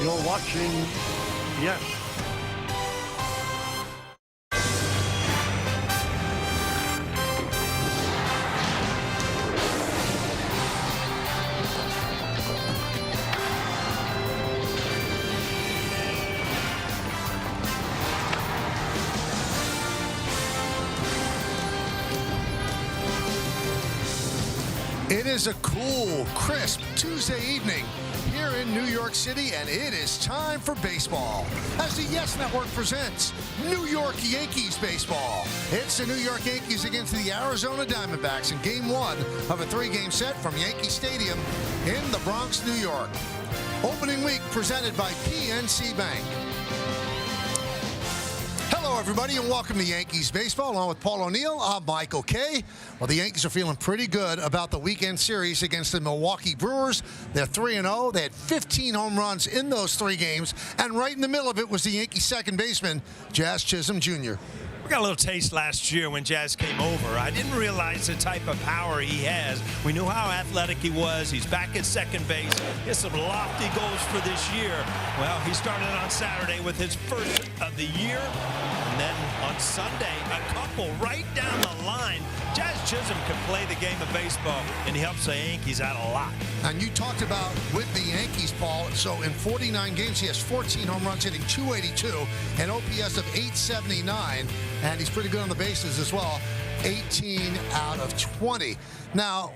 You're watching Yes. It is a cool, crisp Tuesday evening here in New York City, and it is time for baseball as the Yes Network presents New York Yankees baseball. It's the New York Yankees against the Arizona Diamondbacks in Game 1 of a 3-game set from Yankee Stadium in the Bronx, New York. Opening week presented by PNC Bank. Hello, everybody, and welcome to Yankees Baseball. Along with Paul O'Neill, I'm Michael Kay. Well, the Yankees are feeling pretty good about the weekend series against the Milwaukee Brewers. They're 3-0. They had 15 home runs in those 3 games, and right in the middle of it was the Yankees' second baseman, Jazz Chisholm Jr. We got a little taste last year when Jazz came over. I didn't realize the type of power he has. We knew how athletic he was. He's back at second base. He has some lofty goals for this year. Well, he started on Saturday with his first of the year. And then on Sunday, a couple right down the line. Jazz Chisholm can play the game of baseball, and he helps the Yankees out a lot. And you talked about with the Yankees, Paul, so in 49 games, he has 14 home runs, hitting .282, an OPS of .879, and he's pretty good on the bases as well, 18 out of 20. Now,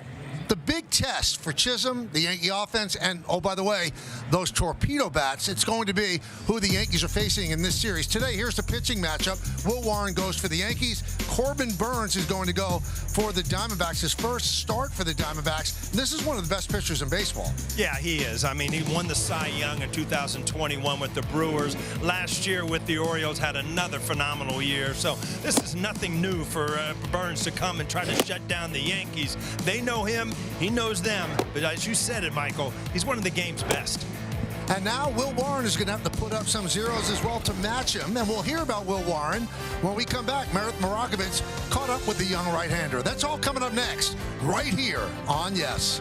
the big test for Chisholm, the Yankee offense, and, oh, by the way, those torpedo bats, it's going to be who the Yankees are facing in this series. Today, here's the pitching matchup. Will Warren goes for the Yankees. Corbin Burnes is going to go for the Diamondbacks. His first start for the Diamondbacks. This is one of the best pitchers in baseball. Yeah, he is. I mean, he won the Cy Young in 2021 with the Brewers. Last year with the Orioles, had another phenomenal year. So this is nothing new for Burnes to come and try to shut down the Yankees. They know him. He knows them, but as you said it, Michael, he's one of the game's best. And now Will Warren is going to have to put up some zeros as well to match him. And we'll hear about Will Warren when we come back. Meredith Marakovitz caught up with the young right-hander. That's all coming up next, right here on Yes.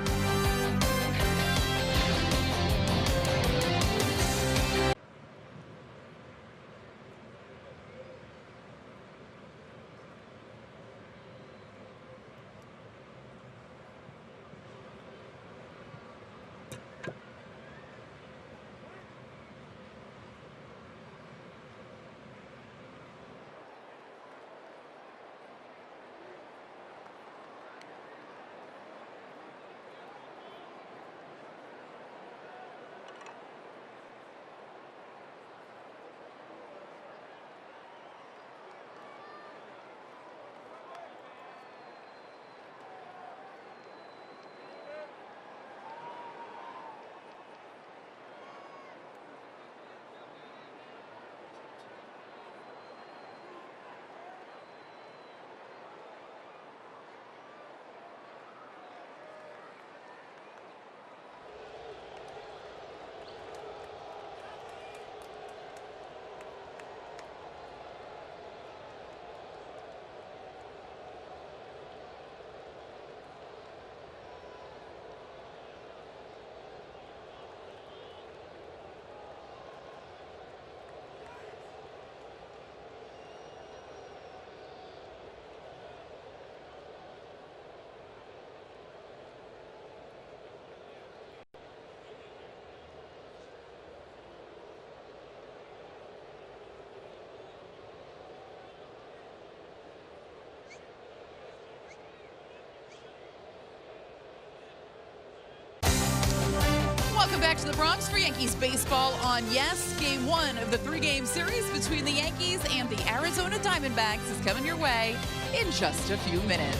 Welcome back to the Bronx for Yankees baseball on Yes. Game 1 of the 3-game series between the Yankees and the Arizona Diamondbacks is coming your way in just a few minutes.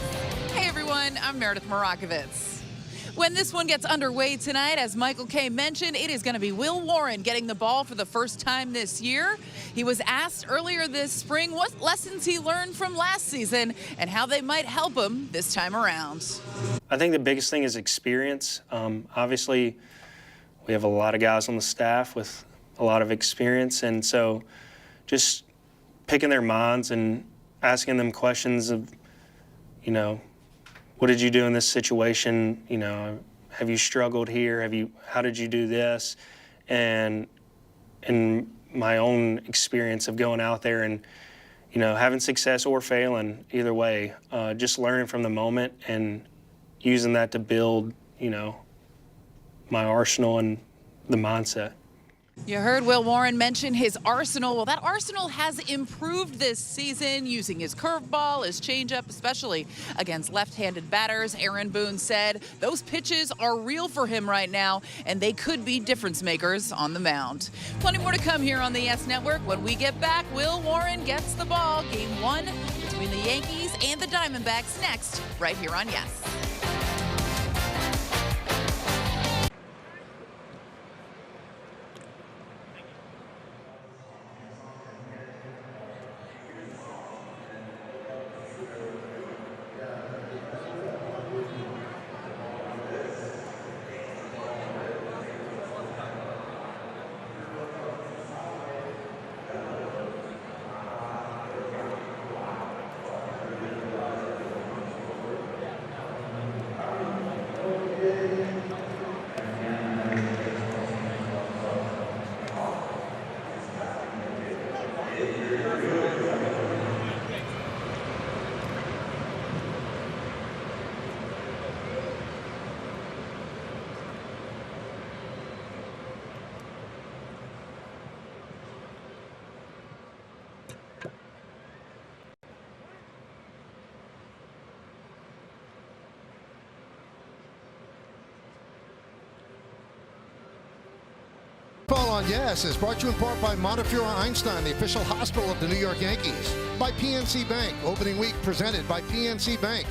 Hey everyone, I'm Meredith Marakovitz. When this one gets underway tonight, as Michael Kay mentioned, it is going to be Will Warren getting the ball for the first time this year. He was asked earlier this spring what lessons he learned from last season and how they might help him this time around. I think the biggest thing is experience. Obviously, we have a lot of guys on the staff with a lot of experience, and so just picking their minds and asking them questions of, you know, what did you do in this situation? You know, have you struggled here? How did you do this? And in my own experience of going out there and, you know, having success or failing, either way, just learning from the moment and using that to build, you know, my arsenal and the mindset. You heard Will Warren mention his arsenal. Well, that arsenal has improved this season using his curveball, his changeup, especially against left-handed batters. Aaron Boone said those pitches are real for him right now, and they could be difference makers on the mound. Plenty more to come here on the Yes Network. When we get back, Will Warren gets the ball. Game 1 between the Yankees and the Diamondbacks next, right here on Yes. Baseball on Yes is brought to you in part by Montefiore Einstein, the official hospital of the New York Yankees. By PNC Bank, opening week presented by PNC Bank.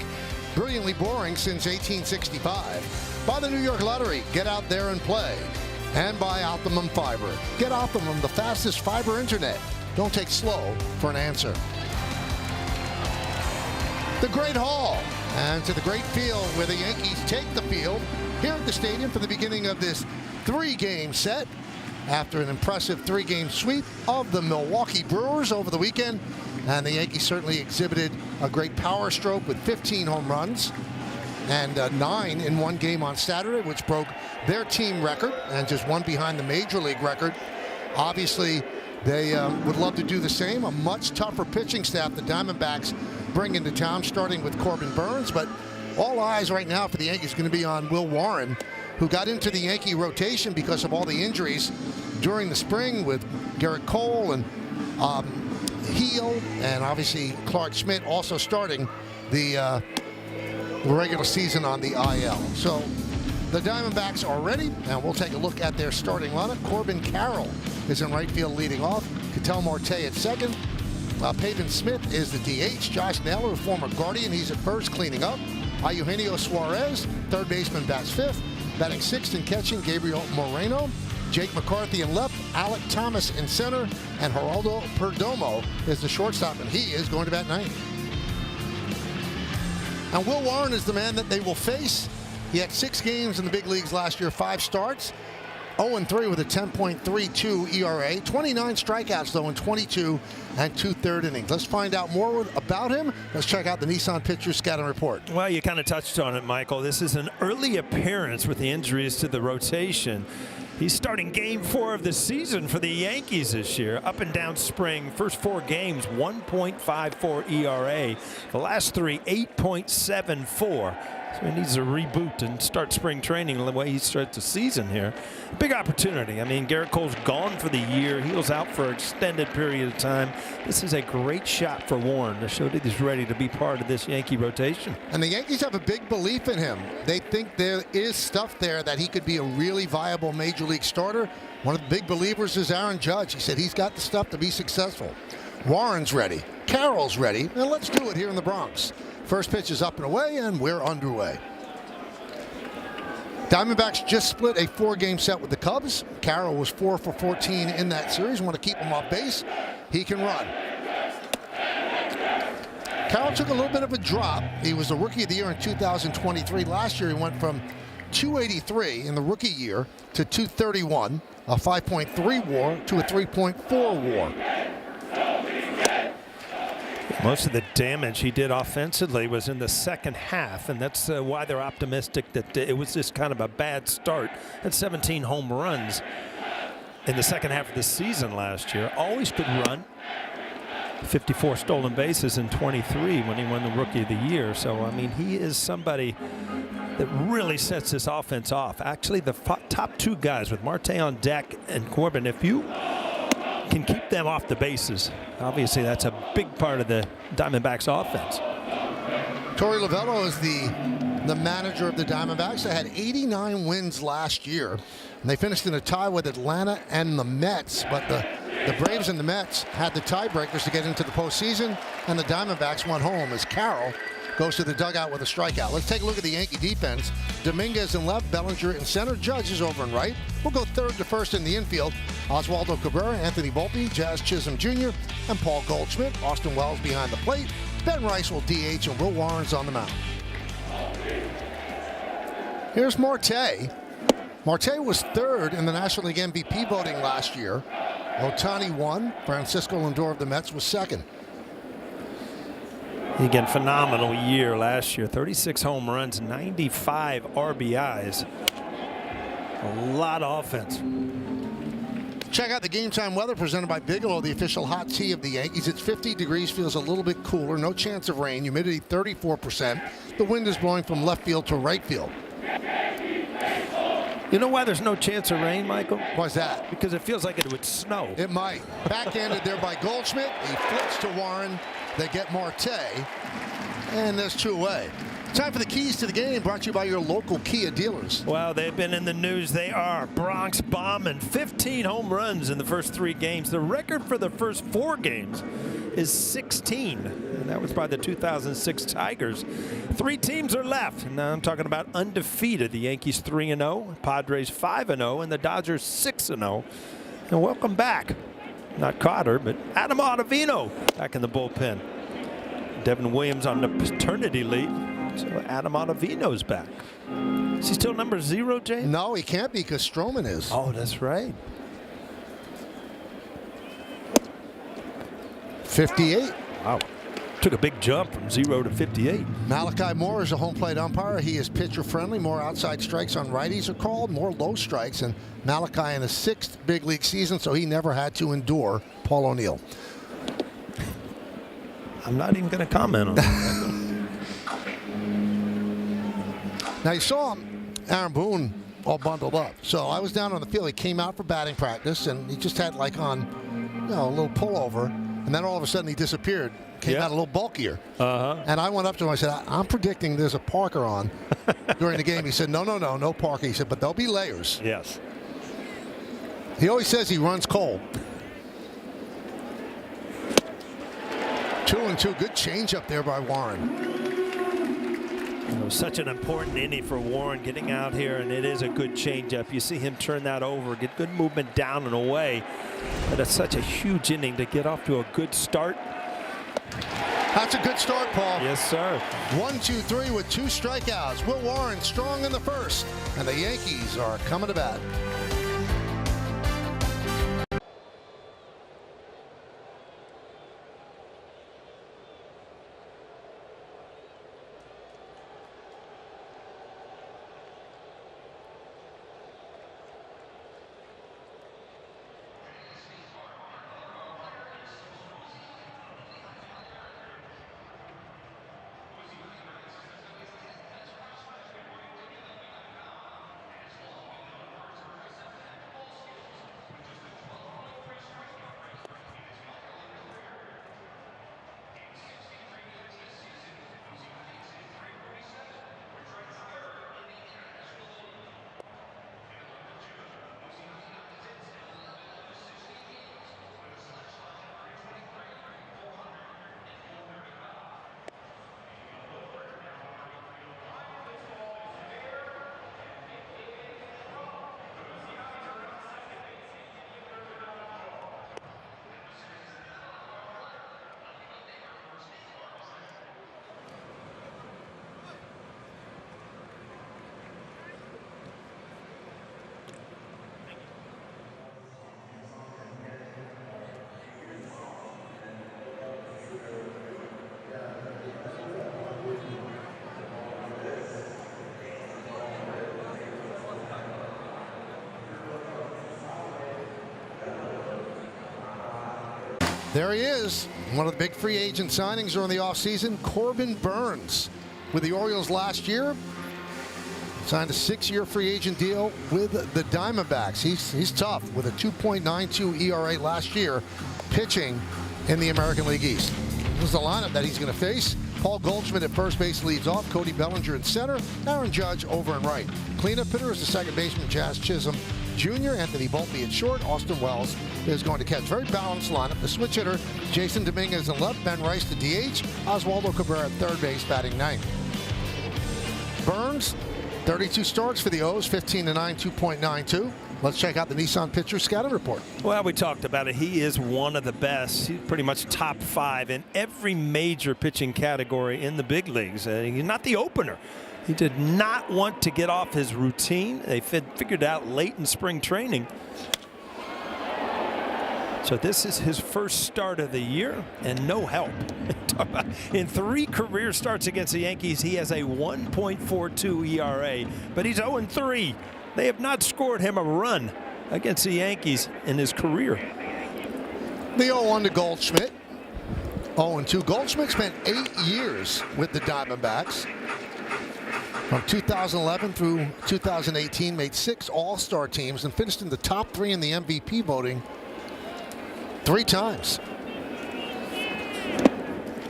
Brilliantly boring since 1865. By the New York Lottery, get out there and play. And by Optimum Fiber. Get Optimum, the fastest fiber internet. Don't take slow for an answer. The Great Hall, and to the great field where the Yankees take the field here at the stadium for the beginning of this three-game set. After an impressive three-game sweep of the Milwaukee Brewers over the weekend. And the Yankees certainly exhibited a great power stroke with 15 home runs and 9 in one game on Saturday, which broke their team record and just one behind the Major League record. Obviously, they would love to do the same. A much tougher pitching staff the Diamondbacks bring into town, starting with Corbin Burns. But all eyes right now for the Yankees going to be on Will Warren, who got into the Yankee rotation because of all the injuries during the spring with Garrett Cole and Heel, and obviously Clark Schmidt also starting the regular season on the IL. So the Diamondbacks are ready, and we'll take a look at their starting lineup. Corbin Carroll is in right field leading off. Ketel Marte at second. Pavin Smith is the DH. Josh Naylor, former Guardian, he's at first cleaning up. Eugenio Suarez, third baseman, bats fifth. Batting sixth and catching, Gabriel Moreno. Jake McCarthy in left, Alec Thomas in center, and Geraldo Perdomo is the shortstop, and he is going to bat ninth. And Will Warren is the man that they will face. He had 6 games in the big leagues last year, 5 starts, 0-3 with a 10.32 ERA, 29 strikeouts though in 22 and 2/3 innings. Let's find out more about him. Let's check out the Nissan Pitcher Scouting Report. Well, you kind of touched on it, Michael. This is an early appearance with the injuries to the rotation. He's starting game 4 of the season for the Yankees this year. Up and down spring. First 4 games, 1.54 ERA. The last 3, 8.74. So he needs to reboot and start spring training the way he starts the season here. Big opportunity. I mean, Garrett Cole's gone for the year. He was out for an extended period of time. This is a great shot for Warren to show that he's ready to be part of this Yankee rotation. And the Yankees have a big belief in him. They think there is stuff there that he could be a really viable major league starter. One of the big believers is Aaron Judge. He said he's got the stuff to be successful. Warren's ready. Carroll's ready. And let's do it here in the Bronx. First pitch is up and away, and we're underway. Diamondbacks just split a 4-game set with the Cubs. Carroll was 4 for 14 in that series. Want to keep him off base. He can run. Carroll took a little bit of a drop. He was the Rookie of the Year in 2023. Last year, he went from 283 in the rookie year to 231, a 5.3 WAR to a 3.4 WAR. Most of the damage he did offensively was in the second half, and that's why they're optimistic that it was just kind of a bad start at 17 home runs. in the second half of the season last year. Always could run. 54 stolen bases in 23 when he won the Rookie of the Year. So, I mean, he is somebody that really sets this offense off. Actually, the top two guys with Marte on deck and Corbin, if you can keep them off the bases, obviously that's a big part of the Diamondbacks offense. Torey Lovullo is the manager of the Diamondbacks. They had 89 wins last year, and they finished in a tie with Atlanta and the Mets. But the Braves and the Mets had the tiebreakers to get into the postseason, and the Diamondbacks went home as Carroll goes to the dugout with a strikeout. Let's take a look at the Yankee defense. Dominguez in left, Bellinger in center, Judge is over and right. We'll go third to first in the infield. Oswaldo Cabrera, Anthony Volpe, Jazz Chisholm Jr., and Paul Goldschmidt. Austin Wells behind the plate. Ben Rice will DH, and Will Warren's on the mound. Here's Marte. Marte was third in the National League MVP voting last year. Ohtani won. Francisco Lindor of the Mets was second. Again, phenomenal year last year. 36 home runs, 95 RBIs. A lot of offense. Check out the Game Time weather presented by Bigelow, the official hot tea of the Yankees. It's 50 degrees, feels a little bit cooler. No chance of rain. Humidity 34%. The wind is blowing from left field to right field. You know why there's no chance of rain, Michael? Why's that? Because it feels like it would snow. It might. Backhanded there by Goldschmidt. He flips to Warren. They get Marte. And there's two away. Time for the keys to the game, brought to you by your local Kia dealers. Well, they've been in the news. They are. Bronx bombing. 15 home runs in the first 3 games. The record for the first 4 games is 16. And that was by the 2006 Tigers. 3 teams are left. And now I'm talking about undefeated. The Yankees 3-0, Padres 5-0, and the Dodgers 6-0. And welcome back. Not Cotter, but Adam Ottavino back in the bullpen. Devin Williams on the paternity leave. So Adam Ottavino's back. Is he still number 0, James? No, he can't be because Stroman is. Oh, that's right. 58. Wow. Took a big jump from 0 to 58. Malachi Moore is a home plate umpire. He is pitcher friendly. More outside strikes on righties are called, more low strikes. And Malachi in his 6th big league season, so he never had to endure Paul O'Neill. I'm not even going to comment on that. Now you saw Aaron Boone all bundled up. So I was down on the field. He came out for batting practice, and he just had like on, a little pullover. And then all of a sudden he disappeared. Came out a little bulkier. And I went up to him. I said, I'm predicting there's a Parker on during the game. He said, no Parker. He said, but there'll be layers. Yes. He always says he runs cold. 2-2. Good change up there by Warren. It was such an important inning for Warren getting out here, and it is a good changeup. You see him turn that over, get good movement down and away. But it's such a huge inning to get off to a good start. That's a good start, Paul. Yes, sir. 1-2-3 with 2 strikeouts. Will Warren strong in the first, and the Yankees are coming to bat. There he is. One of the big free agent signings during the offseason, Corbin Burnes. With the Orioles last year, signed a 6-year free agent deal with the Diamondbacks. He's tough with a 2.92 ERA last year, pitching in the American League East. This is the lineup that he's going to face. Paul Goldschmidt at first base leads off. Cody Bellinger in center. Aaron Judge over and right. Cleanup hitter is the second baseman, Jazz Chisholm Jr. Anthony Volpe at short. Austin Wells is going to catch. Very balanced lineup. The switch hitter, Jason Dominguez in left. Ben Rice to DH. Oswaldo Cabrera at third base, batting ninth. Burnes, 32 starts for the O's, 15-9, 2.92. Let's check out the Nissan pitcher scouting report. Well, we talked about it. He is one of the best. He's pretty much top 5 in every major pitching category in the big leagues. He's not the opener. He did not want to get off his routine. They figured out late in spring training. So this is his first start of the year and no help. In 3 career starts against the Yankees, he has a 1.42 ERA, but he's 0-3. They have not scored him a run against the Yankees in his career. The 0-1 to Goldschmidt. 0-2. Goldschmidt spent 8 years with the Diamondbacks. From 2011 through 2018, made 6 All-Star teams and finished in the top 3 in the MVP voting 3 times.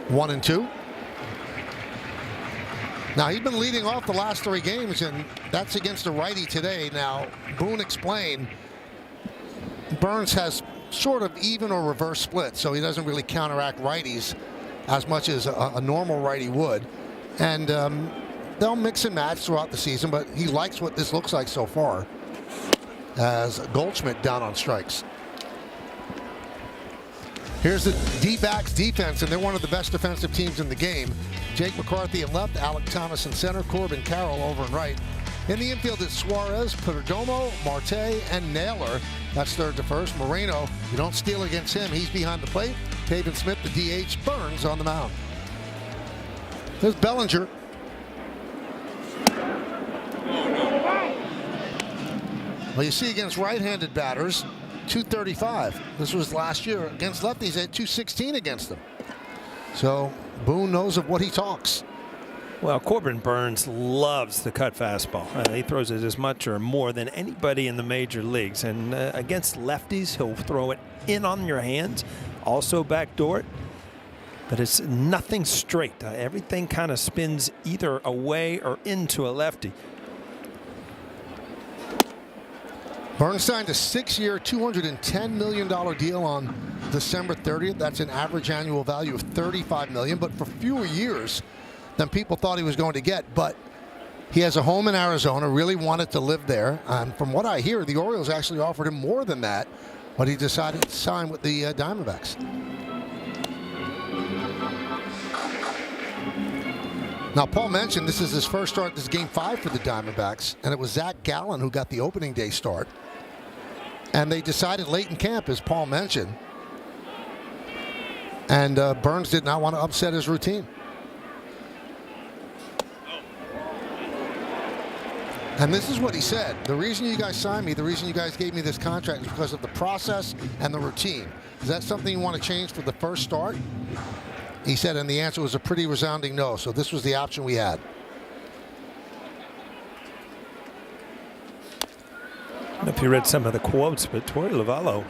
1-2. Now, he's been leading off the last 3 games, and that's against a righty today. Now, Boone explained Burnes has sort of even or reverse split, so he doesn't really counteract righties as much as a normal righty would. And they'll mix and match throughout the season, but he likes what this looks like so far as Goldschmidt down on strikes. Here's the D-backs defense, and they're one of the best defensive teams in the game. Jake McCarthy in left, Alec Thomas in center, Corbin Carroll over and right. In the infield, it's Suarez, Perdomo, Marte, and Naylor. That's third to first. Moreno, you don't steal against him. He's behind the plate. Pavin Smith, the DH. Burnes on the mound. There's Bellinger. Well, you see against right-handed batters, 235. This was last year. Against lefties, they had 216 against them. So Boone knows of what he talks. Well, Corbin Burnes loves the cut fastball. He throws it as much or more than anybody in the major leagues. And against lefties, he'll throw it in on your hands, also backdoor it. But it's nothing straight. Everything kind of spins either away or into a lefty. Burnes signed a 6-year, $210 million deal on December 30th. That's an average annual value of $35 million, but for fewer years than people thought he was going to get. But he has a home in Arizona, really wanted to live there. And from what I hear, the Orioles actually offered him more than that, but he decided to sign with the Diamondbacks. Now, Paul mentioned this is his first start. This is Game 5 for the Diamondbacks, and it was Zach Gallen who got the opening day start. And they decided late in camp, as Paul mentioned. And Burnes did not want to upset his routine. And this is what he said. The reason you guys signed me, the reason you guys gave me this contract is because of the process and the routine. Is that something you want to change for the first start? He said, and the answer was a pretty resounding no. So this was the option we had. I don't know if you read some of the quotes, but Torey Lovallo,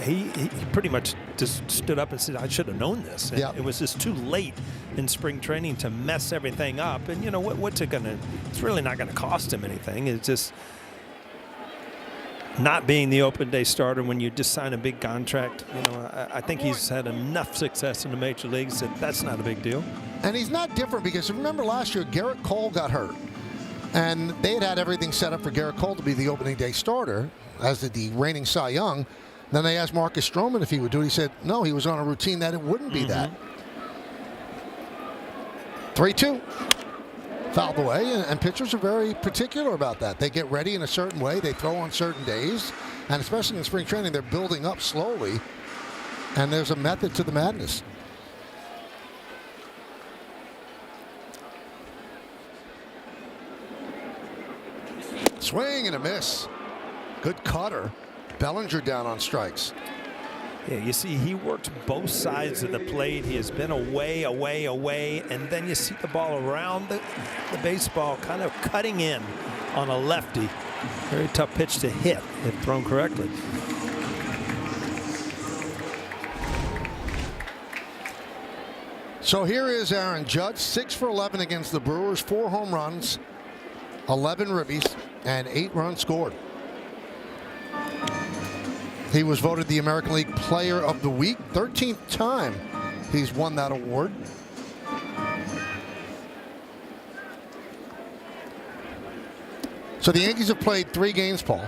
he pretty much just stood up and said, I should have known this. Yep. It was just too late in spring training to mess everything up. And, you know, what's it going to – it's really not going to cost him anything. It's just not being the open day starter when you just sign a big contract. You know, I think he's had enough success in the major leagues that that's not a big deal. And he's not different because remember last year, Garrett Cole got hurt. And they had everything set up for Garrett Cole to be the opening day starter, as did the reigning Cy Young. Then they asked Marcus Stroman if he would do it. He said no, he was on a routine that it wouldn't be that. 3-2. Fouled away, and pitchers are very particular about that. They get ready in a certain way. They throw on certain days. And especially in spring training, they're building up slowly. And there's a method to the madness. Swing and a miss. Good cutter. Bellinger down on strikes. Yeah, you see, he works both sides of the plate. He has been away, and then you see the ball around the baseball kind of cutting in on a lefty. Very tough pitch to hit if thrown correctly. So here is Aaron Judge, 6 for 11 against the Brewers, 4 home runs, 11 ribbies, and 8 runs scored. He was voted the American League Player of the Week, 13th time he's won that award. So the Yankees have played 3 games, Paul,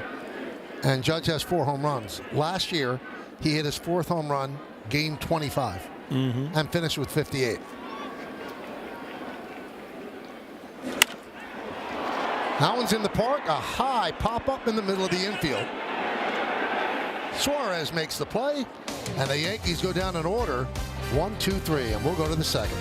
and Judge has 4 home runs. Last year, he hit his 4th home run, game 25, and finished with 58. That one's in the park, a high pop-up in the middle of the infield. Suarez makes the play, and the Yankees go down in order, 1, 2, 3, and we'll go to the second.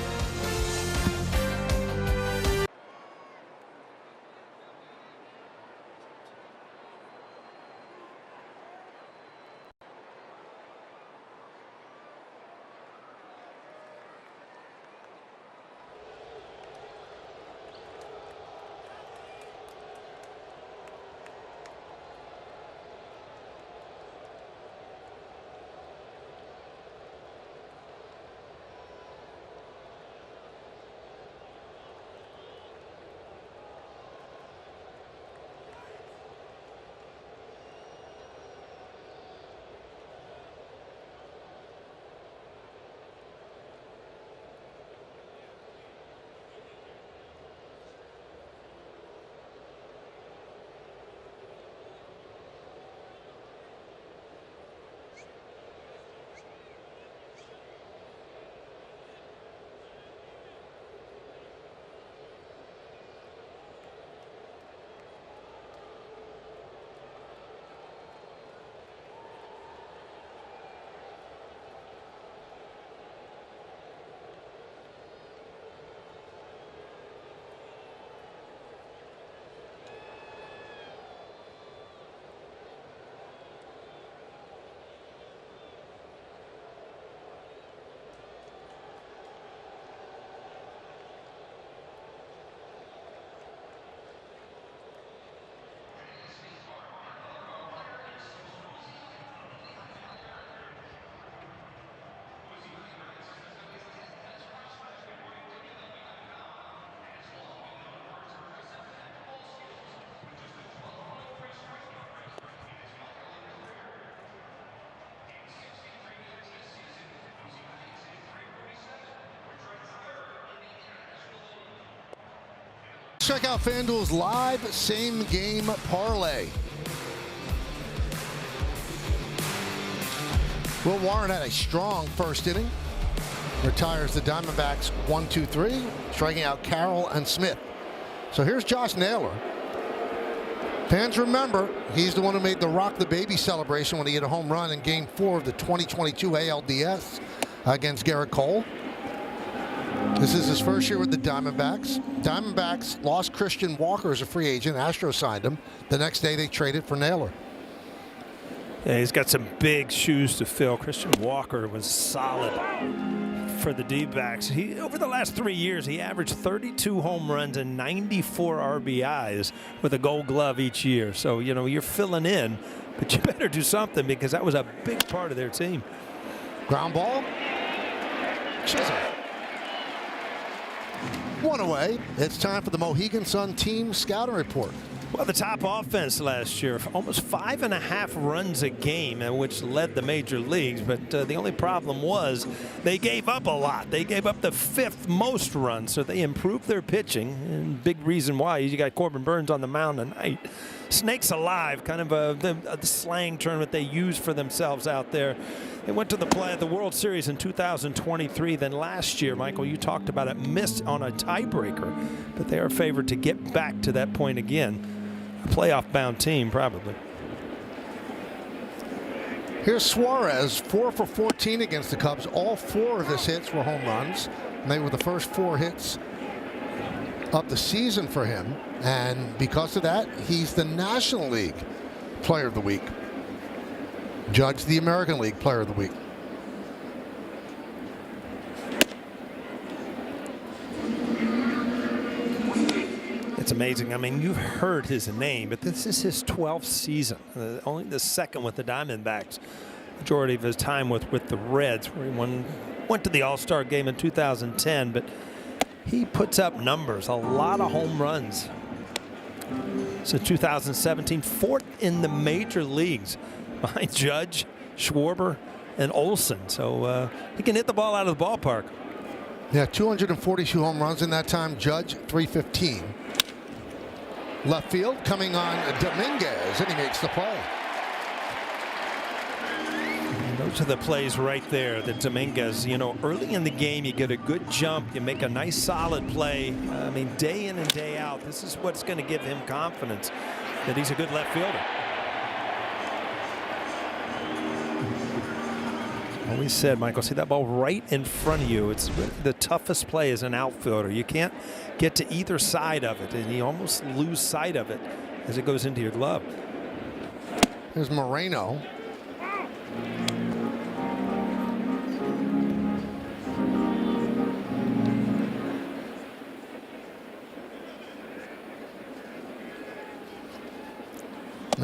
Check out FanDuel's live same-game parlay. Will Warren had a strong first inning. Retires the Diamondbacks 1-2-3, striking out Carroll and Smith. So here's Josh Naylor. Fans remember, he's the one who made the Rock the Baby celebration when he hit a home run in Game 4 of the 2022 ALDS against Garrett Cole. This is his first year with the Diamondbacks. Diamondbacks lost Christian Walker as a free agent. Astros signed him. The next day they traded for Naylor. Yeah, he's got some big shoes to fill. Christian Walker was solid for the D-backs. Over the last 3 years, he averaged 32 home runs and 94 RBIs with a Gold Glove each year. So, you know, you're filling in, but you better do something because that was a big part of their team. Ground ball. Chisholm. One away. It's time for the Mohegan Sun team scouting report. Well, the top offense last year, almost 5.5 runs a game, which led the major leagues. But the only problem was they gave up a lot. They gave up the 5th most runs, so they improved their pitching. And big reason why is you got Corbin Burns on the mound tonight. Snakes alive, kind of the slang term that they use for themselves out there. They went to the World Series in 2023. Then last year, Michael, you talked about it, missed on a tiebreaker, but they are favored to get back to that point again. A playoff-bound team, probably. Here's Suarez, 4 for 14 against the Cubs. All 4 of his hits were home runs. And they were the first 4 hits of the season for him. And because of that, he's the National League Player of the Week. Judge, the American League Player of the Week. It's amazing. I mean, you've heard his name, but this is his 12th season, only the second with the Diamondbacks. Majority of his time with the Reds, where he went to the All-Star game in 2010, but he puts up numbers, a lot of home runs. So 2017, fourth in the major leagues behind Judge, Schwarber, and Olsen. So he can hit the ball out of the ballpark. Yeah, 242 home runs in that time. Judge, 315. Left field coming on Dominguez, and he makes the play. And those are the plays right there that Dominguez, you know, early in the game, you get a good jump, you make a nice solid play. I mean, day in and day out, this is what's going to give him confidence that he's a good left fielder. Always said, Michael, see that ball right in front of you. It's really the toughest play as an outfielder. You can't get to either side of it, and you almost lose sight of it as it goes into your glove. Here's Moreno.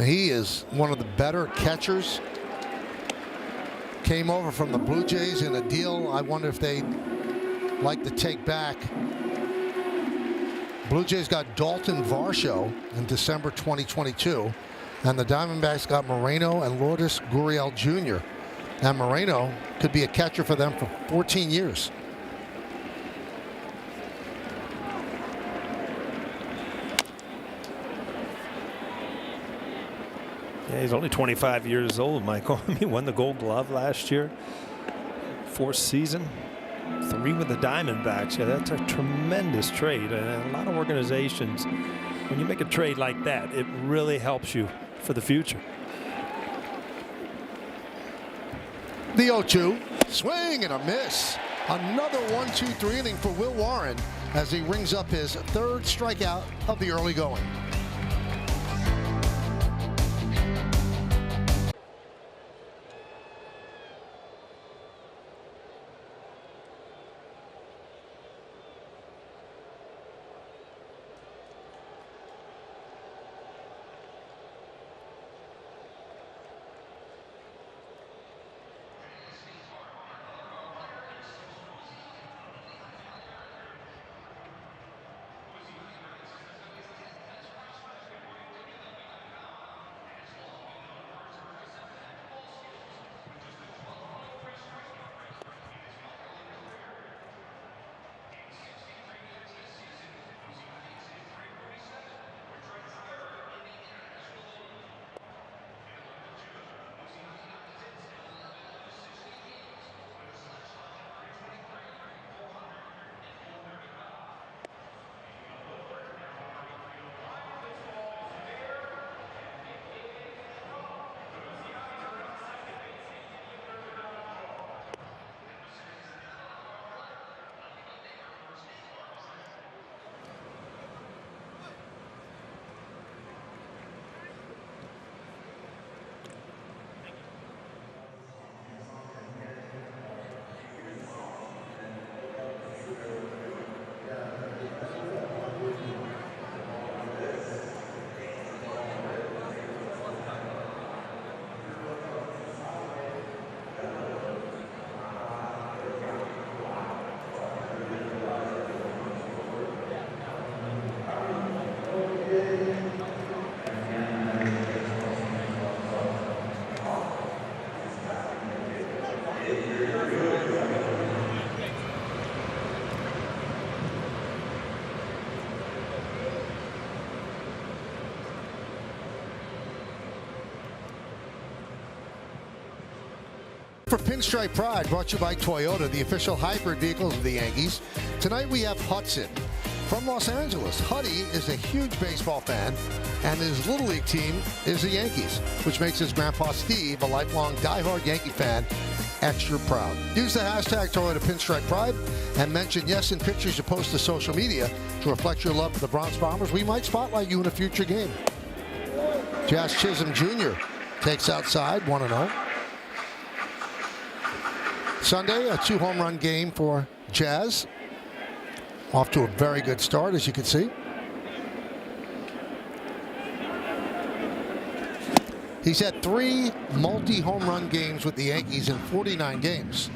He is one of the better catchers. Came over from the Blue Jays in a deal I wonder if they'd like to take back. Blue Jays got Dalton Varsho in December 2022, and the Diamondbacks got Moreno and Lourdes Gurriel Jr. And Moreno could be a catcher for them for 14 years. Yeah, he's only 25 years old, Michael. He won the Gold Glove last year. Fourth season, 3 with the Diamondbacks. Yeah, that's a tremendous trade. And a lot of organizations, when you make a trade like that, it really helps you for the future. The 0-2, swing and a miss. Another 1-2-3 inning for Will Warren as he rings up his 3rd strikeout of the early going. For Pinstripe Pride, brought to you by Toyota, the official hybrid vehicles of the Yankees. Tonight we have Hudson from Los Angeles. Huddy is a huge baseball fan, and his Little League team is the Yankees, which makes his grandpa Steve, a lifelong diehard Yankee fan, extra proud. Use the hashtag Toyota Pinstripe Pride and mention yes in pictures you post to social media to reflect your love for the Bronx Bombers. We might spotlight you in a future game. Jazz Chisholm Jr. takes outside, 1-0. Sunday, a 2-home run game for Jazz. Off to a very good start, as you can see. He's had 3 multi-home run games with the Yankees in 49 games.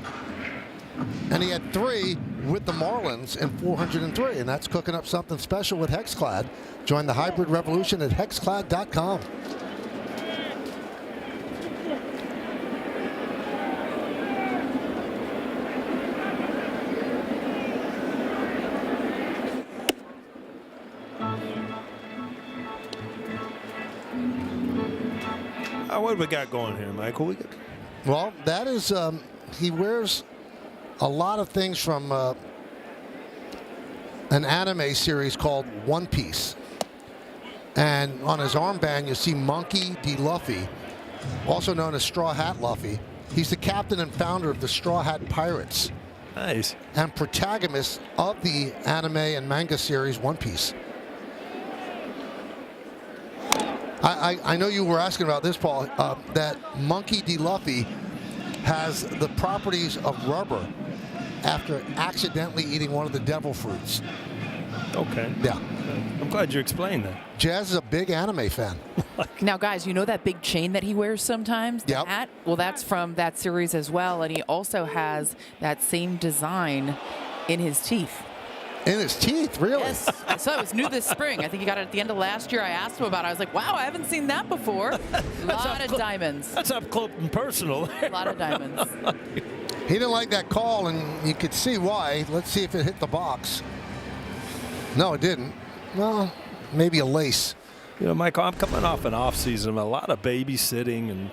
And he had 3 with the Marlins in 403. And that's cooking up something special with Hexclad. Join the hybrid revolution at hexclad.com. What do we got going here, Michael? Well, that is, he wears a lot of things from an anime series called One Piece. And on his armband, you see Monkey D. Luffy, also known as Straw Hat Luffy. He's the captain and founder of the Straw Hat Pirates. Nice. And protagonist of the anime and manga series One Piece. I know you were asking about this, Paul, that Monkey D. Luffy has the properties of rubber after accidentally eating one of the devil fruits. Okay. Yeah. I'm glad you explained that. Jazz is a big anime fan. Now, guys, you know that big chain that he wears sometimes? The Yep. hat? Well, that's from that series as well, and he also has that same design in his teeth. In his teeth, really? Yes, I saw it was new this spring. I think he got it at the end of last year. I asked him about it. I was like, wow, I haven't seen that before. A lot of diamonds. That's up close and personal. A lot of diamonds. He didn't like that call, and you could see why. Let's see if it hit the box. No, it didn't. Well, maybe a lace. You know, Michael, I'm coming off an off season, a lot of babysitting, and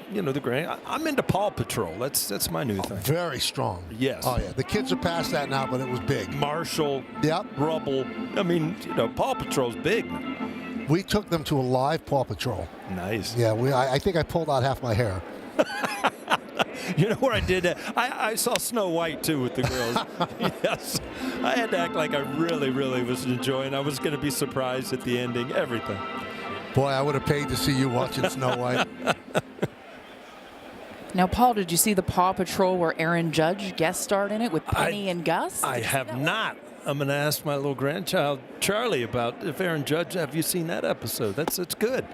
I'm into Paw Patrol. That's my new thing. Very strong. Yes. Oh yeah. The kids are past that now, but it was big. Marshall. Yep. Rubble. I mean, Paw Patrol's big. We took them to a live Paw Patrol. Nice. Yeah. I think I pulled out half my hair. You know where I did that? I saw Snow White too with the girls. Yes. I had to act like I really, really was enjoying. I was going to be surprised at the ending. Everything. Boy, I would have paid to see you watching Snow White. Now, Paul, did you see the Paw Patrol where Aaron Judge guest starred in it with Penny and Gus? I have not. I'm going to ask my little grandchild, Charlie, about if Aaron Judge, have you seen that episode? That's good.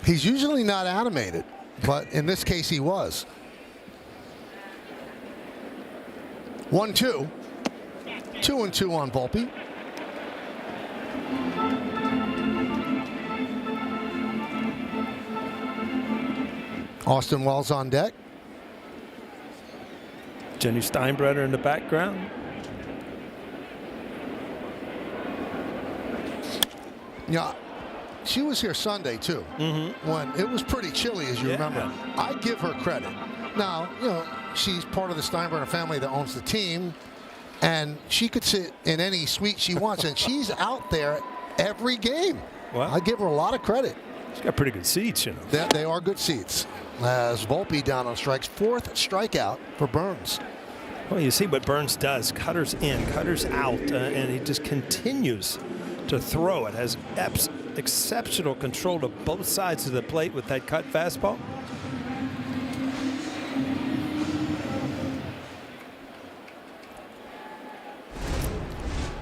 He's usually not animated, but in this case he was. 1-2. 2-2 on Volpe. Austin Wells on deck. Jenny Steinbrenner in the background. Yeah, she was here Sunday too, when it was pretty chilly, as you remember. I give her credit. Now, she's part of the Steinbrenner family that owns the team, and she could sit in any suite she wants, and she's out there every game. Wow. I give her a lot of credit. She's got pretty good seats, They are good seats. As Volpe down on strikes, 4th strikeout for Burns. Well, you see what Burns does. Cutters in, cutters out, and he just continues to throw it. Has exceptional control to both sides of the plate with that cut fastball.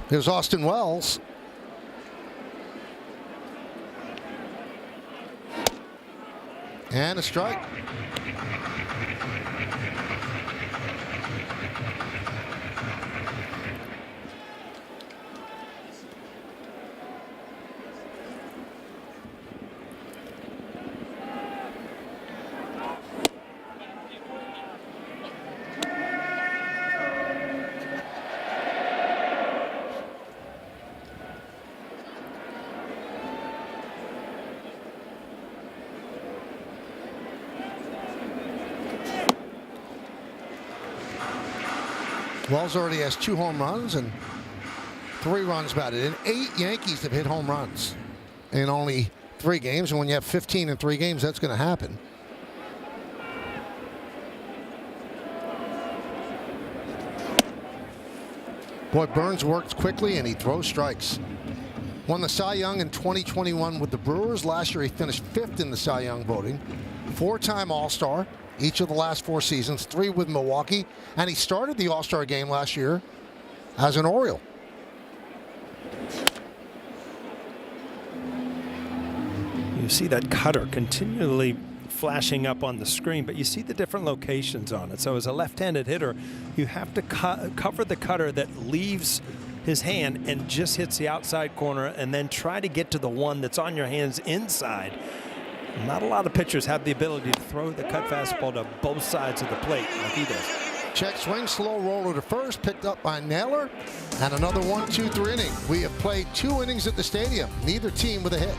Here's Austin Wells. And a strike. Wells already has 2 home runs and 3 runs batted in. 8 Yankees have hit home runs in only 3 games. And when you have 15 in 3 games, that's going to happen. Boy, Burns works quickly and he throws strikes. Won the Cy Young in 2021 with the Brewers. Last year he finished 5th in the Cy Young voting. 4-time All-Star each of the last 4 seasons, 3 with Milwaukee. And he started the All-Star game last year as an Oriole. You see that cutter continually flashing up on the screen, but you see the different locations on it. So as a left-handed hitter, you have to cover the cutter that leaves his hand and just hits the outside corner, and then try to get to the one that's on your hands inside. Not a lot of pitchers have the ability to throw the cut fastball to both sides of the plate like he does. Check swing, slow roller to first, picked up by Naylor, and another 1-2-3 inning. We have played 2 innings at the stadium, neither team with a hit.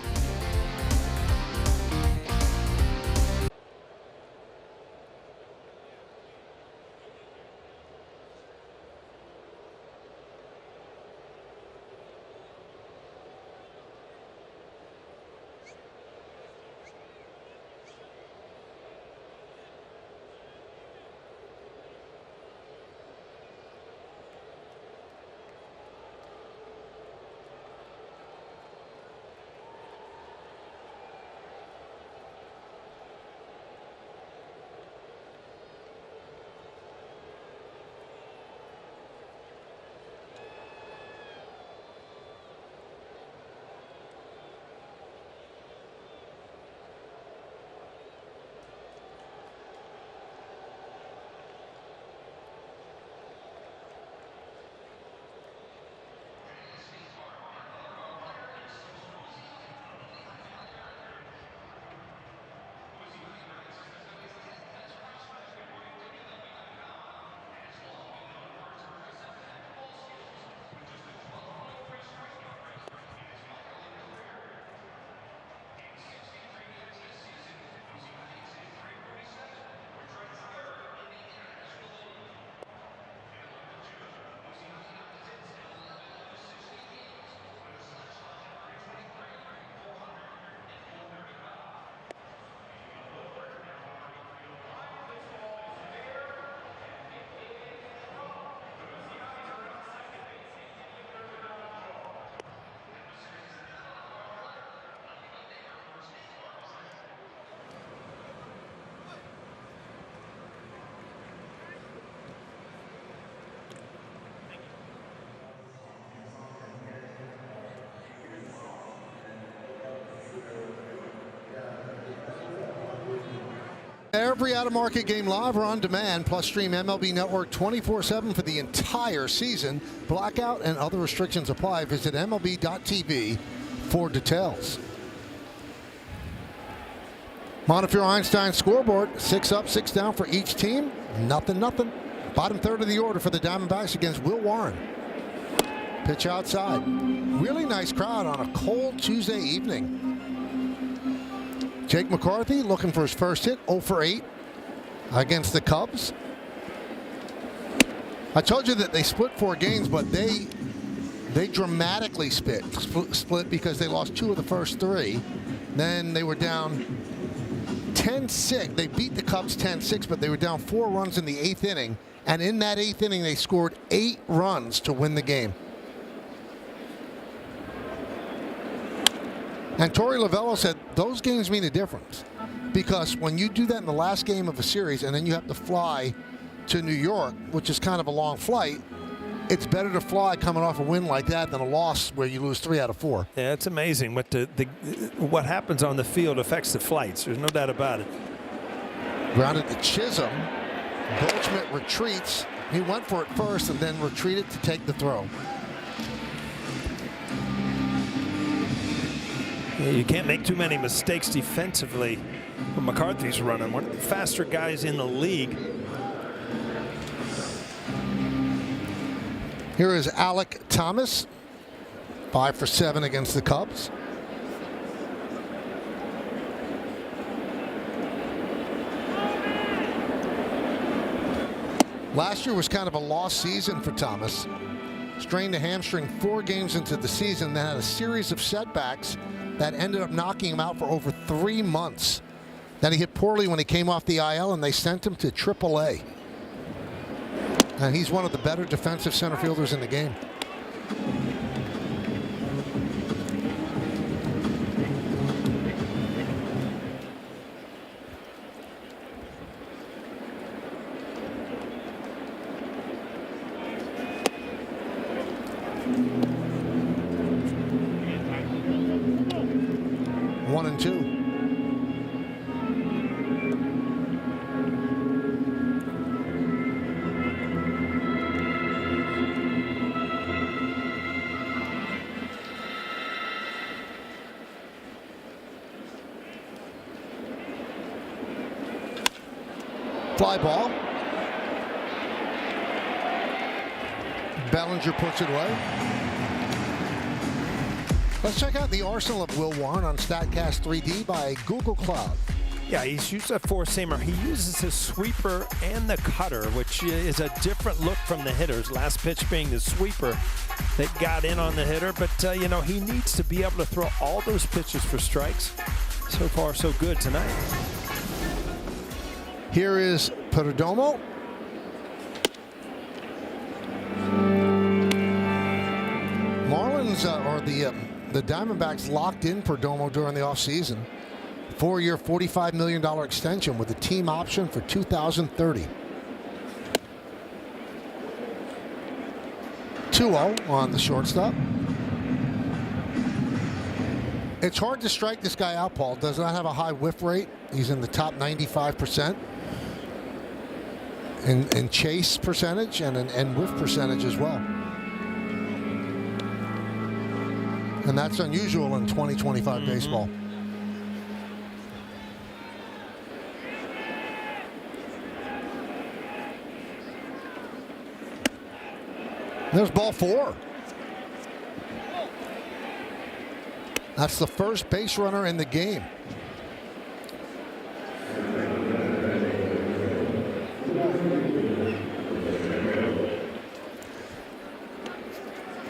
Every out-of-market game live or on demand, plus stream MLB Network 24/7 for the entire season. Blackout and other restrictions apply. Visit MLB.tv for details. Montefiore Einstein scoreboard, 6 up, 6 down for each team. Nothing. Bottom third of the order for the Diamondbacks against Will Warren. Pitch outside. Really nice crowd on a cold Tuesday evening. Jake McCarthy looking for his first hit, 0 for 8 against the Cubs. I told you that they split 4 games, but they dramatically split because they lost 2 of the first 3. Then they were down 10-6. They beat the Cubs 10-6, but they were down 4 runs in the 8th inning. And in that 8th inning, they scored 8 runs to win the game. And Torey Lovullo said those games mean a difference, because when you do that in the last game of a series and then you have to fly to New York, which is kind of a long flight, it's better to fly coming off a win like that than a loss where you lose 3 out of 4. Yeah, it's amazing what what happens on the field affects the flights. There's no doubt about it. Grounded to Chisholm. Goldschmidt retreats. He went for it first and then retreated to take the throw. Yeah, you can't make too many mistakes defensively when McCarthy's running. One of the faster guys in the league. Here is Alec Thomas, 5 for 7 against the Cubs. Last year was kind of a lost season for Thomas. Strained a hamstring 4 games into the season, then had a series of setbacks that ended up knocking him out for over 3 months. Then he hit poorly when he came off the IL, and they sent him to AAA. And he's one of the better defensive center fielders in the game. 1-2. Fly ball. Bellinger puts it away. Let's check out the arsenal of Will Warren on StatCast 3D by Google Cloud. Yeah, he's used a four-seamer. He uses his sweeper and the cutter, which is a different look from the hitters. Last pitch being the sweeper that got in on the hitter. But, you know, he needs to be able to throw all those pitches for strikes. So far, so good tonight. Here is Perdomo. Marlins, or the Diamondbacks, locked in Perdomo during the offseason. 4-year, $45 million extension with a team option for 2030. 2-0 on the shortstop. It's hard to strike this guy out, Paul. Does not have a high whiff rate. He's in the top 95% in chase percentage and whiff percentage as well. And that's unusual in 2025 baseball. There's ball 4. That's the first base runner in the game.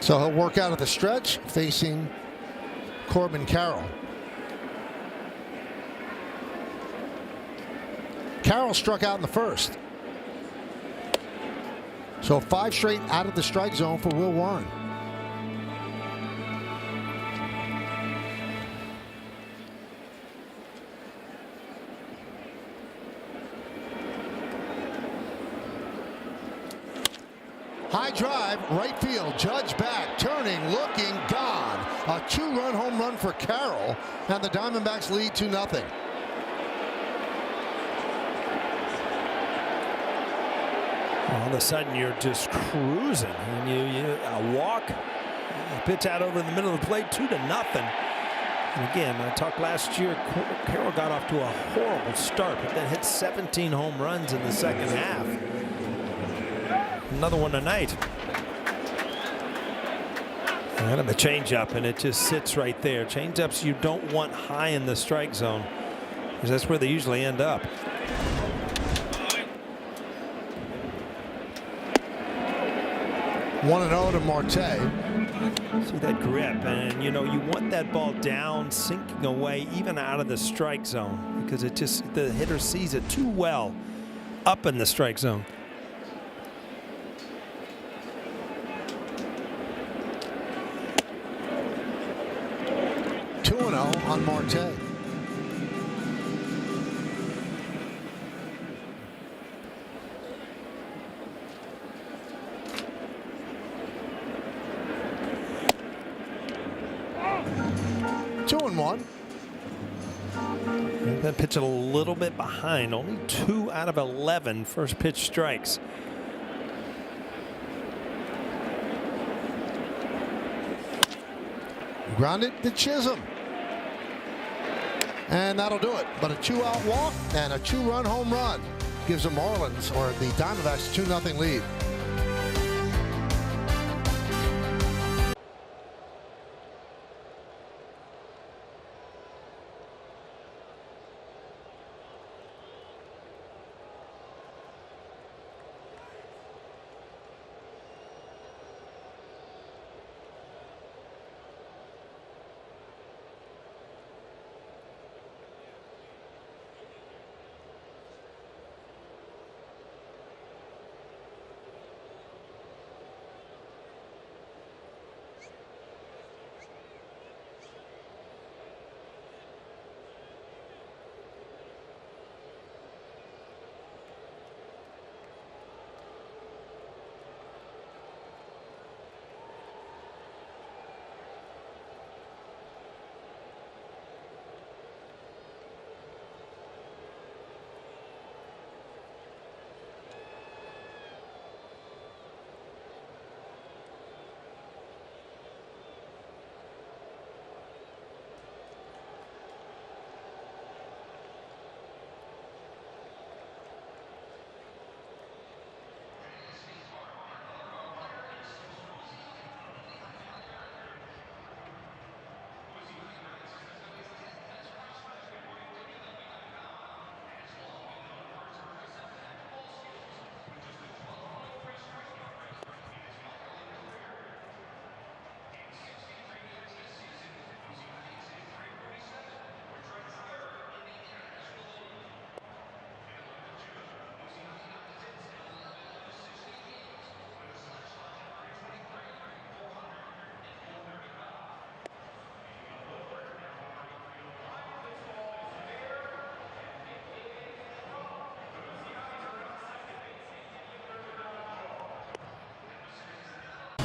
So he'll work out of the stretch facing Corbin Carroll. Carroll struck out in the first. So 5 straight out of the strike zone for Will Warren. High drive, right field, Judge back, turning, looking, gone. A 2-run home run for Carroll, and the Diamondbacks lead 2-0. All of a sudden, you're just cruising. And you walk, a pitch out over in the middle of the plate, 2-0. And again, I talked last year, Carroll got off to a horrible start, but then hit 17 home runs in the second half. Another one tonight. And the changeup, and it just sits right there. Changeups you don't want high in the strike zone, because that's where they usually end up. One and 0 to Marte. See that grip, and you know you want that ball down, sinking away, even out of the strike zone, because it just the hitter sees it too well up in the strike zone. 2-0 on Marte. That pitch a little bit behind. Only 2 out of 11 first pitch strikes. Grounded to Chisholm. And that'll do it. But a 2-out walk and a 2-run home run gives the Marlins, or the Diamondbacks, a 2-0 lead.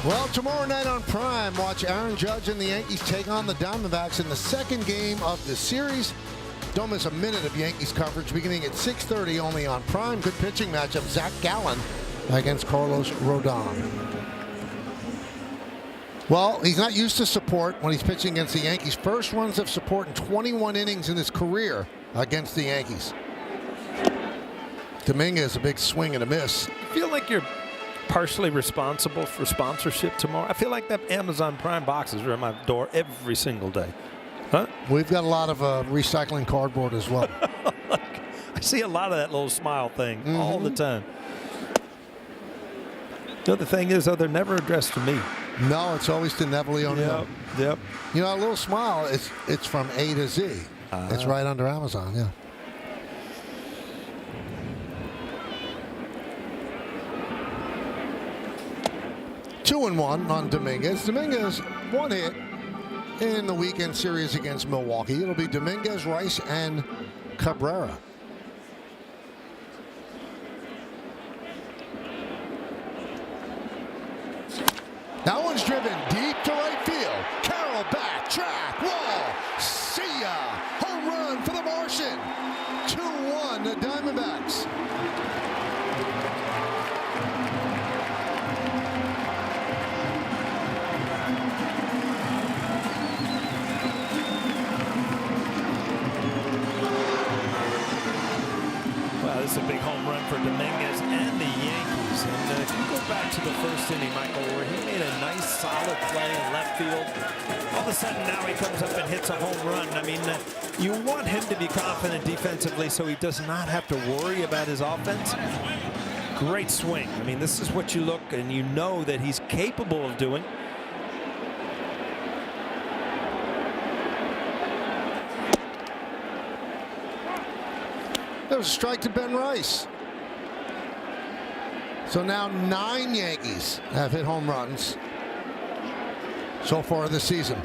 Well, tomorrow night on Prime, watch Aaron Judge and the Yankees take on the Diamondbacks in the second game of the series. Don't miss a minute of Yankees coverage beginning at 6:30 only on Prime. Good pitching matchup. Zach Gallen against Carlos Rodon. Well, he's not used to support when he's pitching against the Yankees. First runs of support in 21 innings in his career against the Yankees. Dominguez, a big swing and a miss. I feel like you're partially responsible for sponsorship tomorrow. I feel like that Amazon Prime boxes are at my door every single day. Huh? We've got a lot of recycling cardboard as well. I see a lot of that little smile thing all the time. You know, the thing is, though, they're never addressed to me. No, it's always to Neville O'Neill. Yep. You know, a little smile, it's from A to Z. It's right under Amazon, yeah. Two and one on Dominguez. Dominguez, one hit in the weekend series against Milwaukee. It'll be Dominguez, Rice, and Cabrera. That one's driven deep to right field. Carroll back, track, wall. See ya. Home run for the Martian. 2-1 the Diamondbacks. This is a big home run for Dominguez and the Yankees. And if you go back to the first inning, Michael, where he made a nice, solid play in left field, all of a sudden now he comes up and hits a home run. I mean, you want him to be confident defensively so he does not have to worry about his offense. Great swing. I mean, this is what you look and you know that he's capable of doing. There was a strike to Ben Rice. So now 9 Yankees have hit home runs so far this season.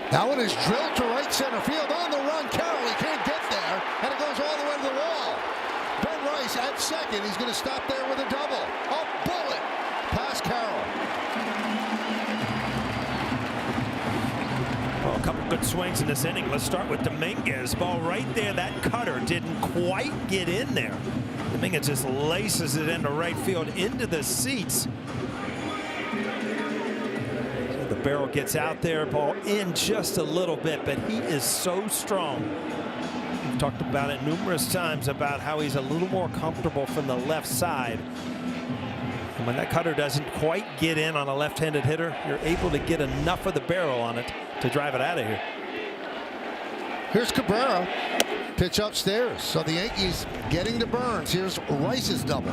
That one is drilled to right center field on the run. Carroll, he can't get there, and it goes all the way to the wall. Ben Rice at second. He's going to stop there with a double. A bullet past Carroll. A couple good swings in this inning. Let's start with Dominguez. Ball right there. That cutter didn't quite get in there. Dominguez just laces it into right field, into the seats. The barrel gets out there. Ball in just a little bit, but he is so strong. We've talked about it numerous times about how he's a little more comfortable from the left side. And when that cutter doesn't quite get in on a left-handed hitter, you're able to get enough of the barrel on it to drive it out of here. Here's Cabrera. Pitch upstairs. So the Yankees getting to Burns. Here's Rice's double.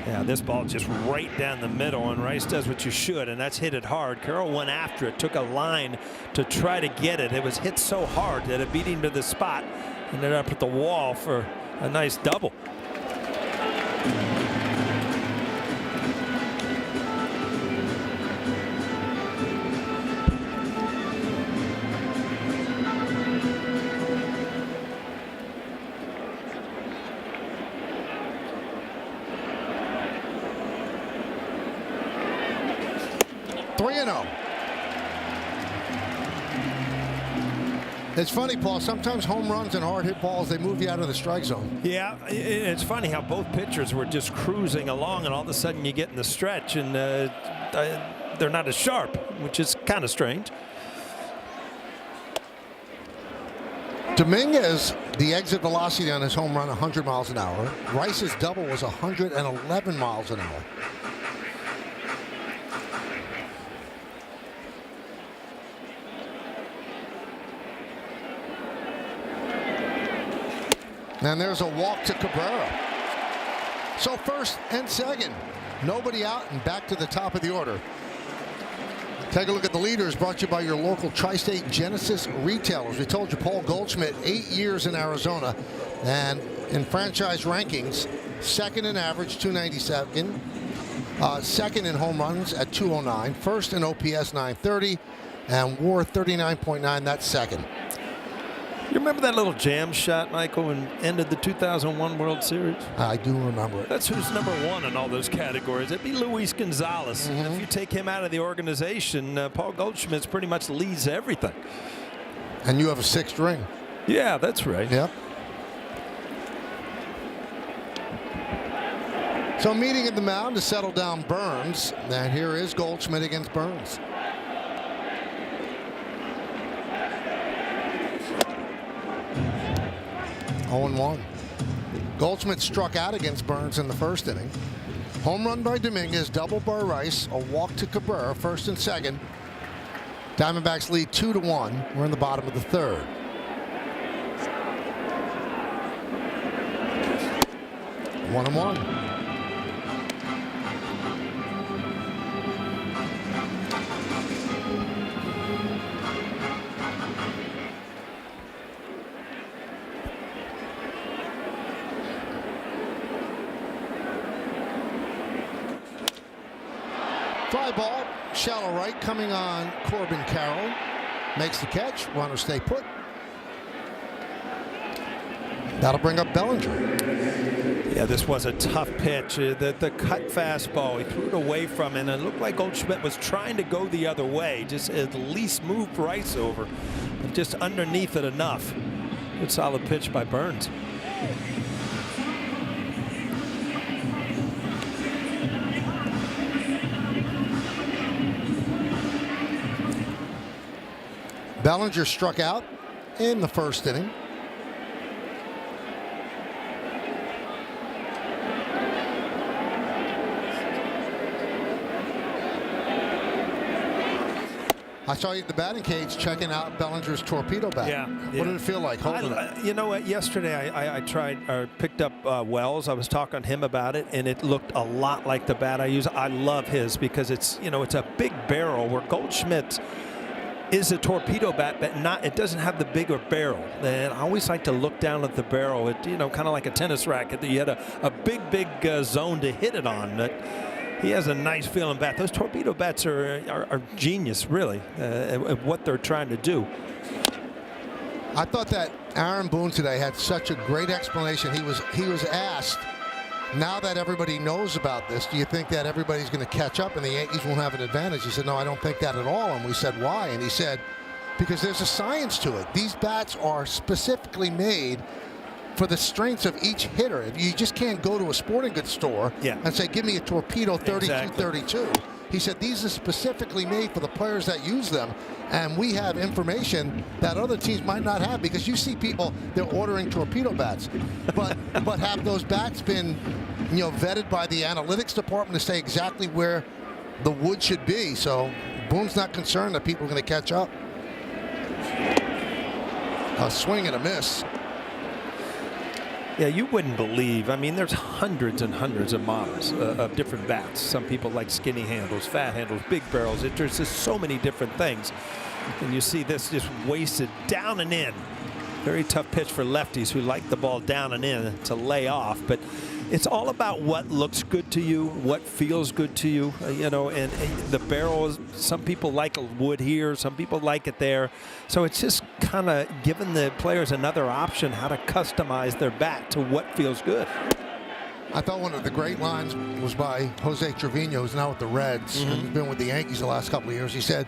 Yeah, this ball just right down the middle, and Rice does what you should, and that's hit it hard. Carroll went after it, took a line to try to get it. It was hit so hard that it beat him to the spot, and ended up at the wall for a nice double. It's funny, Paul, sometimes home runs and hard hit balls, they move you out of the strike zone. Yeah, it's funny how both pitchers were just cruising along, and all of a sudden you get in the stretch and they're not as sharp, which is kind of strange. Dominguez, the exit velocity on his home run, 100 miles an hour. Rice's double was 111 miles an hour. And there's a walk to Cabrera. So first and second. Nobody out and back to the top of the order. Take a look at the leaders, brought to you by your local Tri-State Genesis retailers. We told you Paul Goldschmidt, 8 years in Arizona. And in franchise rankings, second in average, 297. Second in home runs at 209. First in OPS, 930. And WAR, 39.9. That's second. You remember that little jam shot, Michael, and ended the 2001 World Series? I do remember it. That's who's number one in all those categories. It'd be Luis Gonzalez. If you take him out of the organization, Paul Goldschmidt pretty much leads everything. And you have a 6th ring. Yeah, that's right. Yep. So meeting at the mound to settle down Burns. And here is Goldschmidt against Burns. (0-1). Goldschmidt struck out against Burns in the 1st inning. Home run by Dominguez, double by Rice, a walk to Cabrera, 1st and 2nd. Diamondbacks lead 2-1. We're in the bottom of the 3rd. One and one. Fly ball, shallow right, coming on Corbin Carroll. Makes the catch, runner stay put. That'll bring up Bellinger. Yeah, this was a tough pitch. The cut fastball, he threw it away from it, and it looked like Goldschmidt was trying to go the other way, just at least move Rice over, but just underneath it enough. Good solid pitch by Burns. Bellinger struck out in the 1st inning. I saw you at the batting cage checking out Bellinger's torpedo bat. Yeah. What did it feel like holding it? You know what? Yesterday I picked up Wells. I was talking to him about it, and it looked a lot like the bat I use. I love his because it's a big barrel, where Goldschmidt is a torpedo bat, but it doesn't have the bigger barrel. And I always like to look down at the barrel. It kind of like a tennis racket. You had a big zone to hit it on. He has a nice feeling bat. Those torpedo bats are genius, really, at what they're trying to do. I thought that Aaron Boone today had such a great explanation. He was asked, now that everybody knows about this, do you think that everybody's going to catch up and the Yankees won't have an advantage? He said, no, I don't think that at all. And we said, why? And he said, because there's a science to it. These bats are specifically made for the strengths of each hitter. You just can't go to a sporting goods store and say, give me a torpedo 32-32. He said these are specifically made for the players that use them, and we have information that other teams might not have, because you see people, they're ordering torpedo bats, but have those bats been vetted by the analytics department to say exactly where the wood should be? So Boone's not concerned that people are going to catch up. A swing and a miss. Yeah, you wouldn't believe. I mean, there's hundreds and hundreds of models of different bats. Some people like skinny handles, fat handles, big barrels. There's just so many different things. And you see this just wasted down and in. Very tough pitch for lefties who like the ball down and in to lay off. But it's all about what looks good to you, what feels good to you, and the barrel, some people like wood here, some people like it there. So it's just kind of giving the players another option how to customize their bat to what feels good. I thought one of the great lines was by Jose Trevino, who's now with the Reds, and he's been with the Yankees the last couple of years. He said,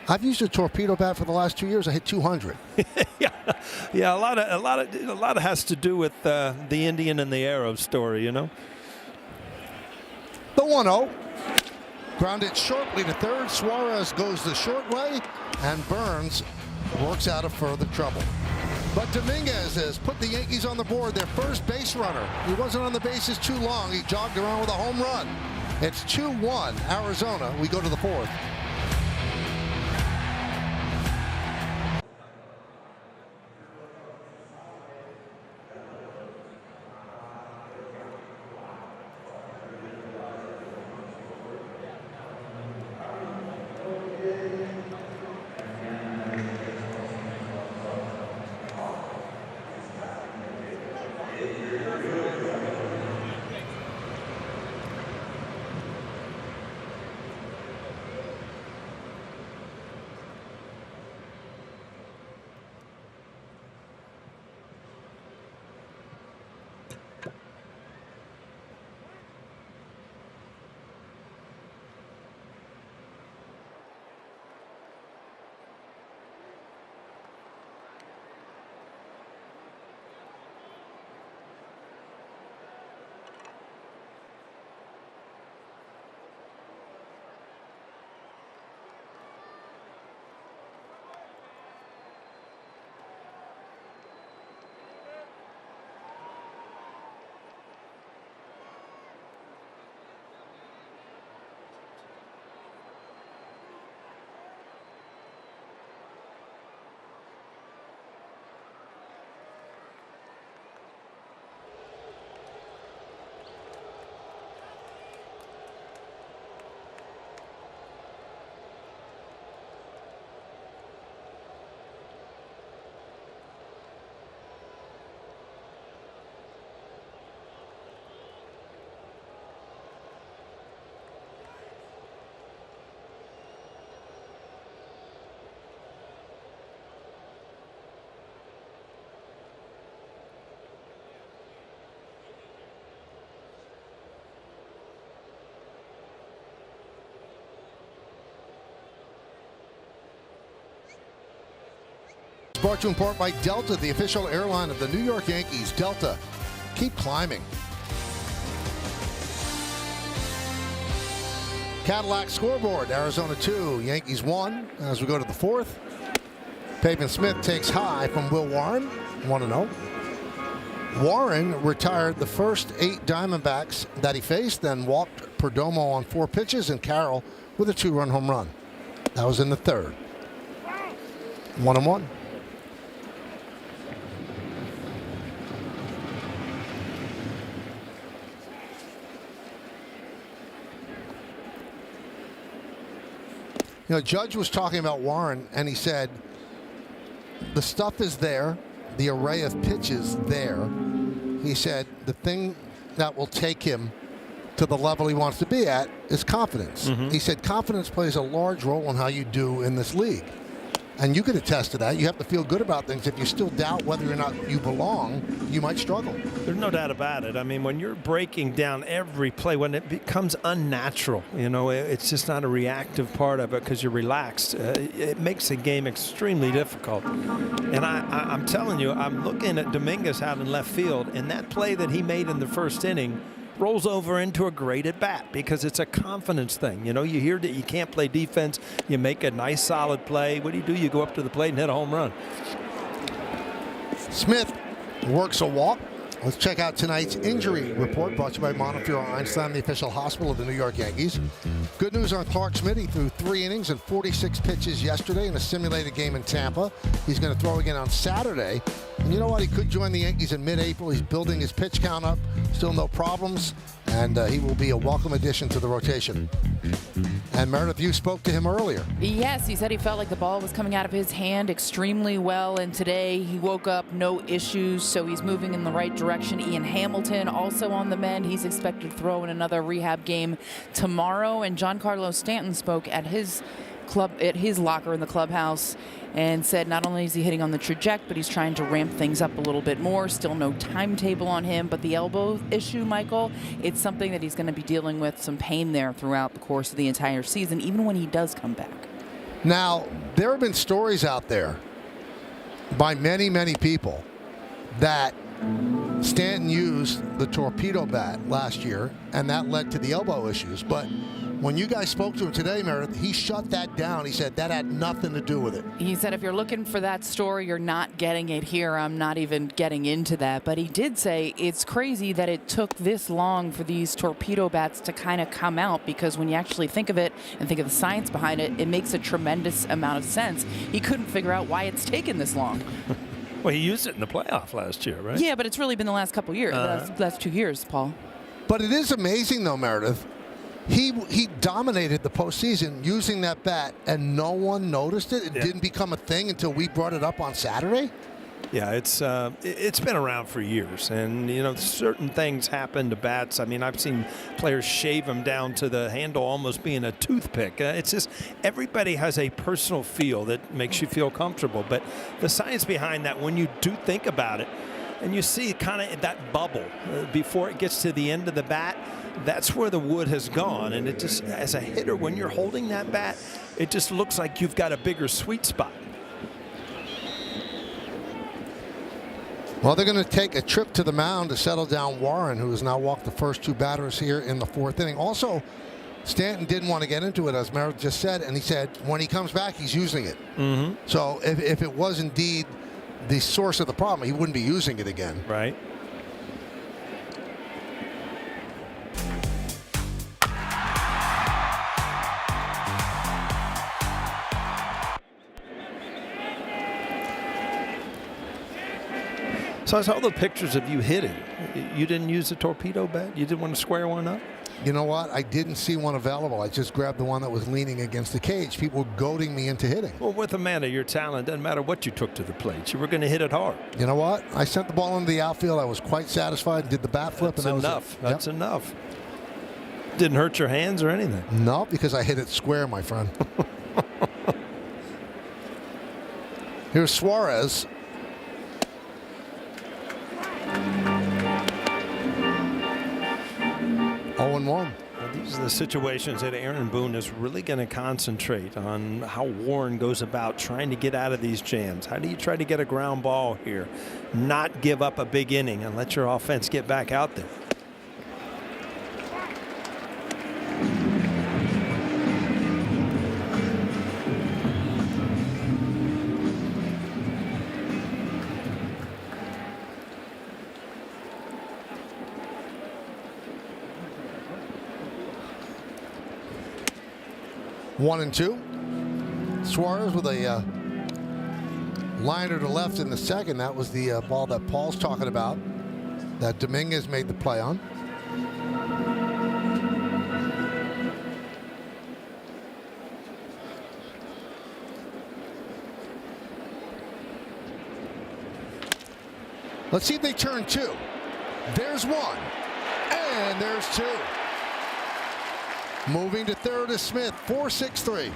I've used a torpedo bat for the last 2 years. I hit 200. Yeah, a lot has to do with the Indian and the arrow story, The 1-0. Grounded shortly to third. Suarez goes the short way, and Burns works out of further trouble. But Dominguez has put the Yankees on the board, their first base runner. He wasn't on the bases too long. He jogged around with a home run. It's 2-1 Arizona. We go to the 4th. brought to you in part by Delta, the official airline of the New York Yankees. Delta, keep climbing. Cadillac scoreboard, Arizona 2, Yankees 1. As we go to the fourth, Pavin Smith takes high from Will Warren, 1-0. Warren retired the first 8 Diamondbacks that he faced, then walked Perdomo on 4 pitches and Carroll with a 2-run home run. That was in the third. 1-1. You know, Judge was talking about Warren, and he said, the stuff is there, the array of pitches there. He said, the thing that will take him to the level he wants to be at is confidence. He said, confidence plays a large role in how you do in this league. And you can attest to that. You have to feel good about things. If you still doubt whether or not you belong, you might struggle. There's no doubt about it. I mean, when you're breaking down every play, when it becomes unnatural, you know, it's just not a reactive part of it because you're relaxed. It makes the game extremely difficult. And I'm telling you, I'm looking at Dominguez out in left field, and that play that he made in the first inning rolls over into a great at bat because it's a confidence thing. You know, you hear that you can't play defense, you make a nice solid play. What do? You go up to the plate and hit a home run. Smith works a walk. Let's check out tonight's injury report brought to you by Montefiore Einstein, the official hospital of the New York Yankees. Good news on Clark Schmidt. He threw 3 innings and 46 pitches yesterday in a simulated game in Tampa. He's going to throw again on Saturday. And you know what? He could join the Yankees in mid-April. He's building his pitch count up. Still no problems. And he will be a welcome addition to the rotation. And Meredith, you spoke to him earlier. Yes, he said he felt like the ball was coming out of his hand extremely well. And today he woke up, no issues. So he's moving in the right direction. Ian Hamilton also on the mend. He's expected to throw in another rehab game tomorrow. And Giancarlo Stanton spoke at his locker in the clubhouse and said not only is he hitting on the trajectory, but he's trying to ramp things up a little bit more. Still no timetable on him, but the elbow issue, Michael, it's something that he's going to be dealing with, some pain there throughout the course of the entire season, even when he does come back. Now, there have been stories out there by many, many people that Stanton used the torpedo bat last year, and that led to the elbow issues. But when you guys spoke to him today, Meredith, he shut that down. He said that had nothing to do with it. He said, if you're looking for that story, you're not getting it here. I'm not even getting into that. But he did say it's crazy that it took this long for these torpedo bats to kind of come out, because when you actually think of it and think of the science behind it, it makes a tremendous amount of sense. He couldn't figure out why it's taken this long. Well, he used it in the playoff last year, right? Yeah, but it's really been the last couple of years. That's 2 years, Paul. But it is amazing, though, Meredith. He dominated the postseason using that bat, and no one noticed it. It didn't become a thing until we brought it up on Saturday. Yeah, it's been around for years, and you know, certain things happen to bats. I mean, I've seen players shave them down to the handle almost being a toothpick. It's just everybody has a personal feel that makes you feel comfortable. But the science behind that, when you do think about it, and you see kind of that bubble before it gets to the end of the bat, that's where the wood has gone. And it just, as a hitter, when you're holding that bat, it just looks like you've got a bigger sweet spot. Well, they're going to take a trip to the mound to settle down Warren, who has now walked the first 2 batters here in the 4th inning. Also, Stanton didn't want to get into it, as Meredith just said, and he said when he comes back, he's using it. So if it was indeed the source of the problem, he wouldn't be using it again. Right. So I saw the pictures of you hitting. You didn't use a torpedo bat? You didn't want to square one up? You know what? I didn't see one available. I just grabbed the one that was leaning against the cage. People were goading me into hitting. Well, with a man of your talent, doesn't matter what you took to the plate. You were going to hit it hard. You know what? I sent the ball into the outfield. I was quite satisfied. Did the bat flip. That's and that enough. Was That's enough. Didn't hurt your hands or anything. No, because I hit it square, my friend. Here's Suarez. 0-1. These are the situations that Aaron Boone is really going to concentrate on, how Warren goes about trying to get out of these jams. How do you try to get a ground ball here, not give up a big inning and let your offense get back out there? One and two. Suarez with a liner to left in the second. That was the ball that Paul's talking about, that Dominguez made the play on. Let's see if they turn two. There's one, and there's two. Moving to third is Smith, 4-6-3.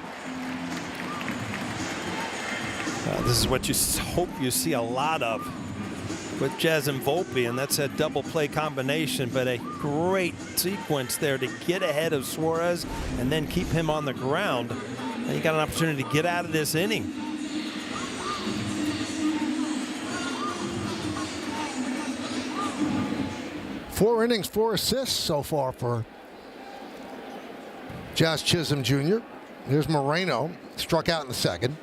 This is what you hope you see a lot of with Jazz and Volpe, and that's a double play combination, but a great sequence there to get ahead of Suarez and then keep him on the ground. And you got an opportunity to get out of this inning. Four innings, 4 assists so far for Jazz Chisholm Jr. Here's Moreno, struck out in the second.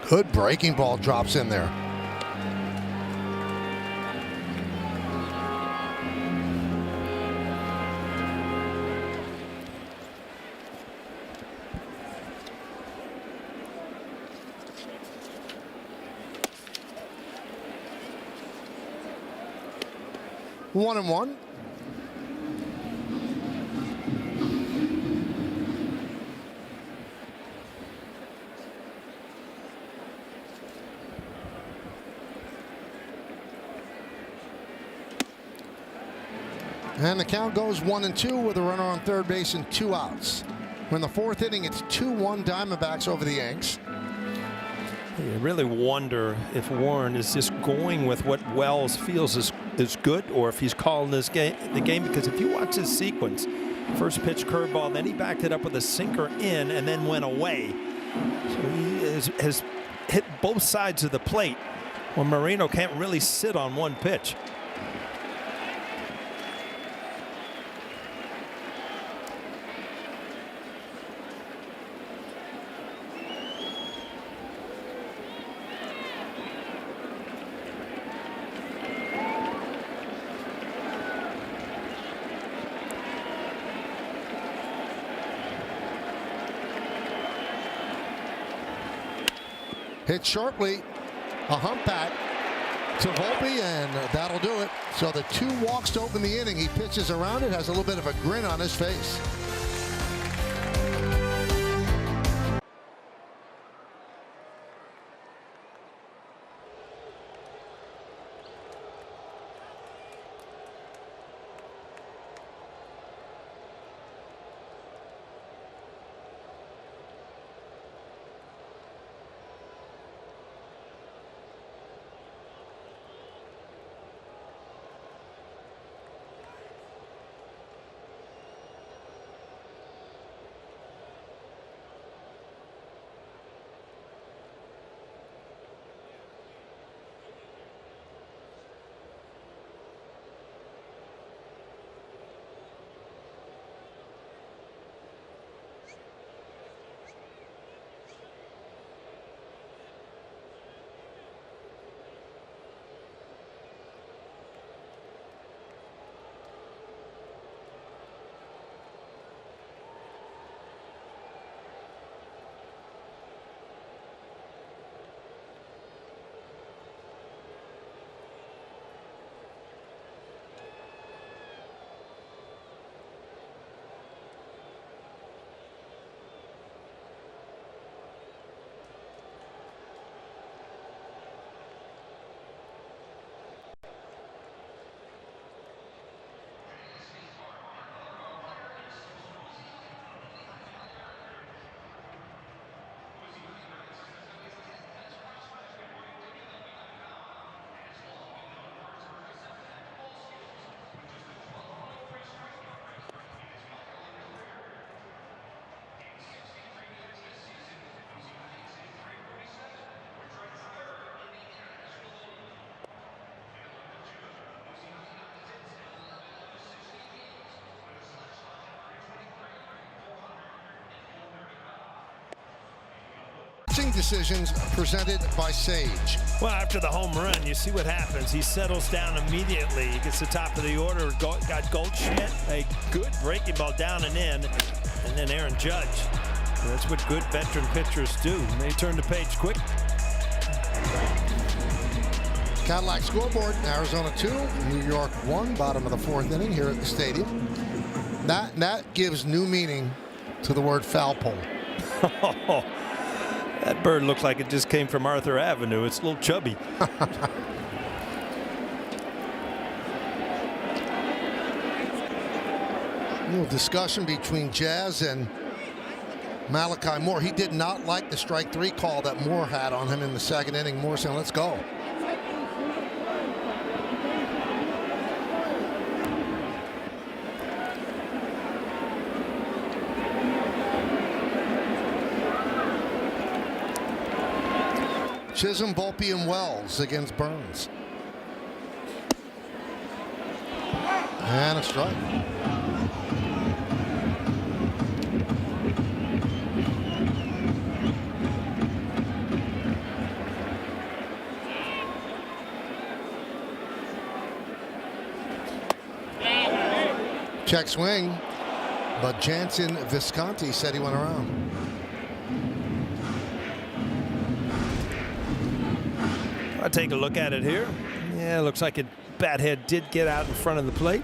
Good breaking ball drops in there. One and one. And the count goes 1-2 with a runner on third base and 2 outs. We're in the fourth inning. It's 2-1 Diamondbacks over the Yanks. You really wonder if Warren is just going with what Wells feels is good, or if he's calling the game, because if you watch this sequence, first pitch curveball, then he backed it up with a sinker in and then went away. So he has hit both sides of the plate. Well, Moreno can't really sit on one pitch. Hit sharply, a hump back to Volpe, and that'll do it. So the 2 walks to open the inning. He pitches around it, has a little bit of a grin on his face. pitching decisions presented by Sage. Well, after the home run, you see what happens. He settles down immediately. He gets the top of the order. Got Goldschmidt, a good breaking ball down and in, and then Aaron Judge. That's what good veteran pitchers do. They turn the page quick. Cadillac scoreboard, Arizona 2, New York 1, bottom of the 4th inning here at the stadium. That gives new meaning to the word foul pole. That bird looks like it just came from Arthur Avenue. It's a little chubby. A little discussion between Jazz and Malachi Moore. He did not like the strike 3 call that Moore had on him in the 2nd inning. Moore saying, let's go. Chisholm, Volpe, and Wells against Burns. And a strike. Check swing, but Jansen Visconti said he went around. I'll take a look at it here. Yeah, looks like a bat head did get out in front of the plate.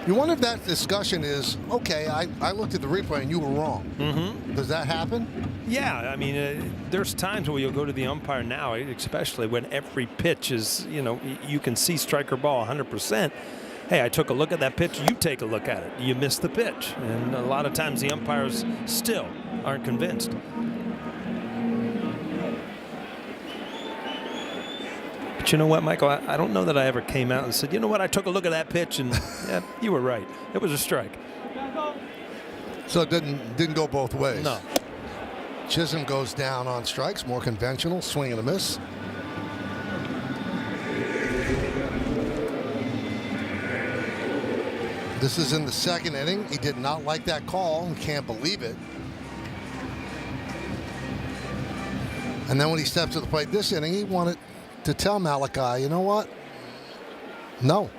You wonder if that discussion is, okay, I looked at the replay and you were wrong. Mm-hmm. Does that happen? Yeah, I mean, there's times where you'll go to the umpire now, especially when every pitch is, you can see striker ball 100%. Hey, I took a look at that pitch. You take a look at it. You missed the pitch. And a lot of times the umpires still aren't convinced. But you know what, Michael? I don't know that I ever came out and said, you know what, I took a look at that pitch and yeah, you were right. It was a strike. So it didn't go both ways. No. Chisholm goes down on strikes, more conventional, swing and a miss. This is in the 2nd inning. He did not like that call. He can't believe it. And then when he stepped to the plate this inning, he wanted to tell Malachi, you know what? No.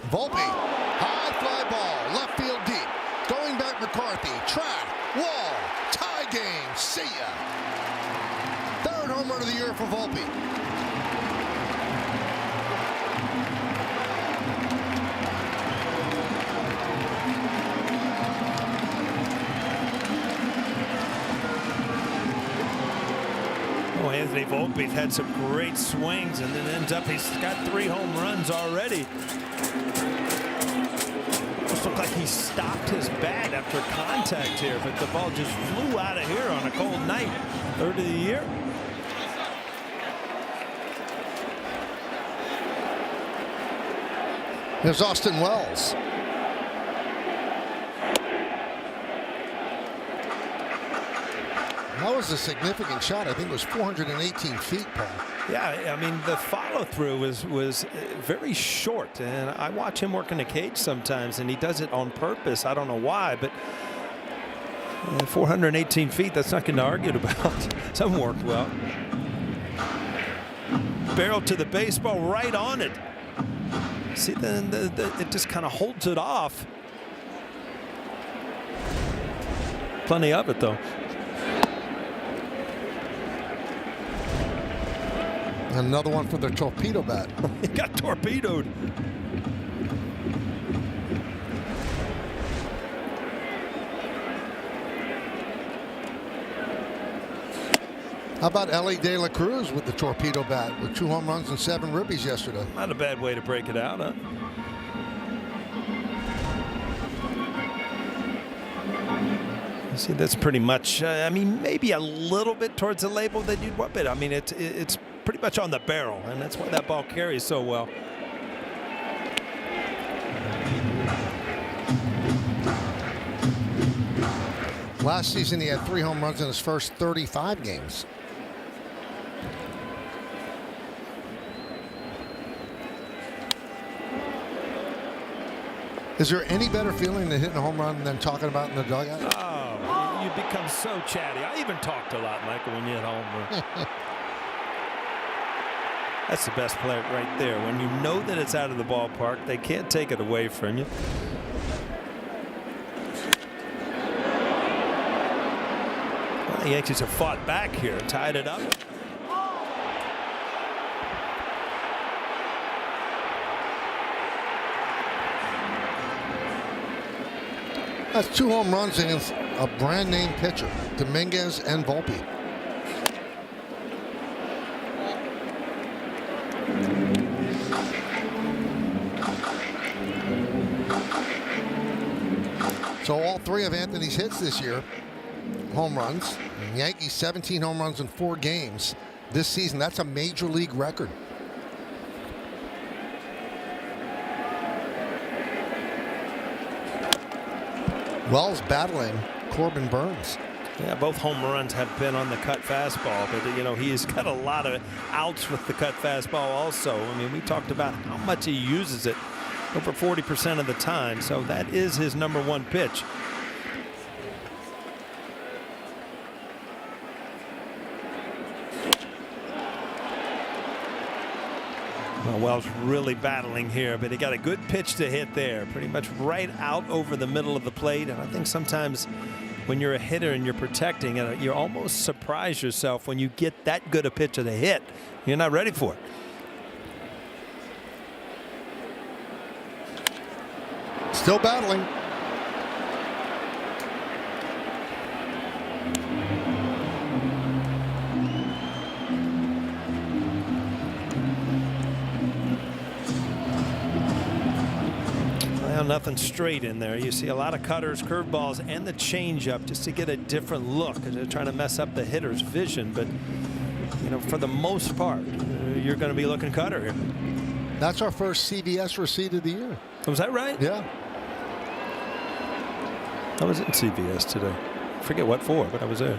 Volpe, high fly ball, left field deep. Going back McCarthy, track, wall, tie game, see ya. 3rd home run of the year for Volpe. Oh, Anthony Volpe's had some great swings and then ends up, he's got 3 home runs already. Almost looked like he stopped his bat after contact here, but the ball just flew out of here on a cold night. 3rd of the year. There's Austin Wells. That was a significant shot. I think it was 418 feet, Paul. Yeah, I mean, the follow-through was very short, and I watch him work in the cage sometimes, and he does it on purpose. I don't know why, but 418 feet, that's nothing to argue about. Some worked well. Barrel to the baseball, right on it. See, then it just kind of holds it off. Plenty of it, though. Another one for the torpedo bat. He got torpedoed. How about Ellie De La Cruz with the torpedo bat with 2 home runs and 7 ribbies yesterday? Not a bad way to break it out, huh? See, that's pretty much, I mean, maybe a little bit towards the label that you'd want, but I mean, it's pretty much on the barrel, and that's why that ball carries so well. Last season, he had 3 home runs in his first 35 games. Is there any better feeling than hitting a home run than talking about in the dugout? Oh, you become so chatty. I even talked a lot, Michael, when you hit home run. That's the best play right there. When you know that it's out of the ballpark, they can't take it away from you. Well, the Yankees have fought back here, tied it up. That's 2 home runs against a brand name pitcher, Dominguez and Volpe. So all 3 of Anthony's hits this year, home runs. Yankees 17 home runs in 4 games this season. That's a major league record. Wells battling Corbin Burns. Yeah, both home runs have been on the cut fastball, but you know he's got a lot of outs with the cut fastball also. I mean, we talked about how much he uses it, over 40% of the time, so that is his #1 pitch. Well, Wells really battling here, but he got a good pitch to hit there, pretty much right out over the middle of the plate. And I think sometimes when you're a hitter and you're protecting, you almost surprise yourself when you get that good a pitch to hit. You're not ready for it. Still battling. Well, nothing straight in there. You see a lot of cutters, curveballs, and the changeup just to get a different look. They're trying to mess up the hitter's vision, but you know, for the most part, you're going to be looking cutter here. That's our first CVS receipt of the year. Was that right? Yeah. I was in CVS today. I forget what for, but I was there.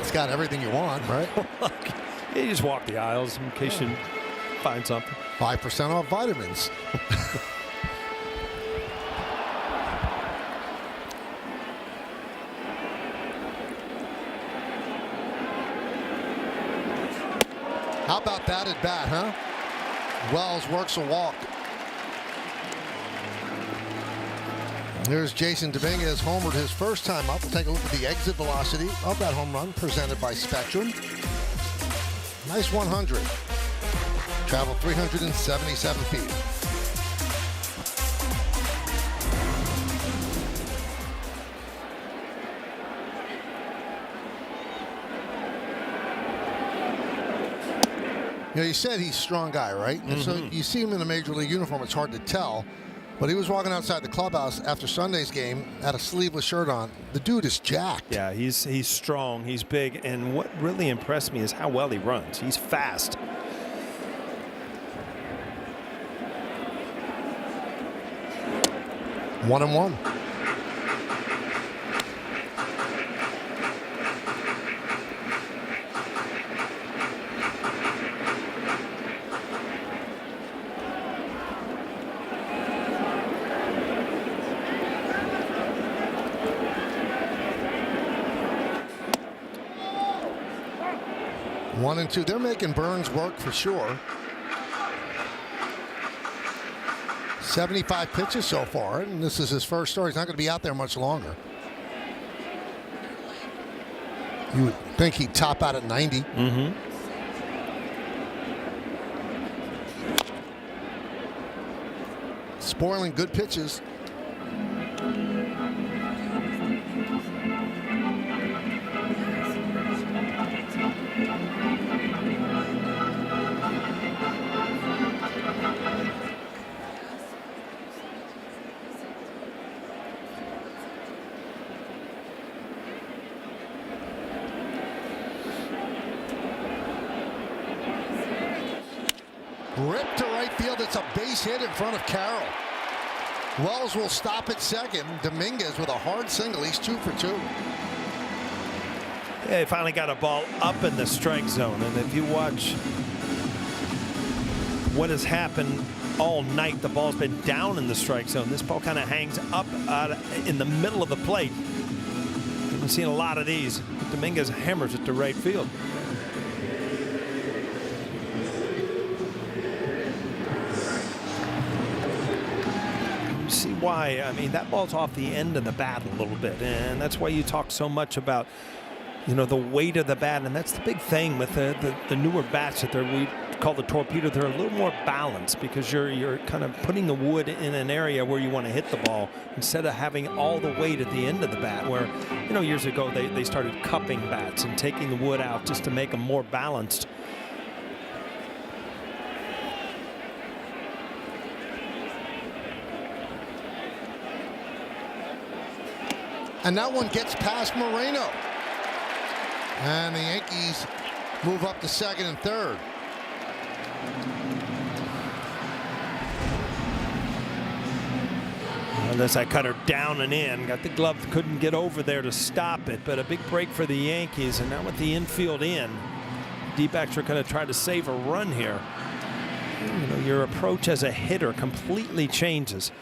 It's got everything you want, right? You just walk the aisles in case you find something. 5% off vitamins. How about that at bat, huh? Wells works a walk. Here's Jason Dominguez, homered his first time up. We'll take a look at the exit velocity of that home run presented by Spectrum. Nice 100. Traveled 377 feet. You know, you said he's a strong guy, right? And so you see him in a major league uniform, it's hard to tell. But he was walking outside the clubhouse after Sunday's game, had a sleeveless shirt on. The dude is jacked. Yeah, he's strong, he's big, and what really impressed me is how well he runs. He's fast. One and one. One and two. They're making Burns work for sure. 75 pitches so far, and this is his first start. He's not going to be out there much longer. You would think he'd top out at 90. Spoiling good pitches. Ripped to right field. It's a base hit in front of Carroll. Wells will stop at second. Dominguez with a hard single. He's 2 for 2. Yeah, he finally got a ball up in the strike zone, and if you watch what has happened all night. The ball's been down in the strike zone. This ball kind of hangs up in the middle of the plate. We've seen a lot of these. Dominguez hammers it to right field. You see why? I mean, that ball's off the end of the bat a little bit, and that's why you talk so much about, you know, the weight of the bat, and that's the big thing with the newer bats that we call the torpedo. They're a little more balanced because you're kind of putting the wood in an area where you want to hit the ball instead of having all the weight at the end of the bat, where, you know, years ago they started cupping bats and taking the wood out just to make them more balanced. And that one gets past Moreno. And the Yankees move up to second and third. Unless I cut her down and in. Got the glove, couldn't get over there to stop it, but a big break for the Yankees. And now with the infield in, D-backs are going to try to save a run here. You know, your approach as a hitter completely changes.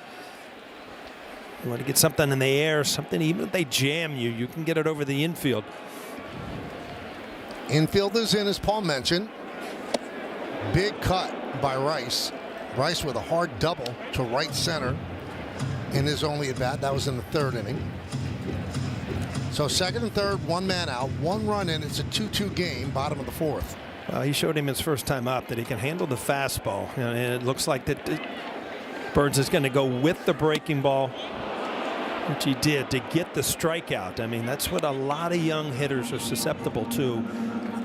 You want to get something in the air, something, even if they jam you, you can get it over the infield. Infield is in, as Paul mentioned. Big cut by Rice. Rice with a hard double to right center in his only at bat. That was in the third inning. So second and third, one man out, one run in. It's a 2-2 game, bottom of the fourth. He showed him his first time up that he can handle the fastball. And it looks like that Burns is going to go with the breaking ball, which he did, to get the strikeout. I mean, that's what a lot of young hitters are susceptible to,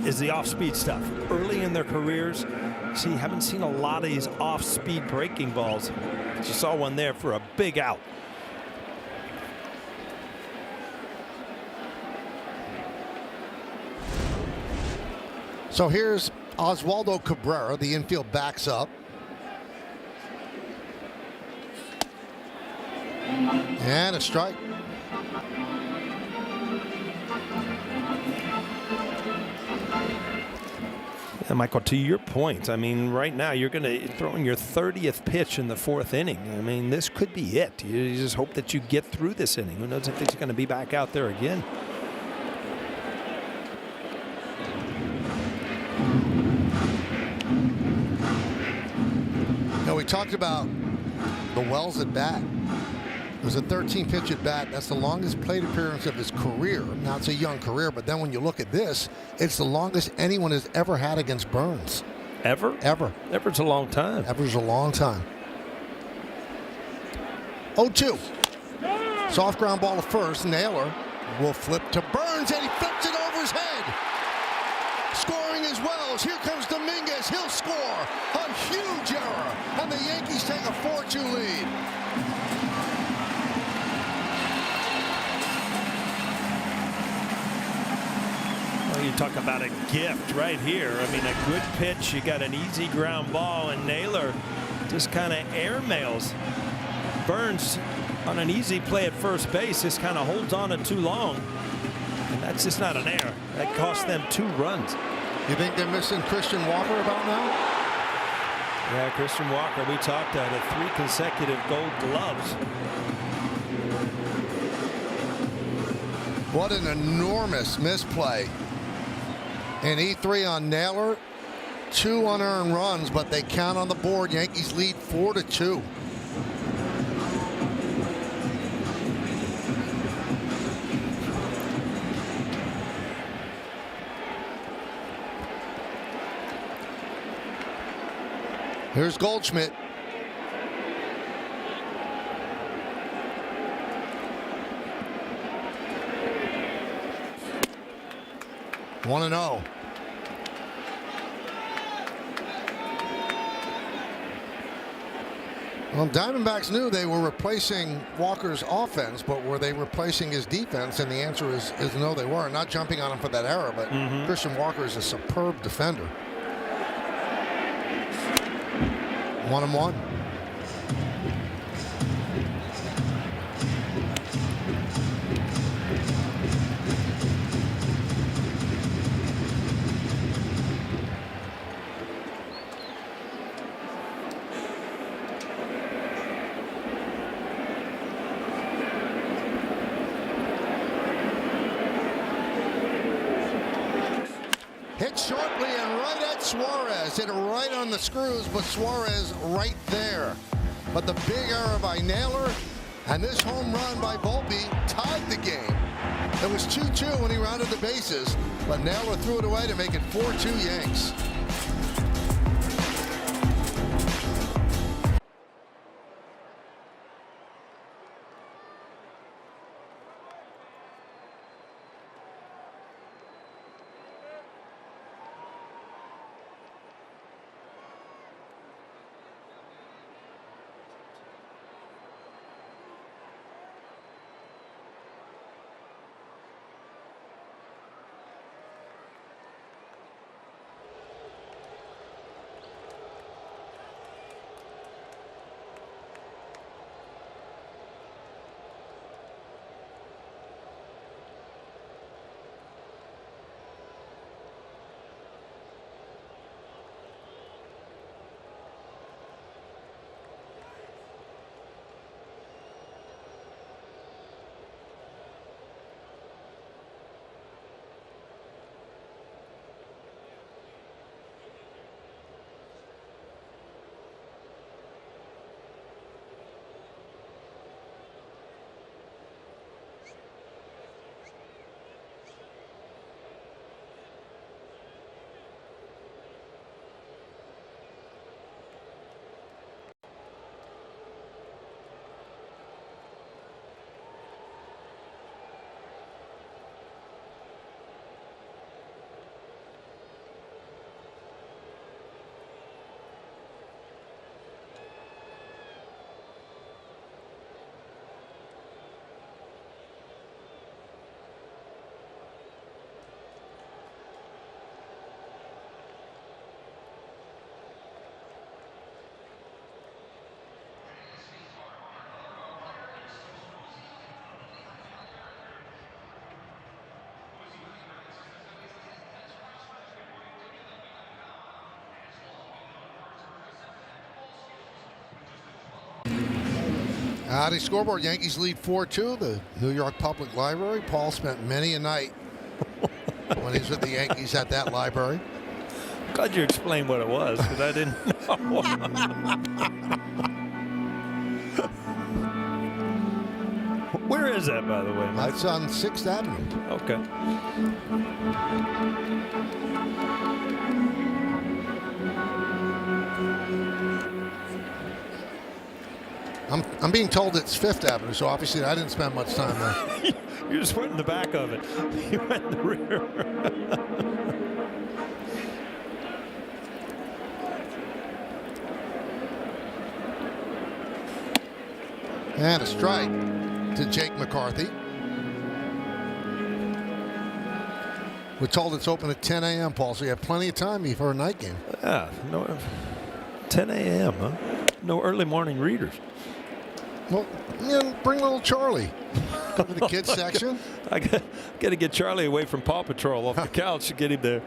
is the off-speed stuff. Early in their careers, haven't seen a lot of these off-speed breaking balls. But you saw one there for a big out. So here's Oswaldo Cabrera. The infield backs up. And a strike. And Michael, to your point, I mean, right now you're going to throw in your 30th pitch in the fourth inning. I mean, this could be it. You just hope that you get through this inning. Who knows if he's going to be back out there again. Now, we talked about the Wells at bat. It was a 13-pitch at bat. That's the longest plate appearance of his career. Now, it's a young career, but then when you look at this, it's the longest anyone has ever had against Burns. Ever? Ever. Ever's a long time. Ever's a long time. 0-2. Soft ground ball to first. Naylor will flip to Burns, and he flips it over his head. Scoring as Wells. Here comes Dominguez. He'll score. A huge error. And the Yankees take a 4-2 lead. You talk about a gift right here. I mean, a good pitch. You got an easy ground ball, and Naylor just kind of airmails Burns on an easy play at first base. Just kind of holds on it too long, and that's just not an error. That cost them 2 runs. You think they're missing Christian Walker about now? Yeah, Christian Walker. We talked about it. 3 consecutive Gold Gloves. What an enormous misplay. And E3 on Naylor. 2 unearned runs, but they count on the board. Yankees lead 4-2. Here's Goldschmidt. One and 0. Well, Diamondbacks knew they were replacing Walker's offense, but were they replacing his defense? And the answer is no, they weren't. Not jumping on him for that error, but Christian Walker is a superb defender. 1-1. Hit sharply and right at Suarez. Hit it right on the screws, but Suarez right there. But the big error by Naylor and this home run by Volpe tied the game. It was 2-2 when he rounded the bases, but Naylor threw it away to make it 4-2 Yanks. The scoreboard, Yankees lead 4-2. The New York Public Library. Paul spent many a night when he was with the Yankees at that library. Glad you explained what it was, because I didn't know. Where is that, by the way, man? It's on 6th Avenue. Okay. I'm being told it's 5th Avenue, so obviously I didn't spend much time there. You just went in the back of it. You went in the rear. And a strike to Jake McCarthy. We're told it's open at 10 a.m., Paul, so you have plenty of time before a night game. Yeah, no, 10 a.m., huh? No early morning readers. Well, bring little Charlie. Go to the kids section. I got to get Charlie away from Paw Patrol off the couch to get him there.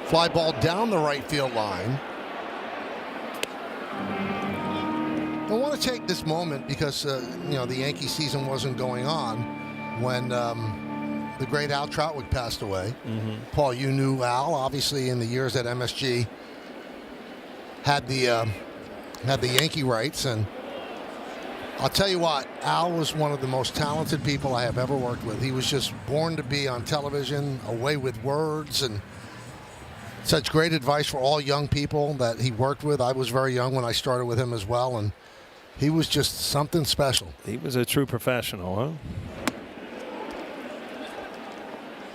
Fly ball down the right field line. I want to take this moment because the Yankee season wasn't going on when the great Al Troutwig passed away. Mm-hmm. Paul, you knew Al, obviously, in the years that MSG had the Yankee rights, and I'll tell you what, Al was one of the most talented people I have ever worked with. He was just born to be on television, away with words, and such great advice for all young people that he worked with. I was very young when I started with him as well, and he was just something special. He was a true professional, huh?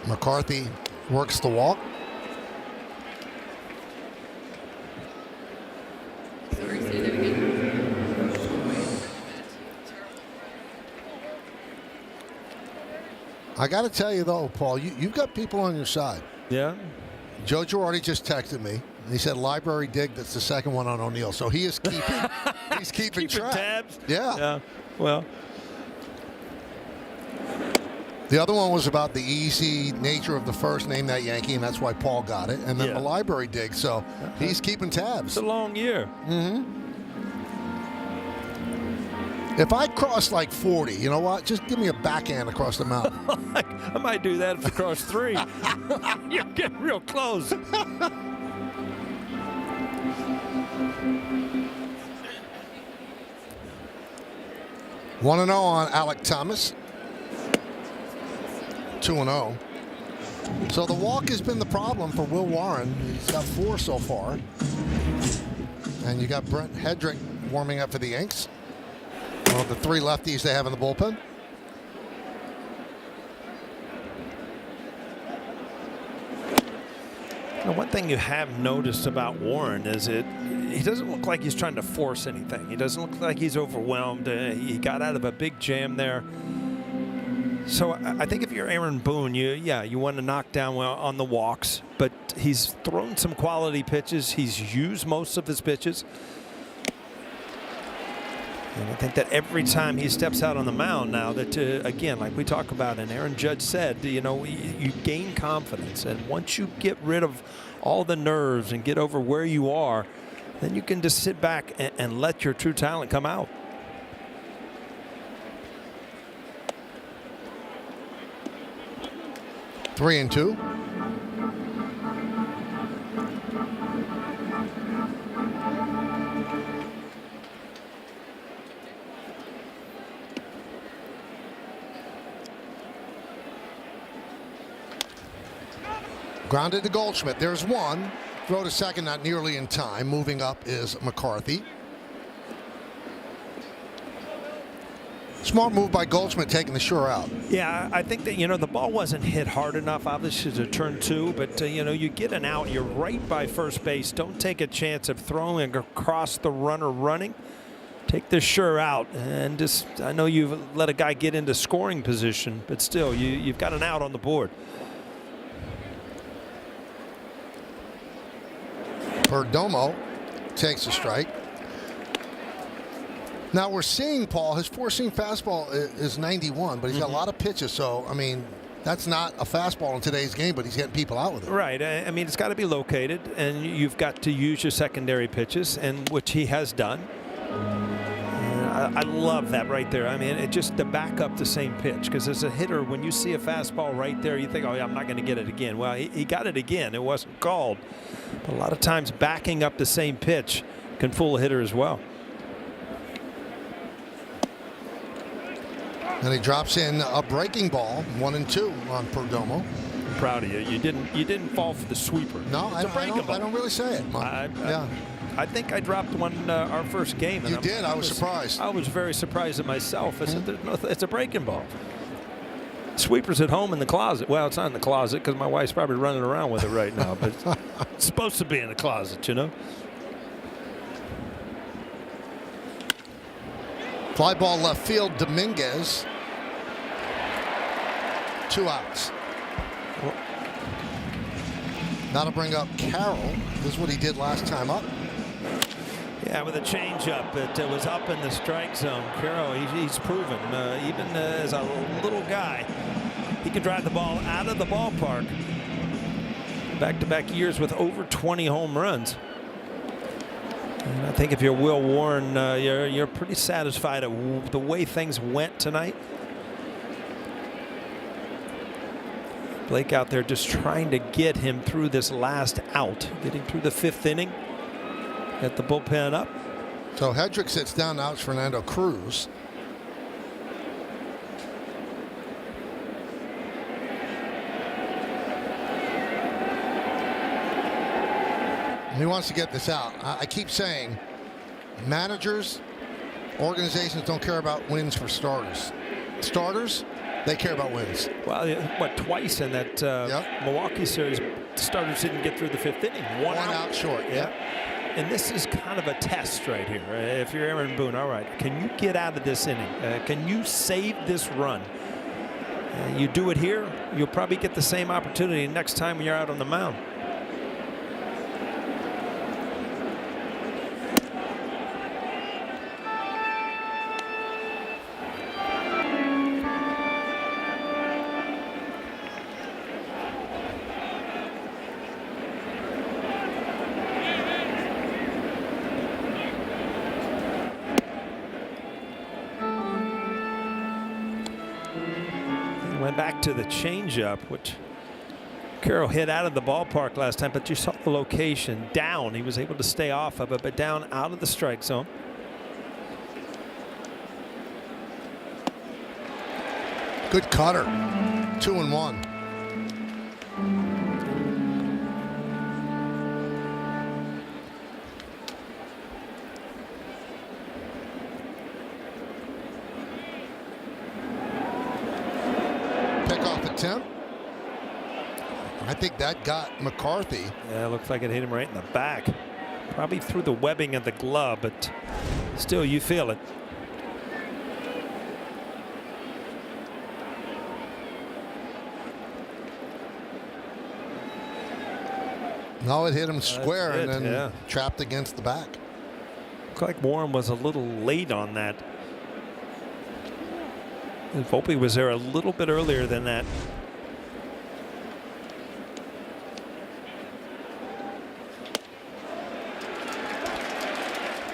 McCarthy works the walk. I got to tell you, though, Paul, you've got people on your side. Yeah. Joe Girardi just texted me. He said library dig. That's the second one on O'Neill. So he is keeping. He's keeping track. Tabs. Yeah. Yeah. Well. The other one was about the easy nature of the first name that Yankee, and that's why Paul got it. And then the library dig. So he's keeping tabs. It's a long year. Mm-hmm. If I cross like 40, you know what? Just give me a backhand across the mouth. I might do that if you cross 3. You're getting real close. 1-0 on Alec Thomas. 2-0. So the walk has been the problem for Will Warren. He's got 4 so far. And you got Brent Hedrick warming up for the Yanks. One of the 3 lefties they have in the bullpen. Now, one thing you have noticed about Warren is he doesn't look like he's trying to force anything. He doesn't look like he's overwhelmed. He got out of a big jam there. So I think if you're Aaron Boone, you want to knock down well on the walks, but he's thrown some quality pitches. He's used most of his pitches. And I think that every time he steps out on the mound now that, again, like we talk about and Aaron Judge said, you gain confidence. And once you get rid of all the nerves and get over where you are, then you can just sit back and let your true talent come out. 3-2. Grounded to Goldschmidt. There's one. Throw to second, not nearly in time. Moving up is McCarthy. Smart move by Goldschmidt, taking the sure out. Yeah, I think that, the ball wasn't hit hard enough, obviously, to turn 2. But, you get an out. You're right by first base. Don't take a chance of throwing across the runner running. Take the sure out. And just, I know you've let a guy get into scoring position, but still, you've got an out on the board. Perdomo takes a strike. Now we're seeing, Paul, his four-seam fastball is 91, but he's got a lot of pitches. So, I mean, that's not a fastball in today's game, but he's getting people out with it. Right. I mean, it's got to be located, and you've got to use your secondary pitches, and which he has done. I love that right there. I mean, it just to back up the same pitch, because as a hitter, when you see a fastball right there, you think, oh, yeah, I'm not going to get it again. Well, he got it again. It wasn't called. But a lot of times backing up the same pitch can fool a hitter as well. And he drops in a breaking ball, 1-2 on Perdomo. I'm proud of you. You didn't fall for the sweeper. No, I don't really say it. I think I dropped one our first game. You did. I was surprised. I was very surprised at myself. I said, it's a breaking ball. Sweeper's at home in the closet. Well, it's not in the closet because my wife's probably running around with it right now. But it's supposed to be in the closet, Fly ball left field, Dominguez. 2 outs. Now to bring up Carroll. This is what he did last time up. Yeah, with a changeup that was up in the strike zone. Carroll, he's proven, even as a little guy, he can drive the ball out of the ballpark. Back-to-back years with over 20 home runs. And I think if you're Will Warren, you're pretty satisfied at the way things went tonight. Blake out there just trying to get him through this last out, getting through the 5th inning. Get the bullpen up. So Hedrick sits down. Now it's Fernando Cruz. He wants to get this out. I keep saying managers, organizations don't care about wins for starters. Starters, they care about wins. Well, what, twice in that Milwaukee series, starters didn't get through the 5th inning. One out short. Yeah. And this is kind of a test right here. If you're Aaron Boone, all right, can you get out of this inning? Can you save this run? You do it here, you'll probably get the same opportunity next time when you're out on the mound. then back to the changeup, which Carroll hit out of the ballpark last time, but you saw the location down. He was able to stay off of it, but down out of the strike zone. Good cutter. 2-1. Pickoff attempt. I think that got McCarthy. Yeah, it looks like it hit him right in the back. Probably through the webbing of the glove, but still you feel it. No, it hit him square That's and it, then yeah. trapped against the back. Looked like Warren was a little late on that. And Volpe was there a little bit earlier than that.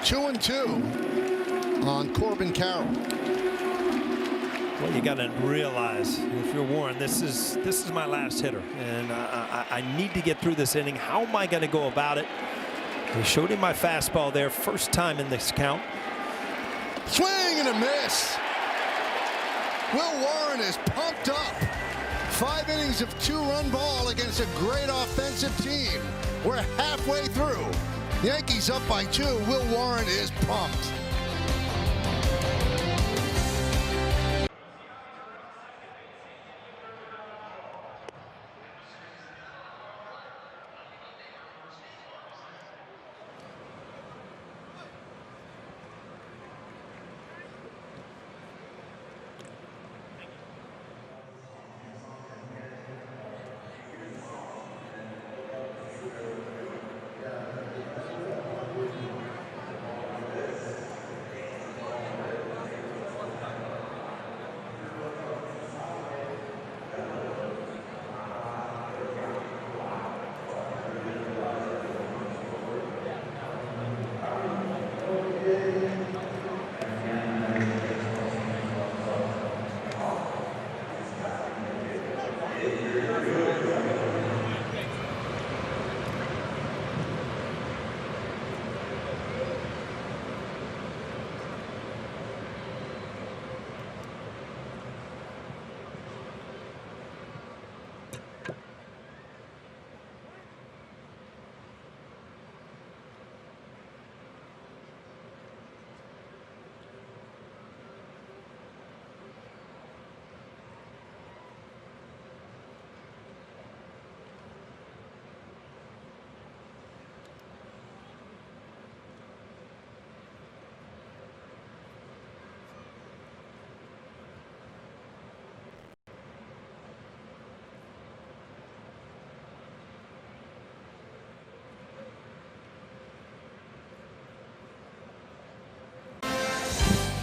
Two and two on Corbin Carroll. Well, you got to realize if you're Warren, this is my last hitter, and I need to get through this inning. How am I going to go about it? They showed him my fastball there, first time in this count. Swing and a miss. Will Warren is pumped up. 5 innings of 2-run ball against a great offensive team. We're halfway through. Yankees up by 2. Will Warren is pumped.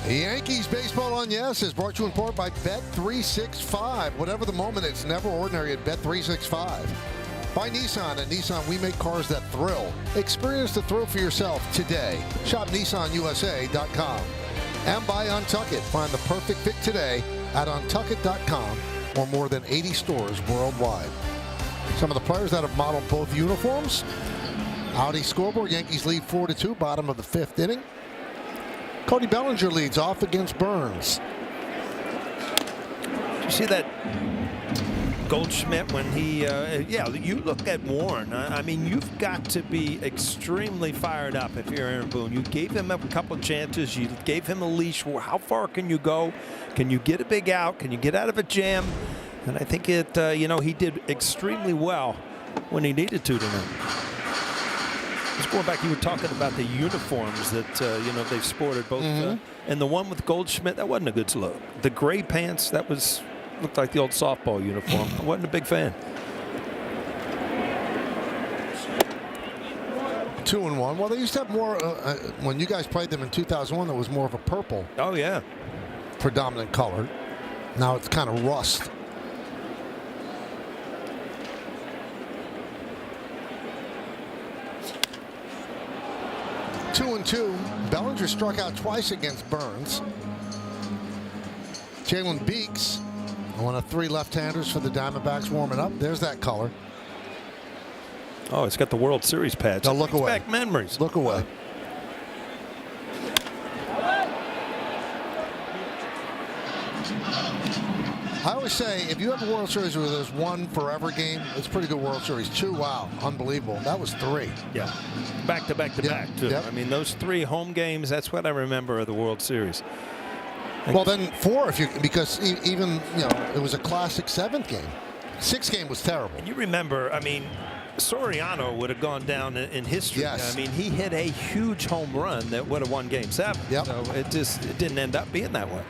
The Yankees Baseball on Yes is brought to you in part by Bet365. Whatever the moment, it's never ordinary at Bet365. By Nissan. At Nissan, we make cars that thrill. Experience the thrill for yourself today. Shop NissanUSA.com. And by Untuckit. Find the perfect fit today at Untuckit.com or more than 80 stores worldwide. Some of the players that have modeled both uniforms. Audi scoreboard. Yankees lead 4-2, bottom of the 5th inning. Cody Bellinger leads off against Burns. Did you see that Goldschmidt when he, yeah, you look at Warren. I mean, you've got to be extremely fired up if you're Aaron Boone. You gave him a couple chances. You gave him a leash. How far can you go? Can you get a big out? Can you get out of a jam? And I think it, you know, he did extremely well when he needed to tonight. Just going back, you were talking about the uniforms that, you know, they've sported both. And the one with Goldschmidt, that wasn't a good look. The gray pants, that looked like the old softball uniform. I wasn't a big fan. 2-1. Well, they used to have more, when you guys played them in 2001, it was more of a purple. Oh, yeah. Predominant color. Now it's kind of rust. Two and two. Bellinger struck out twice against Burns. Jalen Beeks One of 3 left-handers for the Diamondbacks warming up. There's that color. Oh, it's got the World Series patch. Now look Brings away. back memories. Look away. I always say, if you have a World Series where there's 1 forever game, it's a pretty good World Series. 2, wow, unbelievable. That was 3. Yeah, back to back to back too. Yep. I mean, those 3 home games. That's what I remember of the World Series. Well, then 4, because even it was a classic 7th game. 6th game was terrible. And you remember, I mean, Soriano would have gone down in history. Yes. I mean, he hit a huge home run that would have won Game 7. Yep. So it didn't end up being that way.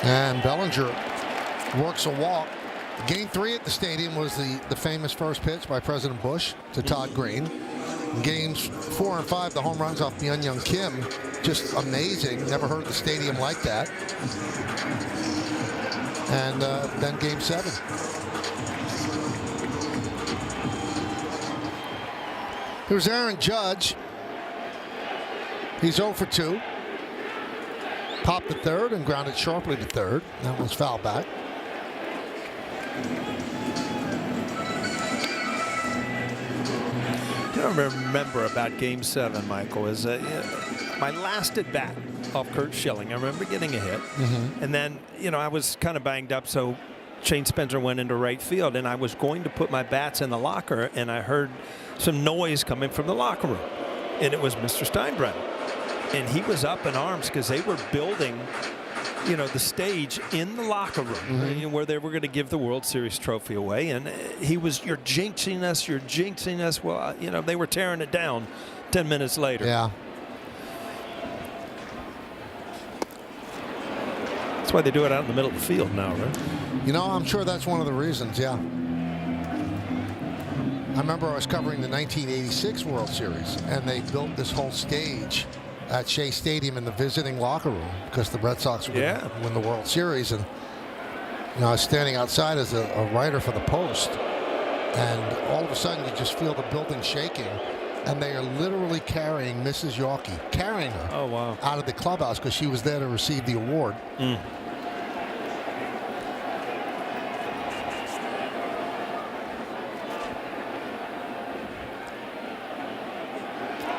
And Bellinger works a walk. Game 3 at the stadium was the famous first pitch by President Bush to Todd Green. Games 4 and 5, the home runs off Myung Kim, just amazing. Never heard the stadium like that. And then Game 7. Here's Aaron Judge. He's 0 for 2. Popped to third and grounded sharply to third. That was foul back. You know what I remember about Game 7, Michael, is my last at bat off Kurt Schilling. I remember getting a hit. And then, I was kind of banged up, so Shane Spencer went into right field, and I was going to put my bats in the locker, and I heard some noise coming from the locker room. And it was Mr. Steinbrenner. And he was up in arms because they were building, the stage in the locker room where they were going to give the World Series trophy away. And he was, you're jinxing us, you're jinxing us. Well, they were tearing it down 10 minutes later. Yeah. That's why they do it out in the middle of the field now, right? I'm sure that's one of the reasons, yeah. I remember I was covering the 1986 World Series, and they built this whole stage at Shea Stadium in the visiting locker room because the Red Sox would win the World Series. And I was standing outside as a writer for the Post, and all of a sudden you just feel the building shaking, and they are literally carrying Mrs. Yawkey, carrying her out of the clubhouse because she was there to receive the award.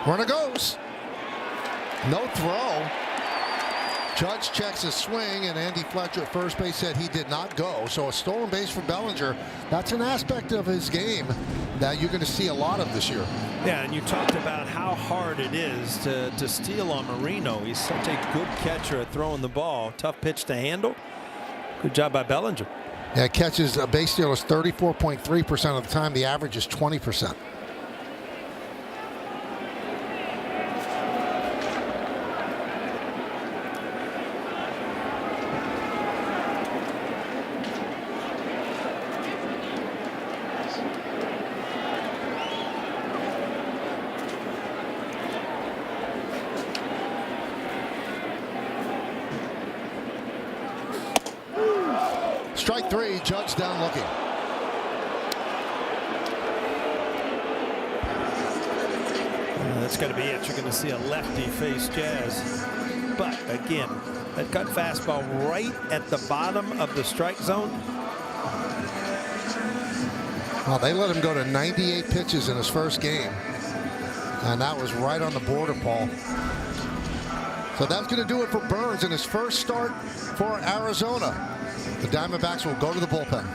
Runner goes. No throw. Judge checks his swing, and Andy Fletcher at first base said he did not go. So a stolen base for Bellinger. That's an aspect of his game that you're going to see a lot of this year. Yeah, and you talked about how hard it is to steal on Marino. He's such a good catcher at throwing the ball. Tough pitch to handle. Good job by Bellinger. Yeah, catches base stealers 34.3% of the time. The average is 20%. Strike 3, Judge down looking. That's going to be it. You're going to see a lefty face Jazz. But again, that cut fastball right at the bottom of the strike zone. Well, they let him go to 98 pitches in his first game. And that was right on the border, Paul. So that's going to do it for Burns in his first start for Arizona. The Diamondbacks will go to the bullpen.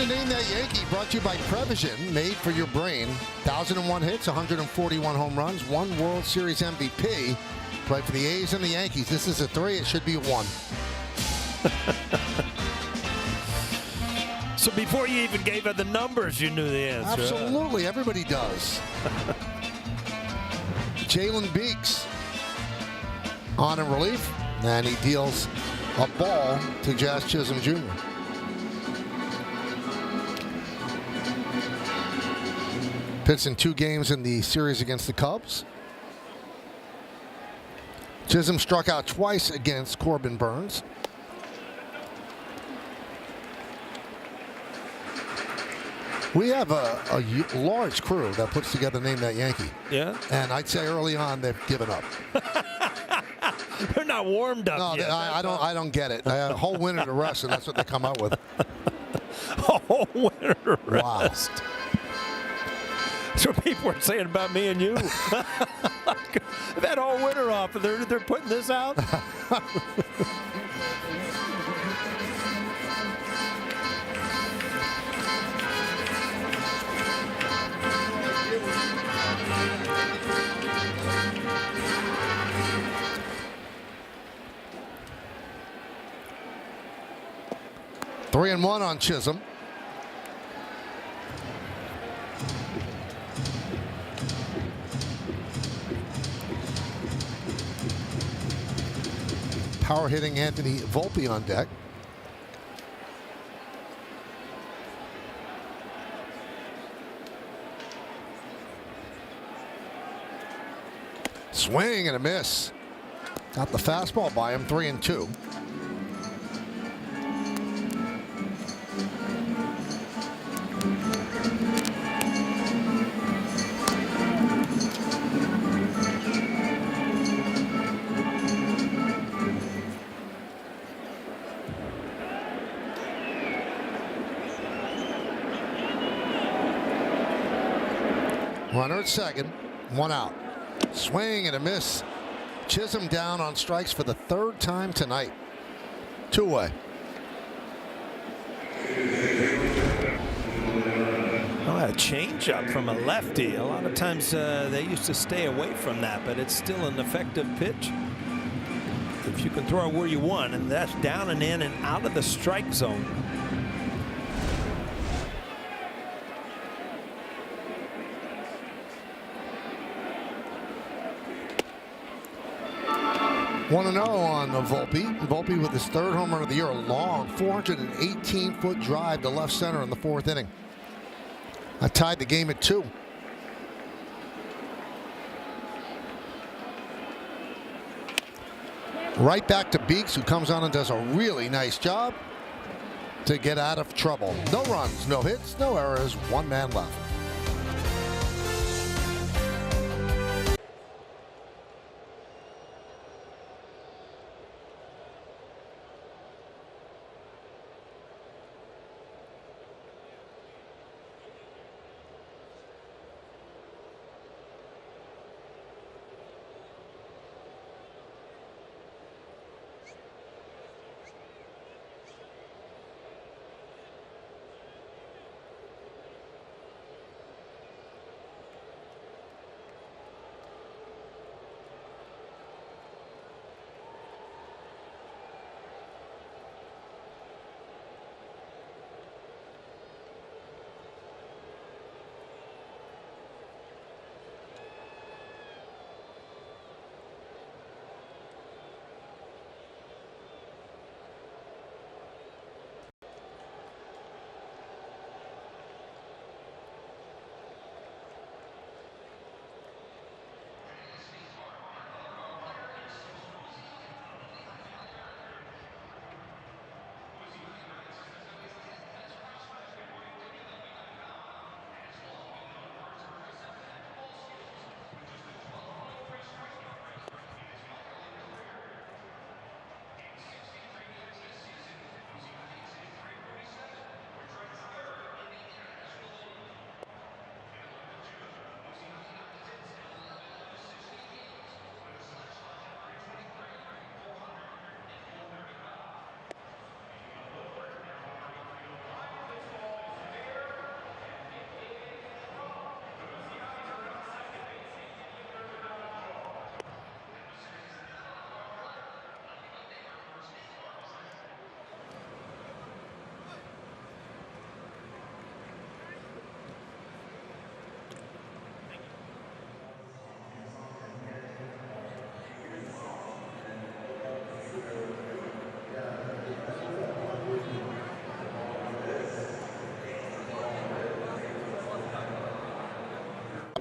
to Name That Yankee, brought to you by Prevision, made for your brain. 1,001 hits, 141 home runs, 1 World Series MVP. Played for the A's and the Yankees. This is a 3. It should be a 1. So before you even gave her the numbers, you knew the answer. Absolutely. Everybody does. Jalen Beeks on in relief, and he deals a ball to Jazz Chisholm Jr. Pitched in 2 games in the series against the Cubs. Chisholm struck out twice against Corbin Burns. We have a large crew that puts together Name That Yankee. Yeah. And I'd say early on they've given up. They're not warmed up No, yet. I don't get it. They had a whole winter to rest, and that's what they come up with. A whole winter Wow. rest. That's what people were saying about me and you. That whole winter off, and they're putting this out. Three and 1 on Chisholm. Power hitting Anthony Volpe on deck. Swing and a miss. Got the fastball by him. 3 and 2. Runner at second, 1 out. Swing and a miss. Chisholm down on strikes for the 3rd time tonight. 2 away. Oh, a changeup from a lefty. A lot of times they used to stay away from that, but it's still an effective pitch. If you can throw it where you want, and that's down and in and out of the strike zone. One and 0 on Volpe. Volpe with his 3rd home run of the year, a long 418-foot drive to left center in the 4th inning. I tied the game at 2. Right back to Beeks, who comes on and does a really nice job to get out of trouble. No runs, no hits, no errors, 1 man left.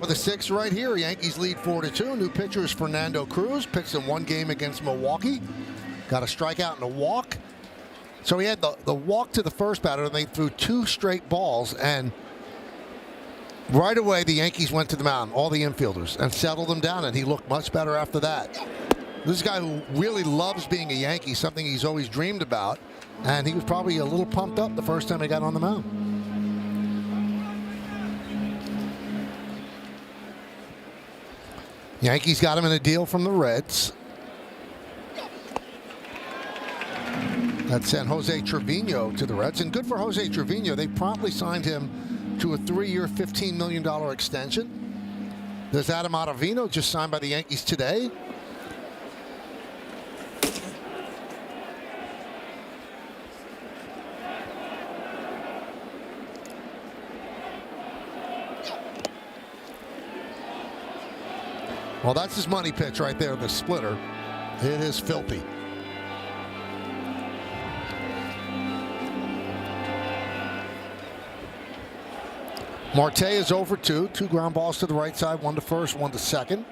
of the sixth right here. Yankees lead 4-2. New pitcher is Fernando Cruz. Pitched in one game against Milwaukee. Got a strikeout and a walk. So he had the walk to the first batter, and they threw 2 straight balls. And right away, the Yankees went to the mound, all the infielders, and settled them down, and he looked much better after that. This guy who really loves being a Yankee, something he's always dreamed about, and he was probably a little pumped up the first time he got on the mound. Yankees got him in a deal from the Reds. That sent Jose Trevino to the Reds, and good for Jose Trevino. They promptly signed him to a 3-year, $15 million extension. There's Adam Ottavino, just signed by the Yankees today. Well, that's his money pitch right there, the splitter. It is filthy. Marte is over 2. 2 ground balls to the right side, 1 to first, 1 to second.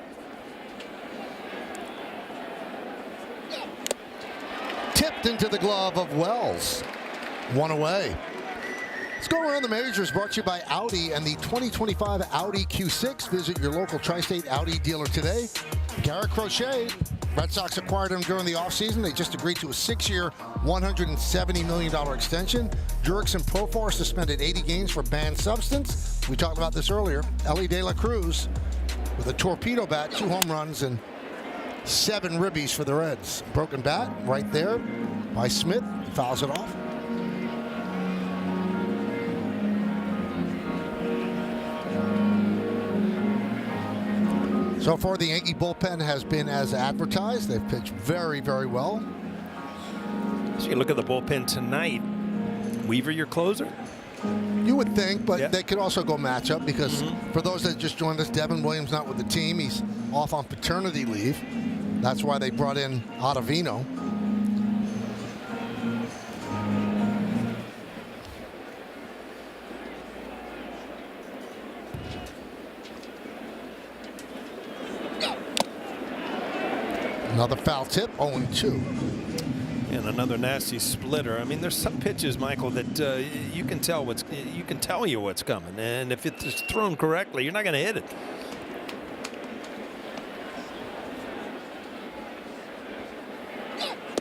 Tipped into the glove of Wells. 1 away. Let's go around the majors, brought to you by Audi and the 2025 Audi Q6. Visit your local Tri-State Audi dealer today. Garrett Crochet, Red Sox acquired him during the offseason. They just agreed to a 6-year, $170 million extension. Jurickson Profar suspended 80 games for banned substance. We talked about this earlier. Elly De La Cruz with a torpedo bat, 2 home runs and 7 ribbies for the Reds. Broken bat right there by Smith. Fouls it off. So far, the Yankee bullpen has been as advertised. They've pitched very, very well. So you look at the bullpen tonight. Weaver, your closer? You would think, but they could also go matchup because for those that just joined us, Devin Williams not with the team. He's off on paternity leave. That's why they brought in Ottavino. Another foul tip, 0-2. And another nasty splitter. I mean, there's some pitches, Michael, that you can tell what's coming, and if it's thrown correctly, you're not going to hit it.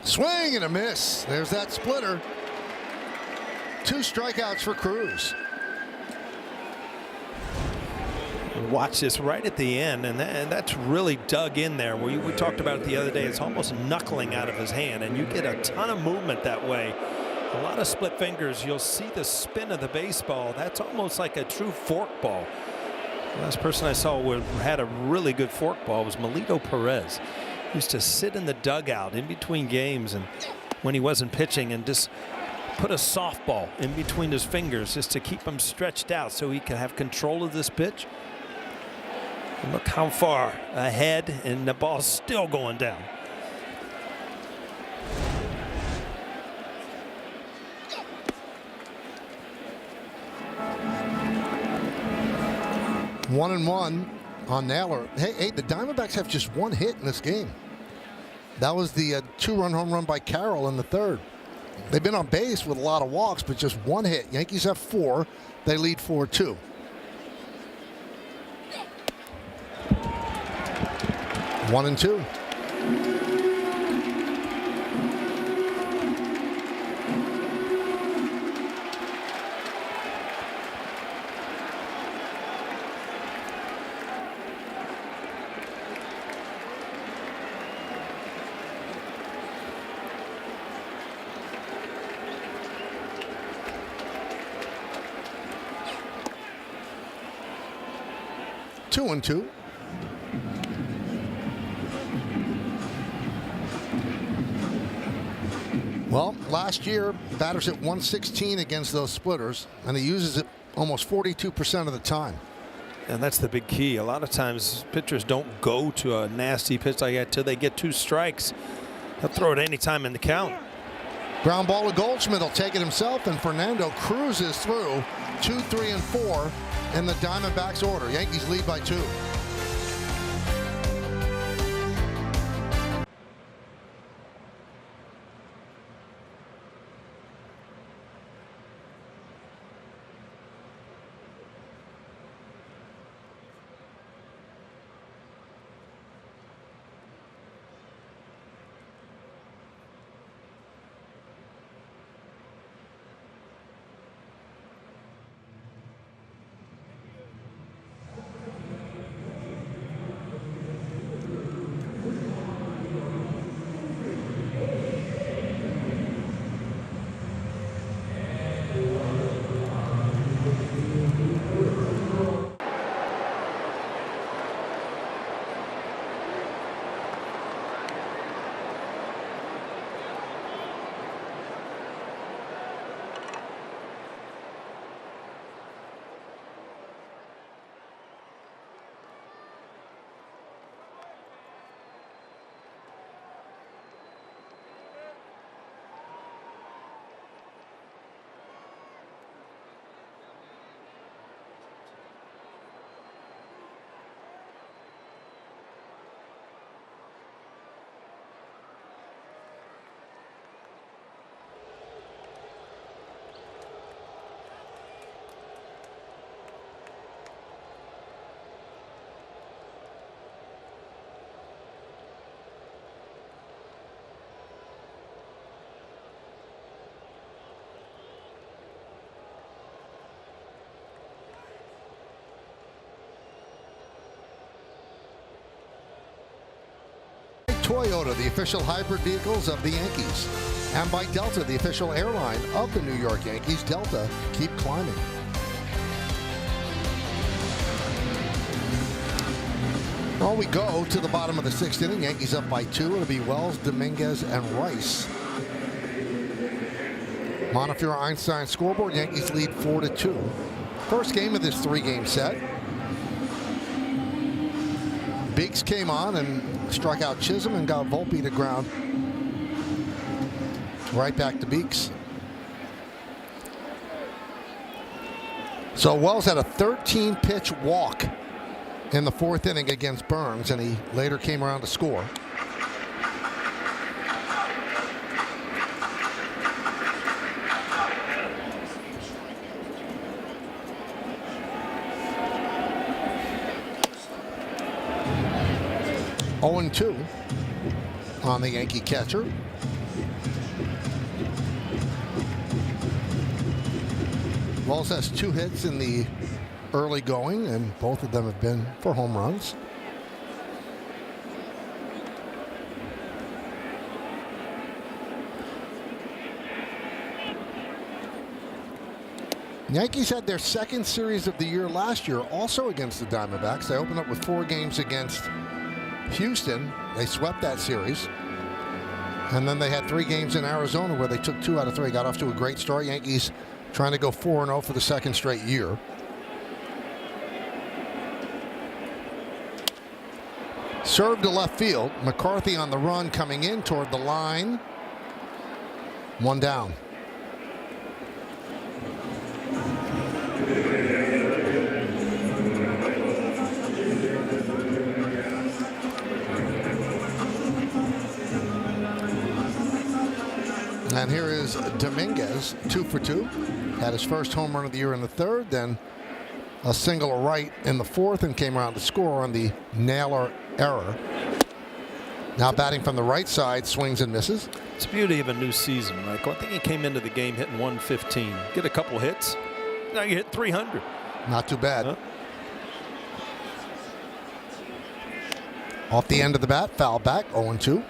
Swing and a miss. There's that splitter. 2 strikeouts for Cruz. Watch this right at the end, and that's really dug in there. We talked about it the other day. It's almost knuckling out of his hand, and you get a ton of movement that way. A lot of split fingers. You'll see the spin of the baseball. That's almost like a true fork ball. The last person I saw who had a really good fork ball was Melito Perez. He used to sit in the dugout in between games and when he wasn't pitching and just put a softball in between his fingers just to keep him stretched out so he can have control of this pitch. And look how far ahead, and the ball's still going down. One and one on Naylor. Hey, the Diamondbacks have just 1 hit in this game. That was the 2-run home run by Carroll in the 3rd. They've been on base with a lot of walks, but just 1 hit. Yankees have 4. They lead 4-2. One and 2. Two and 2. Well, last year, batters hit 116 against those splitters, and he uses it almost 42% of the time. And that's the big key. A lot of times pitchers don't go to a nasty pitch like that till they get 2 strikes. They'll throw it any time in the count. Ground ball to Goldschmidt. Will take it himself, and Fernando cruises through 2, 3, and 4 in the Diamondbacks order. Yankees lead by 2. Toyota, the official hybrid vehicles of the Yankees. And by Delta, the official airline of the New York Yankees. Delta, keep climbing. Well, we go to the bottom of the 6th inning. Yankees up by 2. It'll be Wells, Dominguez, and Rice. Montefiore Einstein scoreboard. Yankees lead 4-2. First game of this 3-game set. Beeks came on and struck out Chisholm and got Volpe to ground. Right back to Beeks. So Wells had a 13-pitch walk in the 4th inning against Burns, and he later came around to score. Oh, 2 on the Yankee catcher. Wells has 2 hits in the early going, and both of them have been for home runs. Yankees had their 2nd series of the year last year, also against the Diamondbacks. They opened up with 4 games against Houston. They swept that series. And then they had 3 games in Arizona where they took 2 out of 3. Got off to a great start. Yankees trying to go 4-0 for the 2nd straight year. Served to left field. McCarthy on the run coming in toward the line. 1 down. And here is Dominguez, 2 for 2. Had his first home run of the year in the 3rd, then a single right in the 4th, and came around to score on the Naylor error. Now batting from the right side, swings and misses. It's the beauty of a new season, Michael. I think he came into the game hitting 115. Get a couple hits. Now you hit 300. Not too bad. Off the end of the bat, foul back, 0-2.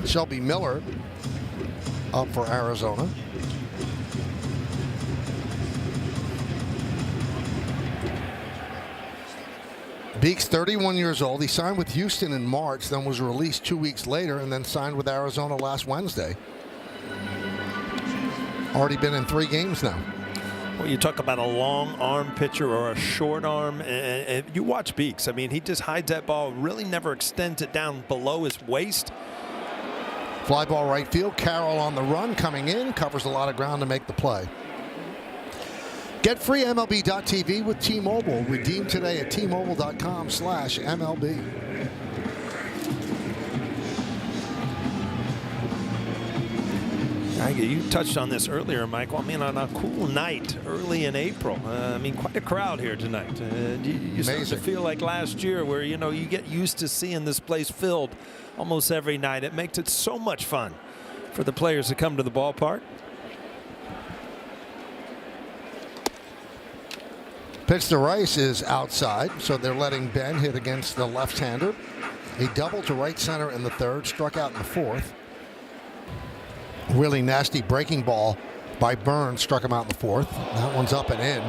Shelby Miller up for Arizona. Beeks, 31 years old. He signed with Houston in March, then was released 2 weeks later, and then signed with Arizona last Wednesday. Already been in 3 games now. Well, you talk about a long arm pitcher or a short arm, and you watch Beeks. I mean, he just hides that ball, really never extends it down below his waist. Fly ball right field. Carroll on the run, coming in, covers a lot of ground to make the play. Get free MLB.tv with T-Mobile. Redeem today at T-Mobile.com/MLB. You touched on this earlier, Michael. I mean, on a cool night early in April, I mean, quite a crowd here tonight. You start to feel like last year where, you get used to seeing this place filled almost every night. It makes it so much fun for the players to come to the ballpark. Pitch to Rice is outside, so they're letting Ben hit against the left-hander. He doubled to right center in the third, struck out in the fourth. Really nasty breaking ball by Burns, struck him out in the fourth. That one's up and in.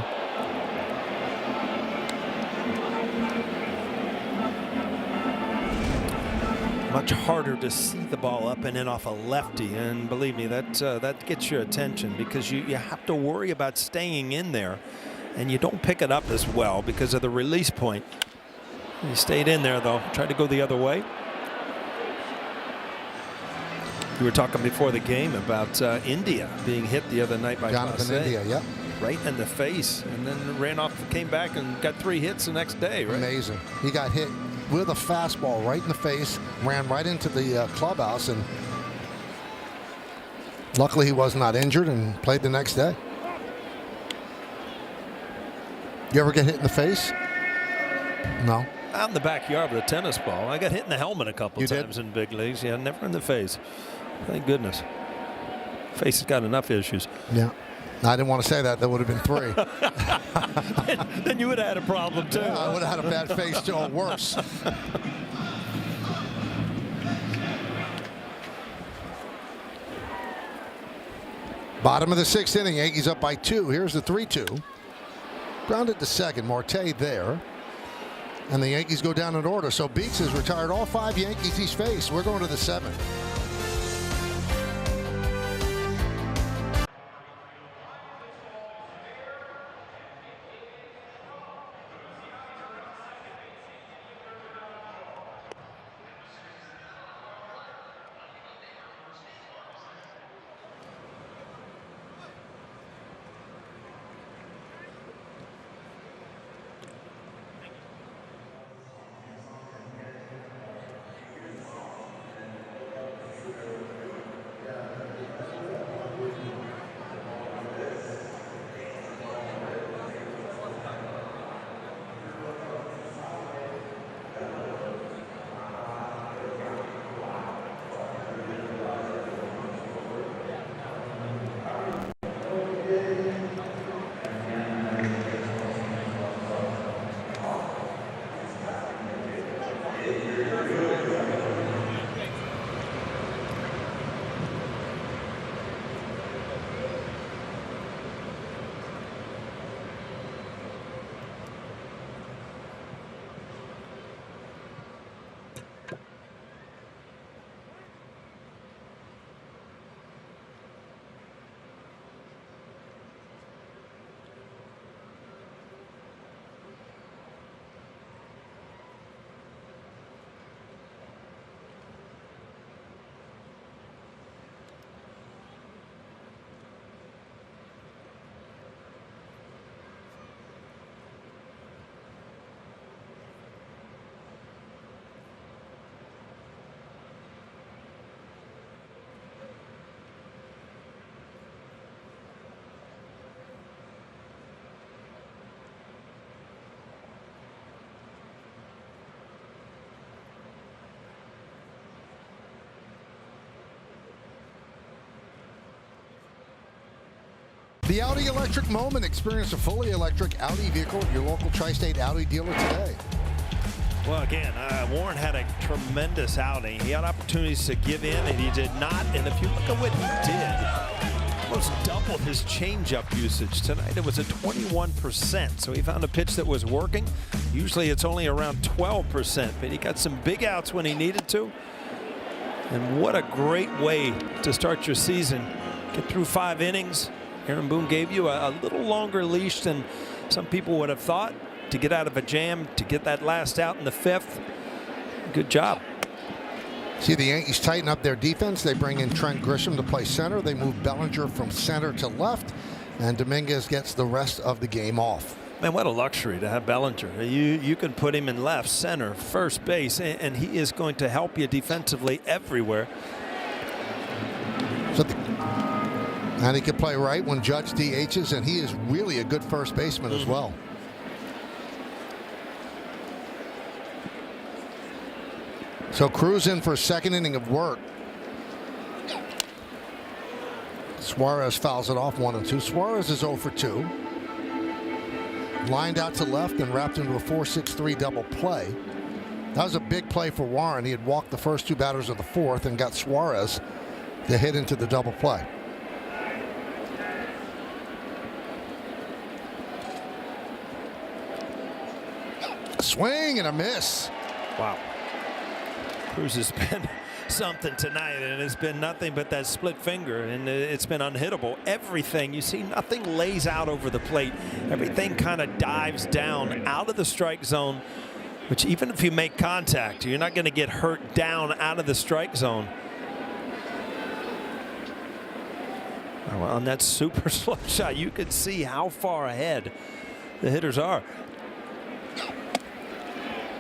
Much harder to see the ball up and in off a lefty, and believe me, that gets your attention because you have to worry about staying in there, and you don't pick it up as well because of the release point. He stayed in there though, tried to go the other way. We were talking before the game about India being hit the other night by Jonathan India, yep. Right in the face, and then ran off, came back and got 3 hits the next day. Right? Amazing. He got hit with a fastball right in the face, ran right into the clubhouse, and luckily he was not injured and played the next day. You ever get hit in the face? No. Out in the backyard with a tennis ball. I got hit in the helmet a couple times in big leagues. Yeah, never in the face. Thank goodness. Face has got enough issues. Yeah. I didn't want to say that. That would have been 3. Then you would have had a problem too. Yeah, I would have had a bad face too, or worse. Bottom of the 6th inning. Yankees up by 2. Here's the 3-2. Grounded to second. Marte there. And the Yankees go down in order. So Beeks has retired all 5 Yankees he's faced. We're going to the 7th. The Audi Electric Moment. Experience a fully electric Audi vehicle at your local Tri-State Audi dealer today. Well, again, Warren had a tremendous outing. He had opportunities to give in, and he did not. And if you look at what he did, almost doubled his changeup usage. Tonight it was at 21%. So he found a pitch that was working. Usually it's only around 12%, but he got some big outs when he needed to. And what a great way to start your season. Get through 5 innings. Aaron Boone gave you a little longer leash than some people would have thought to get out of a jam, to get that last out in the 5th. Good job. See the Yankees tighten up their defense. They bring in Trent Grisham to play center. They move Bellinger from center to left, and Dominguez gets the rest of the game off. Man, what a luxury to have Bellinger. You can put him in left, center, first base, and he is going to help you defensively everywhere. And he can play right when Judge DHs, and he is really a good first baseman as well. So Cruz in for a second inning of work. Suarez fouls it off 1-2. Suarez is 0 for 2. Lined out to left and wrapped into a 4-6-3 double play. That was a big play for Warren. He had walked the first 2 batters of the 4th and got Suarez to hit into the double play. Swing and a miss. Wow. Cruz has been something tonight, and it's been nothing but that split finger, and it's been unhittable. Everything you see, nothing lays out over the plate. Everything kind of dives down out of the strike zone, which even if you make contact, you're not going to get hurt down out of the strike zone. Well, on that super slow shot, you can see how far ahead the hitters are.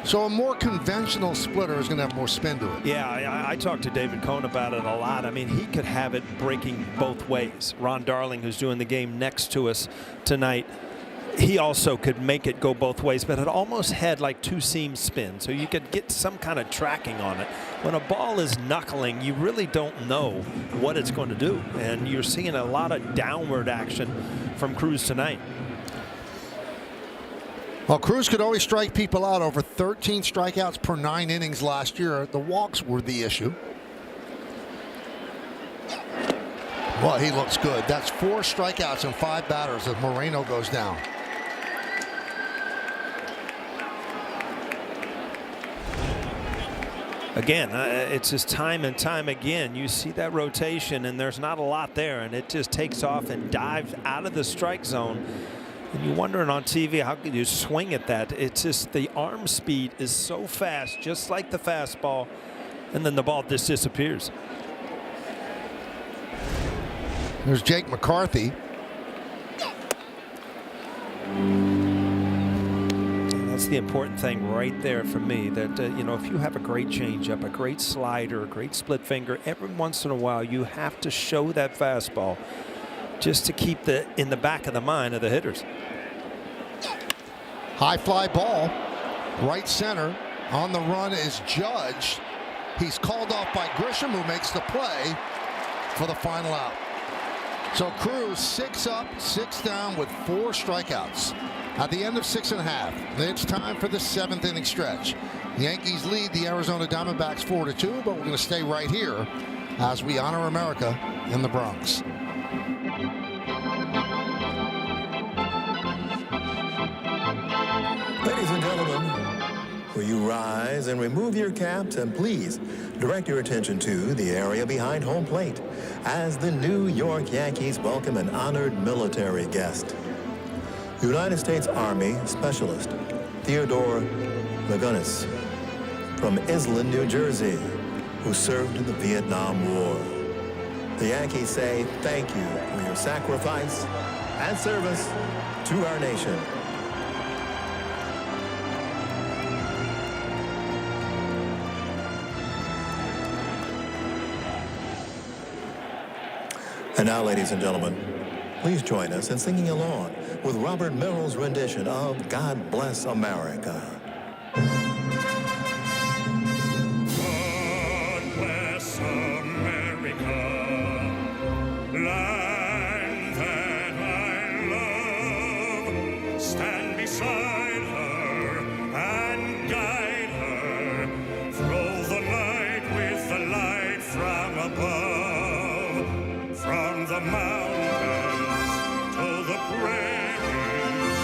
So a more conventional splitter is going to have more spin to it. Yeah, I talked to David Cohn about it a lot. I mean, he could have it breaking both ways. Ron Darling, who's doing the game next to us tonight, he also could make it go both ways, but it almost had like 2-seam spin, so you could get some kind of tracking on it. When a ball is knuckling, you really don't know what it's going to do, and you're seeing a lot of downward action from Cruz tonight. Well, Cruz could always strike people out. Over 13 strikeouts per 9 innings last year. The walks were the issue. Well, he looks good. That's 4 strikeouts and 5 batters as Moreno goes down. Again, it's just time and time again. You see that rotation, and there's not a lot there, and it just takes off and dives out of the strike zone. And you're wondering on TV, how can you swing at that? It's just the arm speed is so fast, just like the fastball, and then the ball just disappears. There's Jake McCarthy. That's the important thing right there for me, that you know, if you have a great changeup, a great slider, a great split finger, every once in a while you have to show that fastball just to keep in the back of the mind of the hitters. High fly ball, right center. On the run is Judge. He's called off by Grisham, who makes the play for the final out. So Cruz 6 up, 6 down with 4 strikeouts. At the end of 6.5, it's time for the 7th inning stretch. The Yankees lead the Arizona Diamondbacks 4-2, but we're going to stay right here as we honor America in the Bronx. Ladies and gentlemen, will you rise and remove your caps and please direct your attention to the area behind home plate as the New York Yankees welcome an honored military guest. United States Army Specialist Theodore Lagunas from Island, New Jersey, who served in the Vietnam War. The Yankees say thank you for your sacrifice and service to our nation. And now, ladies and gentlemen, please join us in singing along with Robert Merrill's rendition of God Bless America. God bless America, land that I love. Stand beside her and guide her through the night with the light from above, from the mountains to the prairies,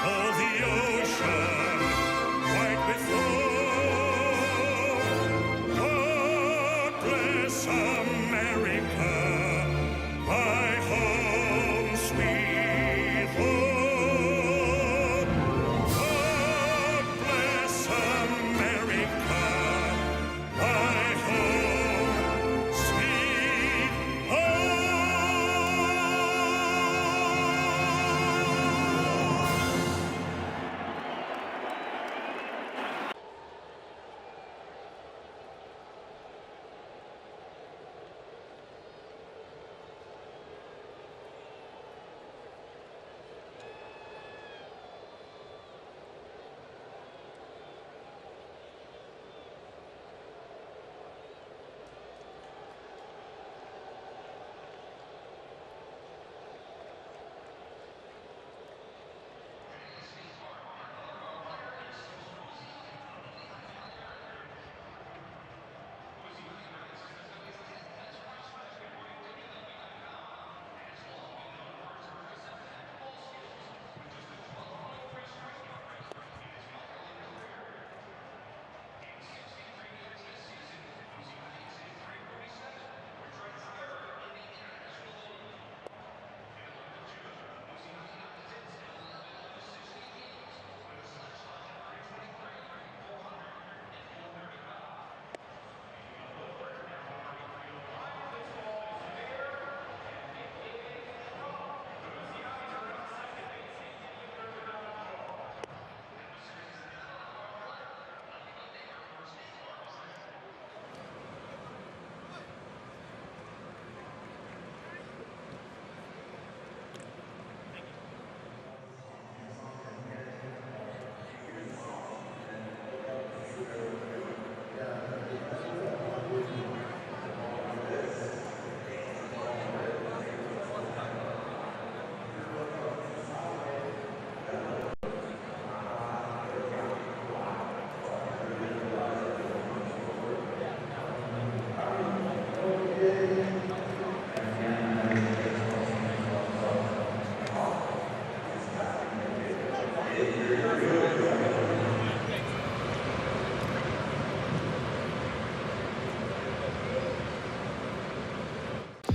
to the ocean, white with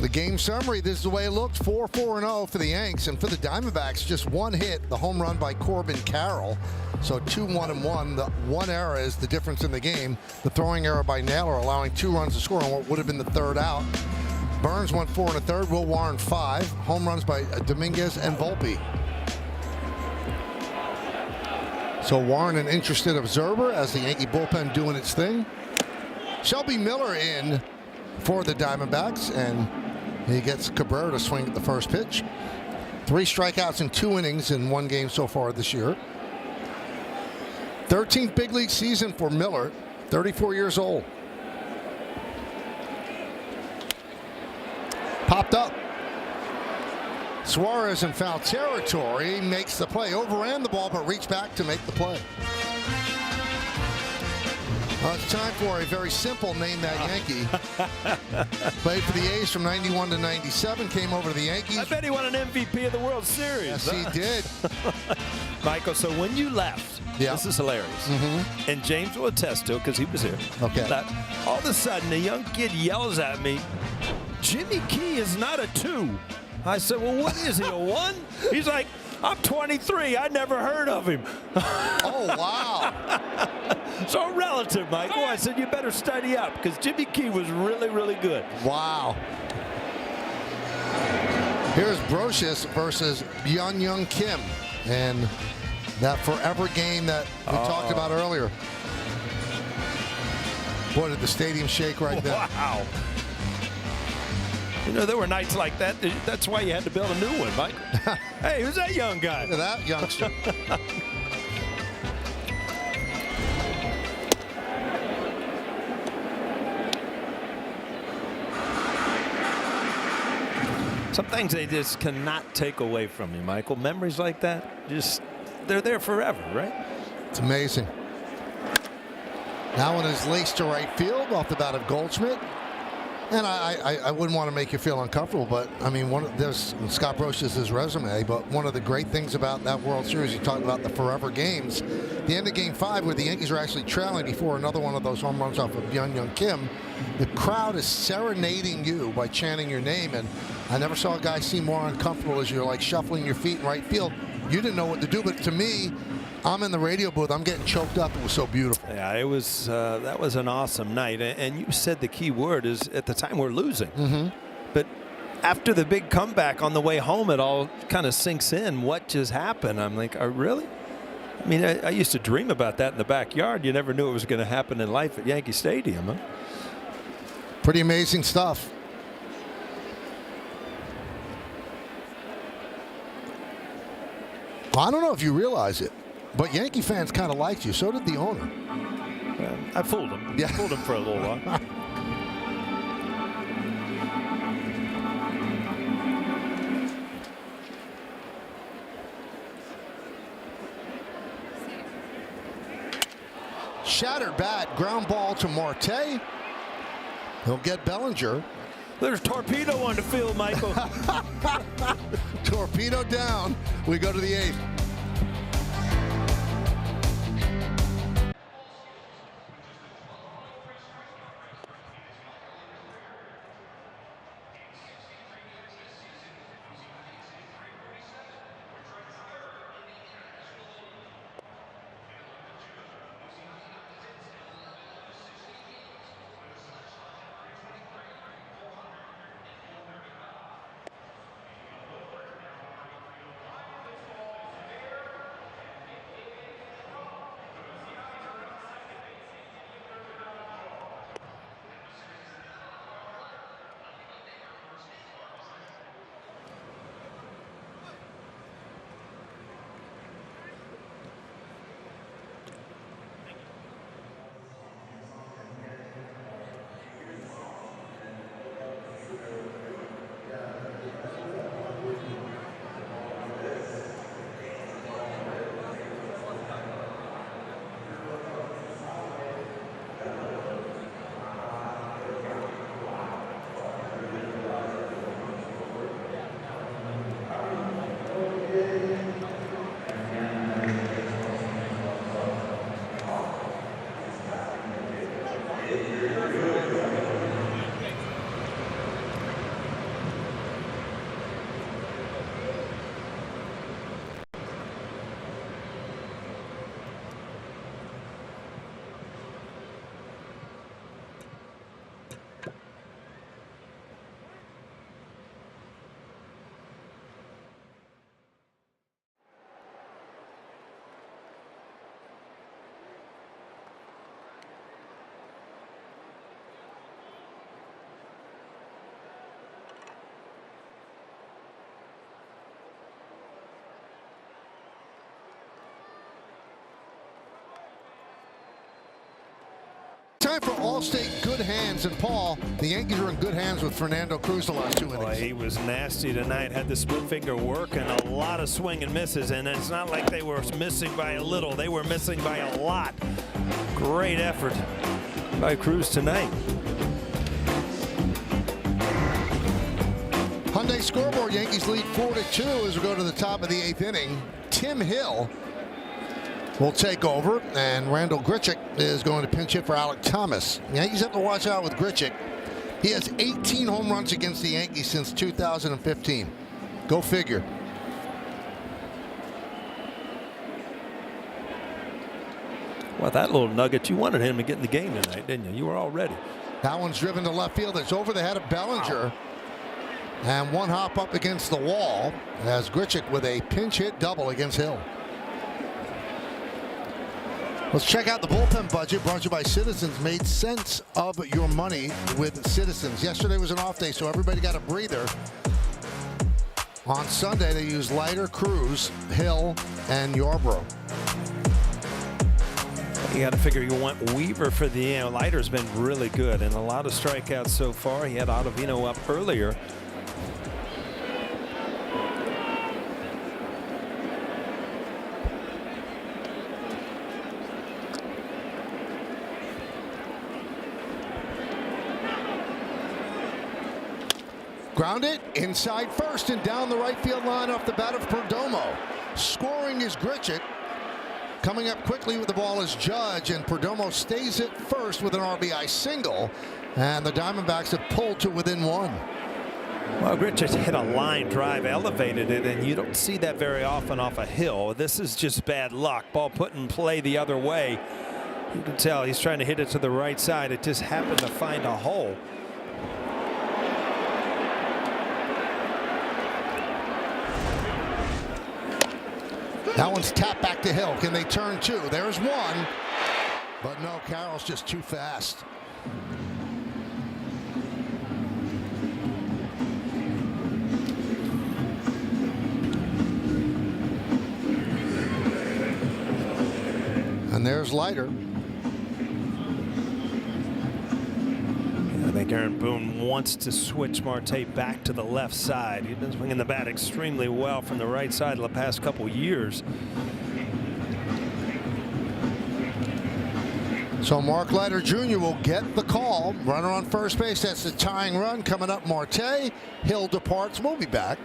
The game summary, this is the way it looked. 4-4-0 for the Yanks. And for the Diamondbacks, just one hit, the home run by Corbin Carroll. So 2-1-1. The one error is the difference in the game. The throwing error by Naylor allowing 2 runs to score on what would have been the third out. Burns went 4 1/3. Will Warren 5. Home runs by Dominguez and Volpe. So Warren an interested observer as the Yankee bullpen doing its thing. Shelby Miller in for the Diamondbacks, and he gets Cabrera to swing at the first pitch. 3 strikeouts in 2 innings in 1 game so far this year. 13th big league season for Miller, 34 years old. Popped up. Suarez in foul territory, makes the play, overran the ball, but reached back to make the play. It's time for a very simple name that Yankee. Played for the A's from 91 to 97, came over to the Yankees. I bet he won an MVP of the World Series. Yes, he did. Michael, so when you left, this is hilarious, and James will attest to it because he was here. Okay. All of a sudden, a young kid yells at me, Jimmy Key is not a 2. I said, well, what is he, a 1? He's like, I'm 23. I never heard of him. Oh, wow. So relative, Michael. I said, you better study up because Jimmy Key was really, really good. Wow. Here's Brocious versus Young Kim. And that forever game that we talked about earlier. Boy, did the stadium shake right there. Wow. You know, there were nights like that. That's why you had to build a new one, Mike. Hey, who's that young guy? Look at that youngster. Some things they just cannot take away from you, Michael. Memories like that, just, they're there forever, right? It's amazing. That one is laced to right field off the bat of Goldschmidt. And I wouldn't want to make you feel uncomfortable, but I mean, there's Scott Brocious' resume, but one of the great things about that World Series, you talked about the forever games, the end of Game 5 where the Yankees are actually trailing before another one of those home runs off of Young Kim, the crowd is serenading you by chanting your name, and I never saw a guy seem more uncomfortable as you're like shuffling your feet in right field. You didn't know what to do, but to me, I'm in the radio booth. I'm getting choked up. It was so beautiful. Yeah, it was. That was an awesome night. And you said the key word is at the time we're losing. But after the big comeback on the way home, it all kind of sinks in. What just happened? I'm like, oh, really? I mean, I used to dream about that in the backyard. You never knew it was going to happen in life at Yankee Stadium. Huh? Pretty amazing stuff. Well, I don't know if you realize it, but Yankee fans kind of liked you. So did the owner. I fooled him. Yeah. Fooled him for a little while. Shattered bat, ground ball to Marte. He'll get Bellinger. There's torpedo on the field, Michael. Torpedo down. We go to the 8th. time for Allstate good hands. And Paul, the Yankees are in good hands with Fernando Cruz the last 2 innings. Boy, he was nasty tonight. Had the split finger work and a lot of swing and misses. And it's not like they were missing by a little. They were missing by a lot. Great effort by Cruz tonight. Hyundai scoreboard, Yankees lead 4-2 as we go to the top of the 8th inning. Tim Hill will take over, and Randall Grichuk is going to pinch hit for Alek Thomas. The Yankees have to watch out with Grichuk. He has 18 home runs against the Yankees since 2015. Go figure. Well, that little nugget, you wanted him to get in the game tonight, didn't you? You were all ready. That one's driven to left field. It's over the head of Bellinger. And one hop up against the wall as Grichuk with a pinch hit double against Hill. Let's check out the bullpen budget brought to you by Citizens. Made sense of your money with Citizens. Yesterday was an off day, so everybody got a breather. On Sunday, they used Leiter, Cruz, Hill, and Yarbrough. You got to figure you want Weaver for the end. Leiter's been really good and a lot of strikeouts so far. He had Ottavino up earlier. Grounded inside first and down the right field line off the bat of Perdomo. Scoring is Grichuk. Coming up quickly with the ball is Judge, and Perdomo stays at first with an RBI single, and the Diamondbacks have pulled to within one. Well, Grichuk hit a line drive, elevated it, and you don't see that very often off a Hill. This is just bad luck. Ball put in play the other way. You can tell he's trying to hit it to the right side. It just happened to find a hole. That one's tapped back to Hill. Can they turn two? There's one. But no, Carroll's just too fast. And there's Leiter. I think Aaron Boone wants to switch Marte back to the left side. He's been swinging the bat extremely well from the right side the past couple years. So Mark Leiter Jr. will get the call. Runner on first base. That's the tying run coming up. Marte. Hill departs. We'll be back.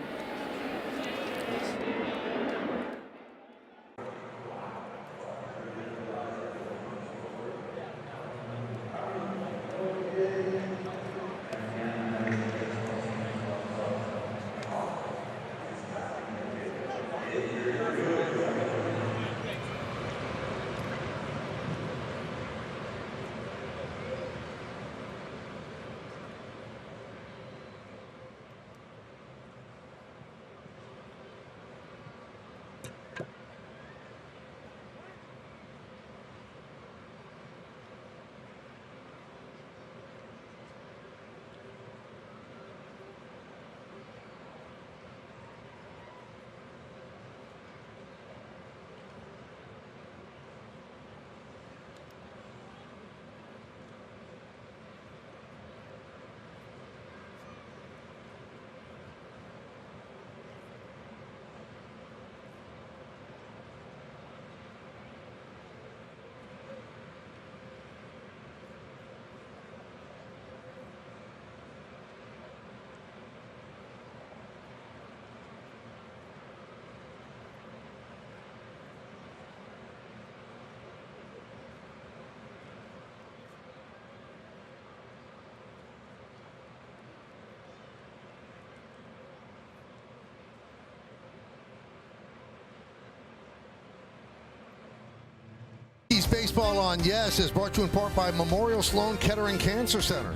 Baseball on Yes is brought to you in part by Memorial Sloan Kettering Cancer Center.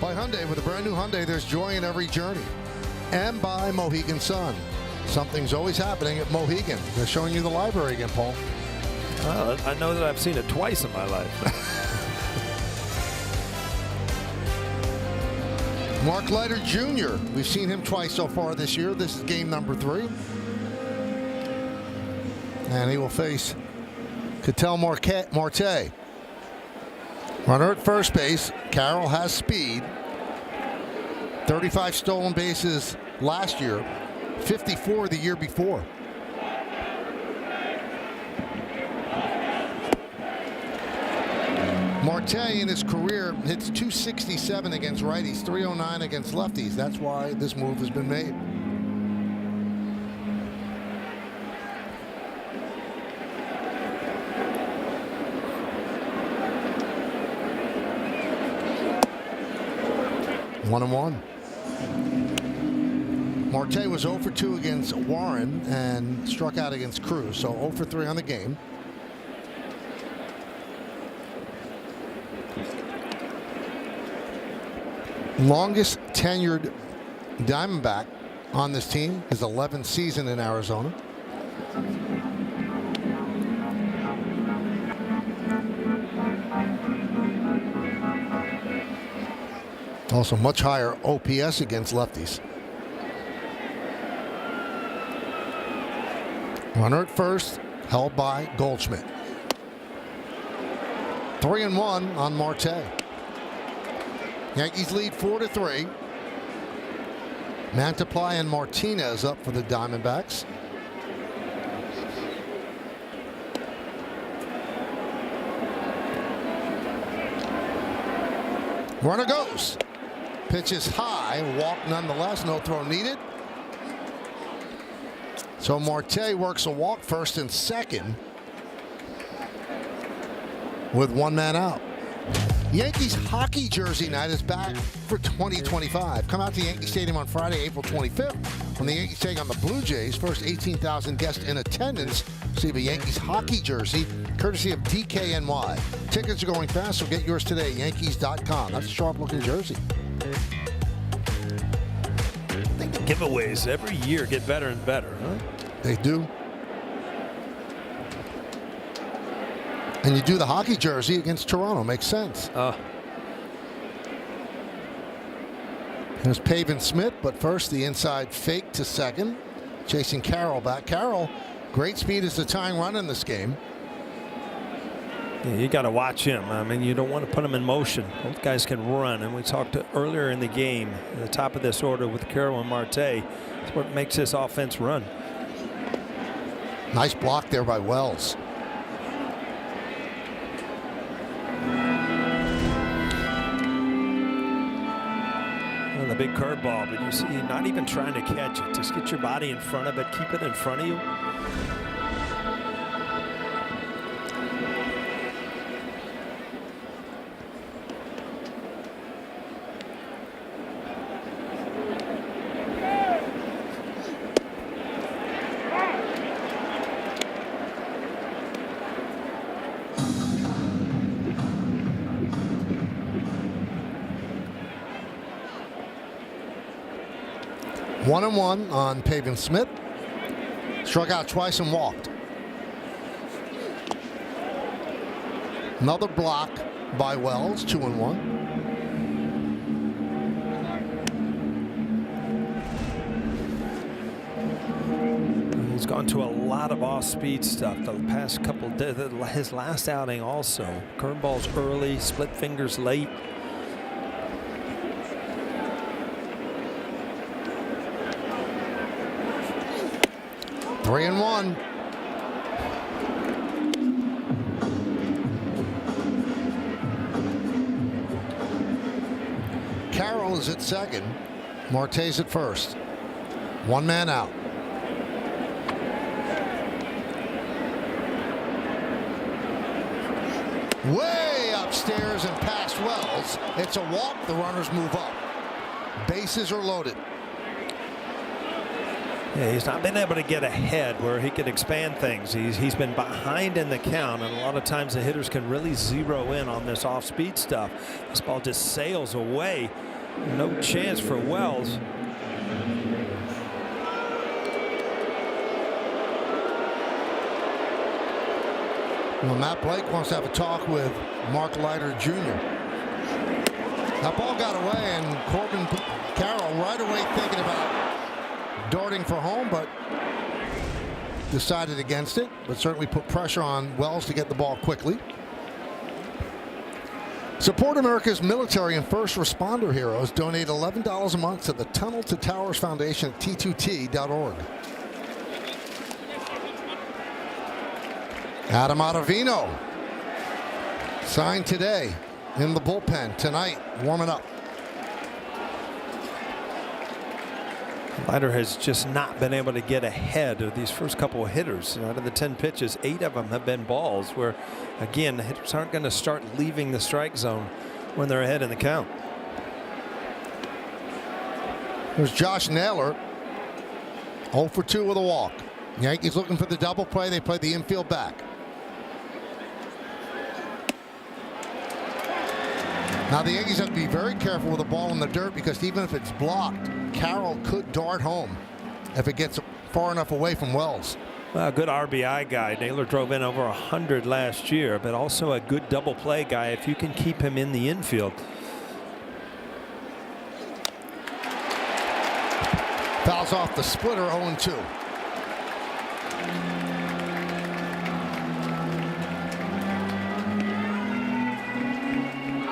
By Hyundai, with a brand new Hyundai, there's joy in every journey. And by Mohegan Sun. Something's always happening at Mohegan. They're showing you the library again, Paul. I know that I've seen it twice in my life. Mark Leiter Jr. We've seen him twice so far this year. This is game number 3. And he will face Ketel Marte. Runner at first base. Carroll has speed. 35 stolen bases last year, 54 the year before. Marte in his career hits .267 against righties, .309 against lefties. That's why this move has been made. One and one. Marte was 0 for 2 against Warren and struck out against Cruz, so 0 for 3 on the game. Longest tenured Diamondback on this team, his 11th season in Arizona. Also much higher OPS against lefties. Runner at first, held by Goldschmidt. 3-1 on Marte. Yankees lead 4-3. Mantiply and Martinez up for the Diamondbacks. Runner goes. Pitch is high, walk nonetheless, no throw needed. So Marte works a walk first and second with one man out. Yankees hockey jersey night is back for 2025. Come out to Yankee Stadium on Friday, April 25th when the Yankees take on the Blue Jays. First 18,000 guests in attendance receive a Yankees hockey jersey courtesy of DKNY. Tickets are going fast, so get yours today, Yankees.com. That's a sharp-looking jersey. I think the giveaways every year get better and better, huh? They do. And you do the hockey jersey against Toronto. Makes sense. Here's Pavin Smith, but first the inside fake to second. Chasing Carroll back. Carroll, great speed as the tying run in this game. Yeah, you got to watch him. I mean, you don't want to put him in motion. Both guys can run. And we talked earlier in the game, at the top of this order with Carroll and Marte. That's what makes this offense run. Nice block there by Wells. The big curveball, but you see, not even trying to catch it. Just get your body in front of it, keep it in front of you. One and one on Pavin Smith. Struck out twice and walked. Another block by Wells. 2-1. He's gone to a lot of off-speed stuff the past couple days. His last outing also. Curveballs early, split fingers late. Three and one. Carroll is at second. Marte's at first. One man out. Way upstairs and past Wells. It's a walk. The runners move up. Bases are loaded. Yeah, he's not been able to get ahead where he could expand things. He's been behind in the count, and a lot of times the hitters can really zero in on this off-speed stuff. This ball just sails away. No chance for Wells. Well, Matt Blake wants to have a talk with Mark Leiter Jr. That ball got away, and Corbin Carroll right away thinking about darting for home, but decided against it, but certainly put pressure on Wells to get the ball quickly. Support America's military and first responder heroes. Donate $11 a month to the Tunnel to Towers Foundation at T2T.org. Adam Ottavino signed today in the bullpen tonight, warming up. Leiter has just not been able to get ahead of these first couple of hitters. Out of the 10 pitches, 8 of them have been balls where, again, the hitters aren't going to start leaving the strike zone when they're ahead in the count. There's Josh Naylor, 0 for 2 with a walk. Yankees looking for the double play. They play the infield back. Now the Yankees have to be very careful with the ball in the dirt because even if it's blocked, Carroll could dart home if it gets far enough away from Wells. Well, a good RBI guy. Naylor drove in over 100 last year, but also a good double play guy if you can keep him in the infield. Fouls off the splitter, 0-2.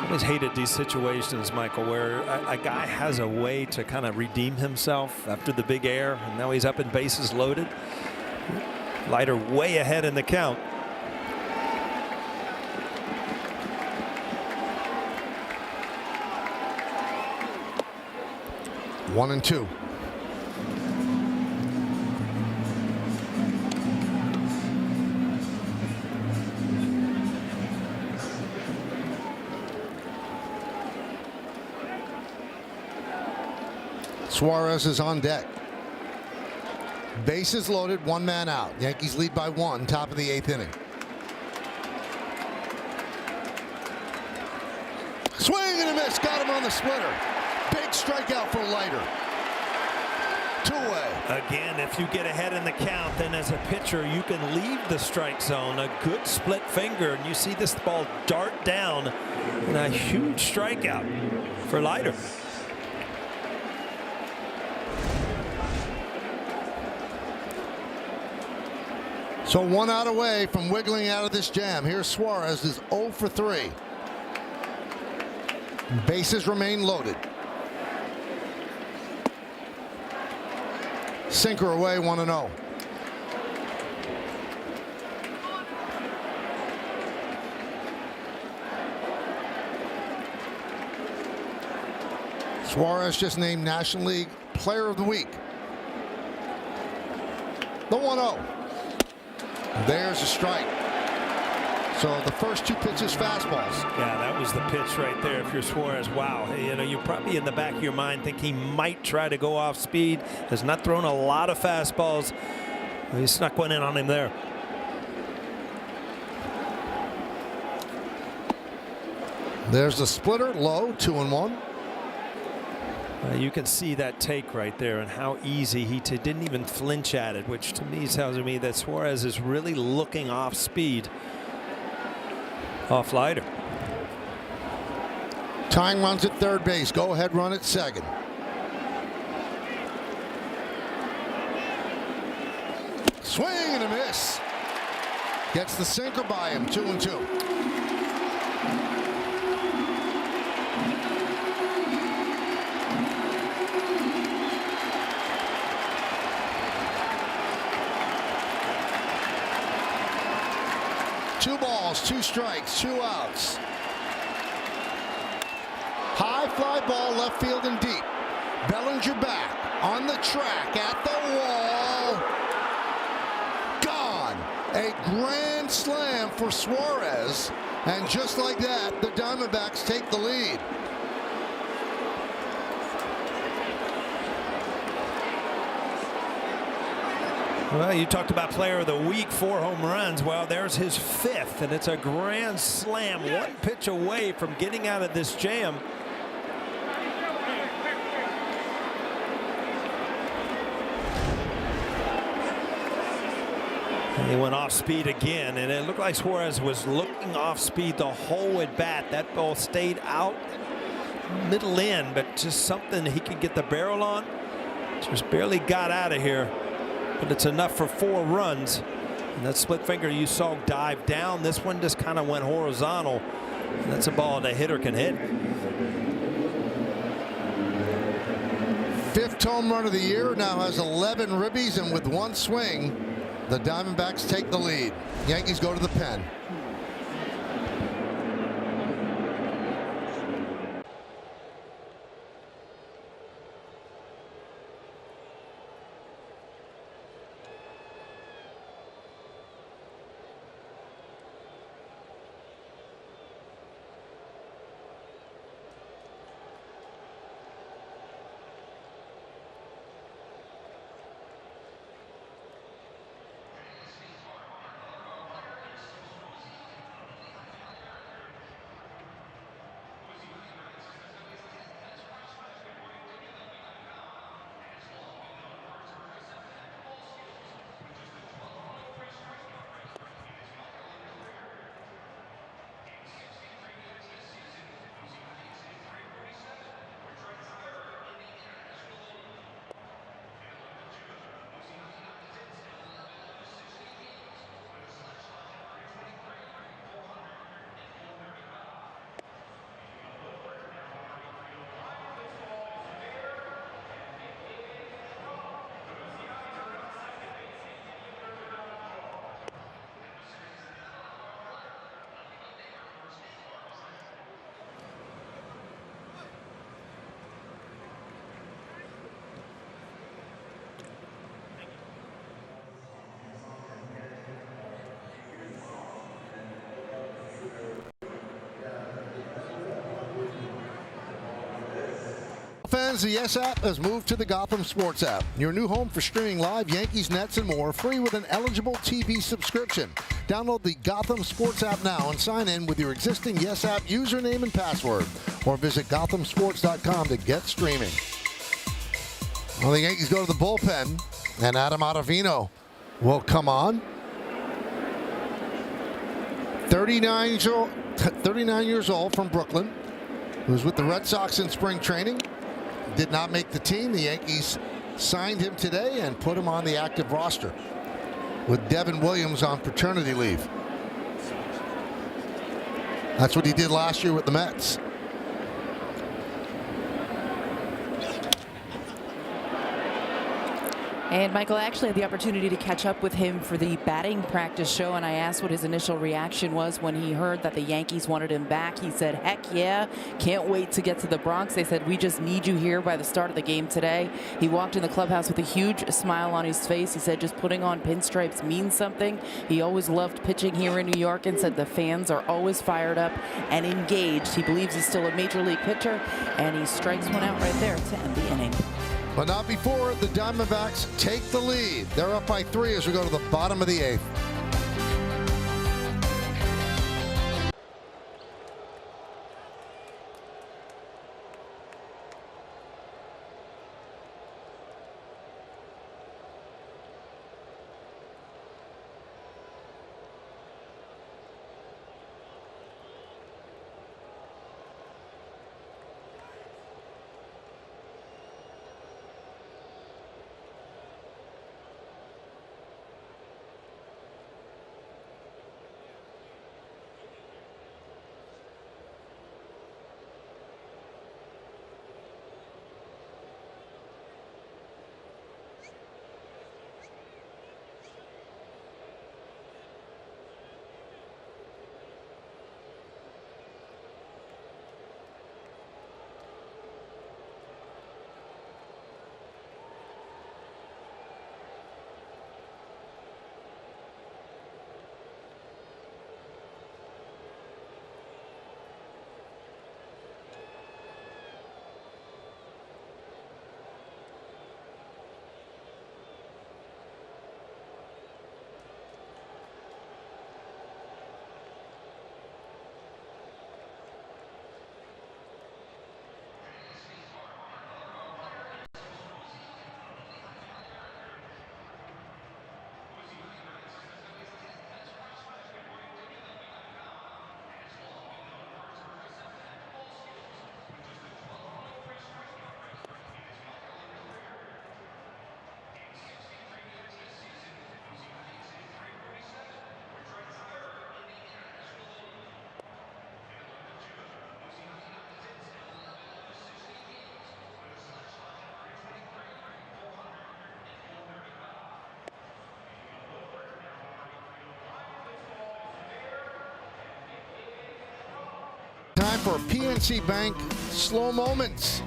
I always hated these situations, Michael, where a guy has a way to kind of redeem himself after the big air, and now he's up in bases loaded. Leiter way ahead in the count. One and two. Suarez is on deck. Bases loaded, 1 man out. Yankees lead by 1, top of the 8th inning. Swing and a miss, got him on the splitter. Big strikeout for Leiter. 2 away. Again, if you get ahead in the count, then as a pitcher, you can leave the strike zone. A good split finger, and you see this ball dart down, and a huge strikeout for Leiter. So 1 out away from wiggling out of this jam. Here's Suarez, is 0 for 3. Bases remain loaded. Sinker away, 1-0. Suarez just named National League Player of the Week. The 1-0. There's a strike. So the first 2 pitches fastballs. Yeah, that was the pitch right there. If you're Suarez, wow. You know, you're probably in the back of your mind think he might try to go off speed. Has not thrown a lot of fastballs. He snuck one in on him there. There's the splitter, low, 2-1. You can see that take right there and how easy he didn't even flinch at it, which to me tells me that Suarez is really looking off speed off Leiter. Tying runs at third base. Go ahead run at second. Swing and a miss. Gets the sinker by him. 2-2. Two balls, 2 strikes, 2 outs. High fly ball, left field and deep. Bellinger back on the track at the wall. Gone. A grand slam for Suarez. And just like that, the Diamondbacks take the lead. Well, you talked about player of the week, 4 home runs. Well, there's his 5th, and it's a grand slam, 1 pitch away from getting out of this jam. He went off speed again, and it looked like Suarez was looking off speed the whole at bat. That ball stayed out middle in, but just something he could get the barrel on. Just barely got out of here. But it's enough for 4 runs, And that split finger you saw dive down, this one just kind of went horizontal. And that's a ball that a hitter can hit. 5th home run of the year, now has 11 ribbies, and with one swing, the Diamondbacks take the lead. Yankees go to the pen. Fans, the Yes app has moved to the Gotham Sports app, your new home for streaming live Yankees, Nets, and more, free with an eligible TV subscription. Download the Gotham Sports app now and sign in with your existing Yes app username and password, or visit gothamsports.com to get streaming. Well, the Yankees go to the bullpen, and Adam Ottavino will come on. 39 years old from Brooklyn, who's with the Red Sox in spring training. Did not make the team. The Yankees signed him today and put him on the active roster with Devin Williams on paternity leave. That's what he did last year with the Mets. And Michael, I actually had the opportunity to catch up with him for the batting practice show, and I asked what his initial reaction was when he heard that the Yankees wanted him back. He said, heck yeah, can't wait to get to the Bronx. They said, we just need you here by the start of the game today. He walked in the clubhouse with a huge smile on his face. He said, just putting on pinstripes means something. He always loved pitching here in New York and said the fans are always fired up and engaged. He believes he's still a major league pitcher, and he strikes one out right there to end the inning. But not before the Diamondbacks take the lead. They're up by 3 as we go to the bottom of the 8th. time for PNC Bank Slow Moments.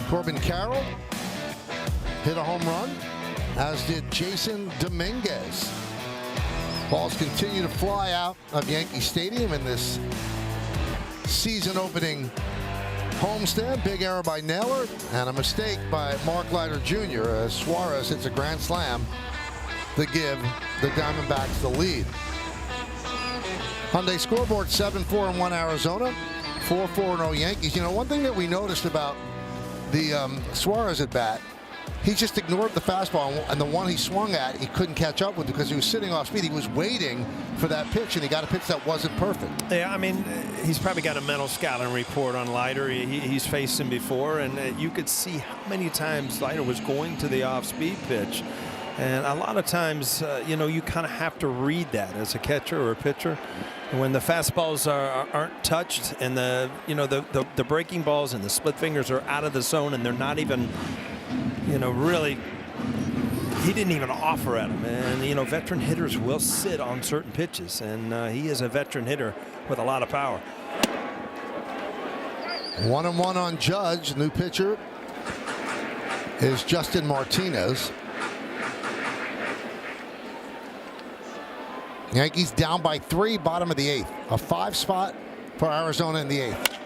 Corbin Carroll hit a home run, as did Jason Dominguez. Balls continue to fly out of Yankee Stadium in this season-opening homestand. Big error by Naylor and a mistake by Mark Leiter Jr. as Suarez hits a grand slam to give the Diamondbacks the lead. Hyundai scoreboard 7-4-1 Arizona, 4-4-0 Yankees. You know, one thing that we noticed about the Suarez at bat, he just ignored the fastball, and the one he swung at, he couldn't catch up with because he was sitting off speed. He was waiting for that pitch, and he got a pitch that wasn't perfect. Yeah, I mean, he's probably got a mental scouting report on Leiter. He's faced him before, and you could see how many times Leiter was going to the off-speed pitch. And a lot of times, you know, you kind of have to read that as a catcher or a pitcher. When the fastballs aren't touched, and the breaking balls and the split fingers are out of the zone, and they're not even, you know, really, he didn't even offer at him. And, you know, veteran hitters will sit on certain pitches, and he is a veteran hitter with a lot of power. 1-1 on Judge. New pitcher is Justin Martinez. Yankees down by 3, bottom of the 8th. A 5 spot for Arizona in the 8th.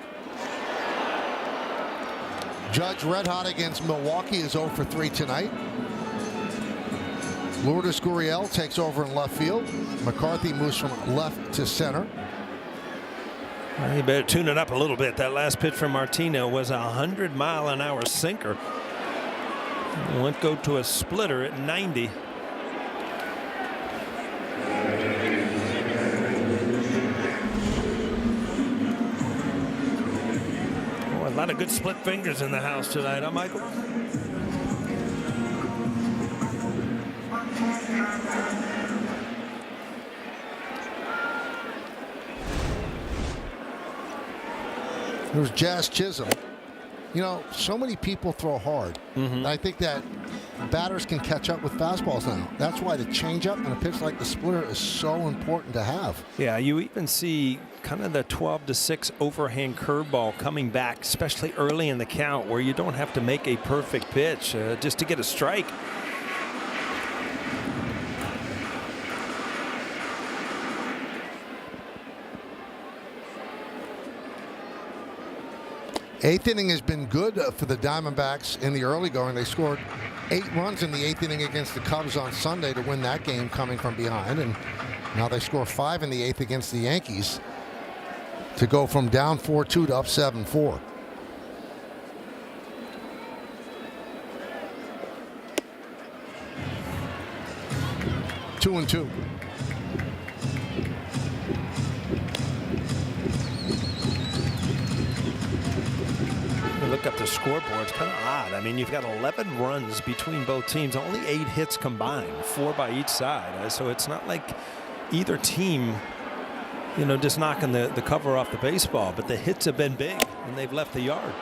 Judge red hot against Milwaukee, is 0 for 3 tonight. Lourdes Gurriel takes over in left field. McCarthy moves from left to center. Well, you better tune it up a little bit. That last pitch from Martino was a 100-mile-an-hour sinker. It won't go to a splitter at 90. A lot of good split fingers in the house tonight, huh, Michael? There's Jazz Chisholm. You know, so many people throw hard. I think that batters can catch up with fastballs now. That's why the changeup and a pitch like the splitter is so important to have. Yeah, you even see kind of the 12-6 overhand curveball coming back, especially early in the count, where you don't have to make a perfect pitch just to get a strike. Eighth inning has been good for the Diamondbacks in the early going. They scored 8 runs in the 8th inning against the Cubs on Sunday to win that game coming from behind. And now they score 5 in the 8th against the Yankees to go from down 4-2 to up 7-4. Two and two. Look up the scoreboard. It's kind of odd. I mean, you've got 11 runs between both teams, only 8 hits combined, 4 by each side. So it's not like either team, you know, just knocking the cover off the baseball, but the hits have been big and they've left the yard.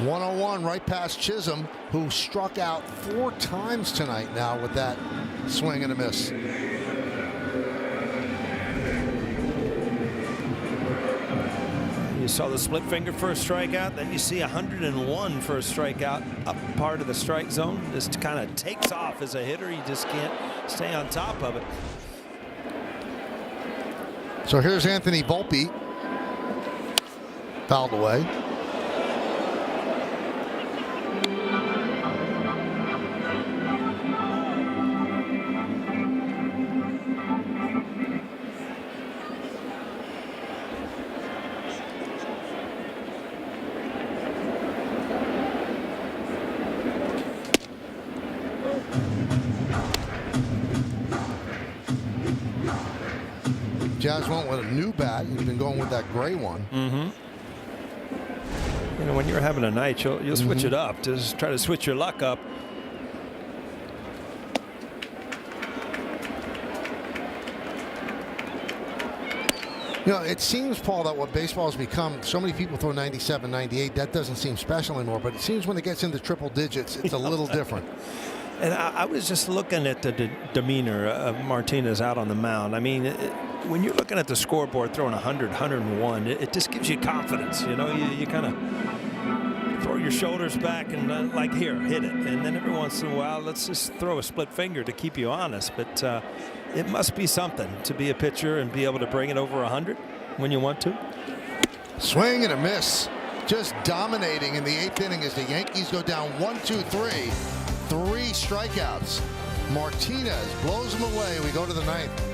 101 right past Chisholm, who struck out 4 times tonight now with that swing and a miss. You saw the split finger for a strikeout, then you see 101 for a strikeout up part of the strike zone. Just kind of takes off as a hitter. You just can't stay on top of it. So here's Anthony Volpe. Fouled away. Jazz went with a new bat. He's been going with that gray one. You know, when you're having a night, you'll switch it up. Just try to switch your luck up. You know, it seems, Paul, that what baseball has become, so many people throw 97, 98. That doesn't seem special anymore. But it seems when it gets into triple digits, it's a little different. And I was just looking at the demeanor of Martinez out on the mound. I mean, when you're looking at the scoreboard, throwing 100, 101, it just gives you confidence. You know, you kind of throw your shoulders back and like, here, hit it. And then every once in a while, let's just throw a split finger to keep you honest. But it must be something to be a pitcher and be able to bring it over 100 when you want to. Swing and a miss. Just dominating in the 8th inning as the Yankees go down 1-2-3. 3 strikeouts. Martinez blows them away. We go to the 9th.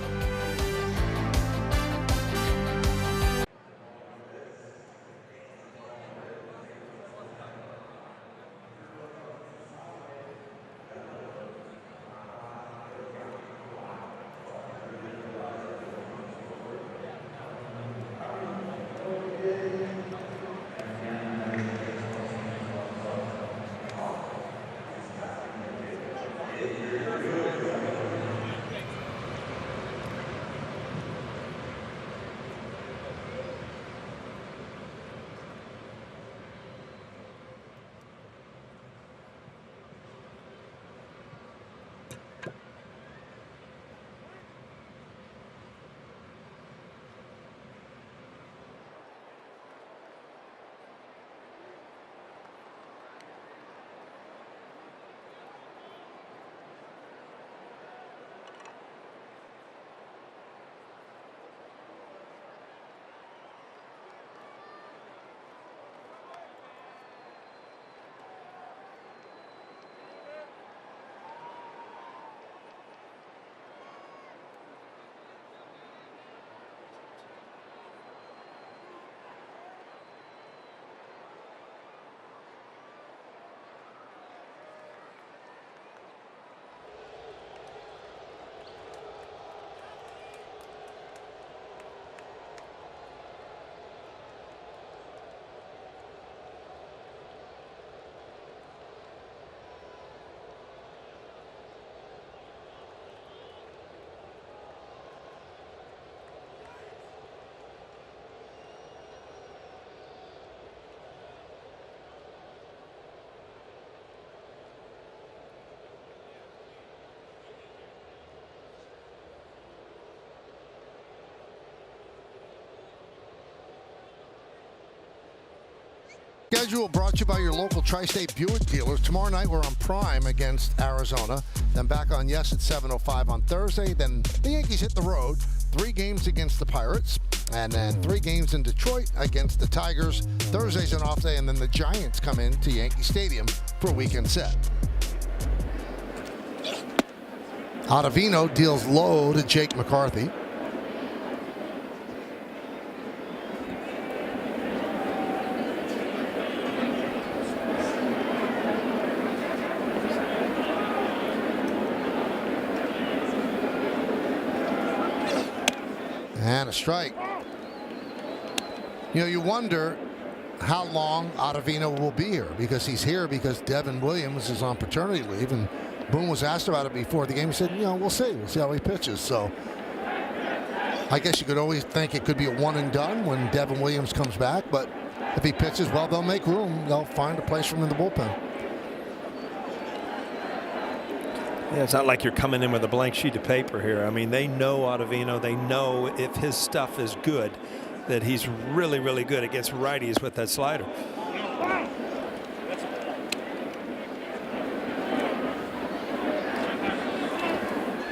Schedule brought to you by your local Tri-State Buick dealers. Tomorrow night we're on Prime against Arizona. Then back on Yes at 7:05 on Thursday. Then the Yankees hit the road. 3 games against the Pirates. And then 3 games in Detroit against the Tigers. Thursday's an off day. And then the Giants come in to Yankee Stadium for a weekend set. Ottavino deals low to Jake McCarthy. And a strike. You know, you wonder how long Ottavino will be here, because he's here because Devin Williams is on paternity leave, and Boone was asked about it before the game. He said, you know, we'll see how he pitches. So I guess you could always think it could be a one and done when Devin Williams comes back, but if he pitches well, they'll make room. They'll find a place for him in the bullpen. Yeah, it's not like you're coming in with a blank sheet of paper here. I mean, they know Ottavino. They know if his stuff is good, that he's really, really good against righties with that slider.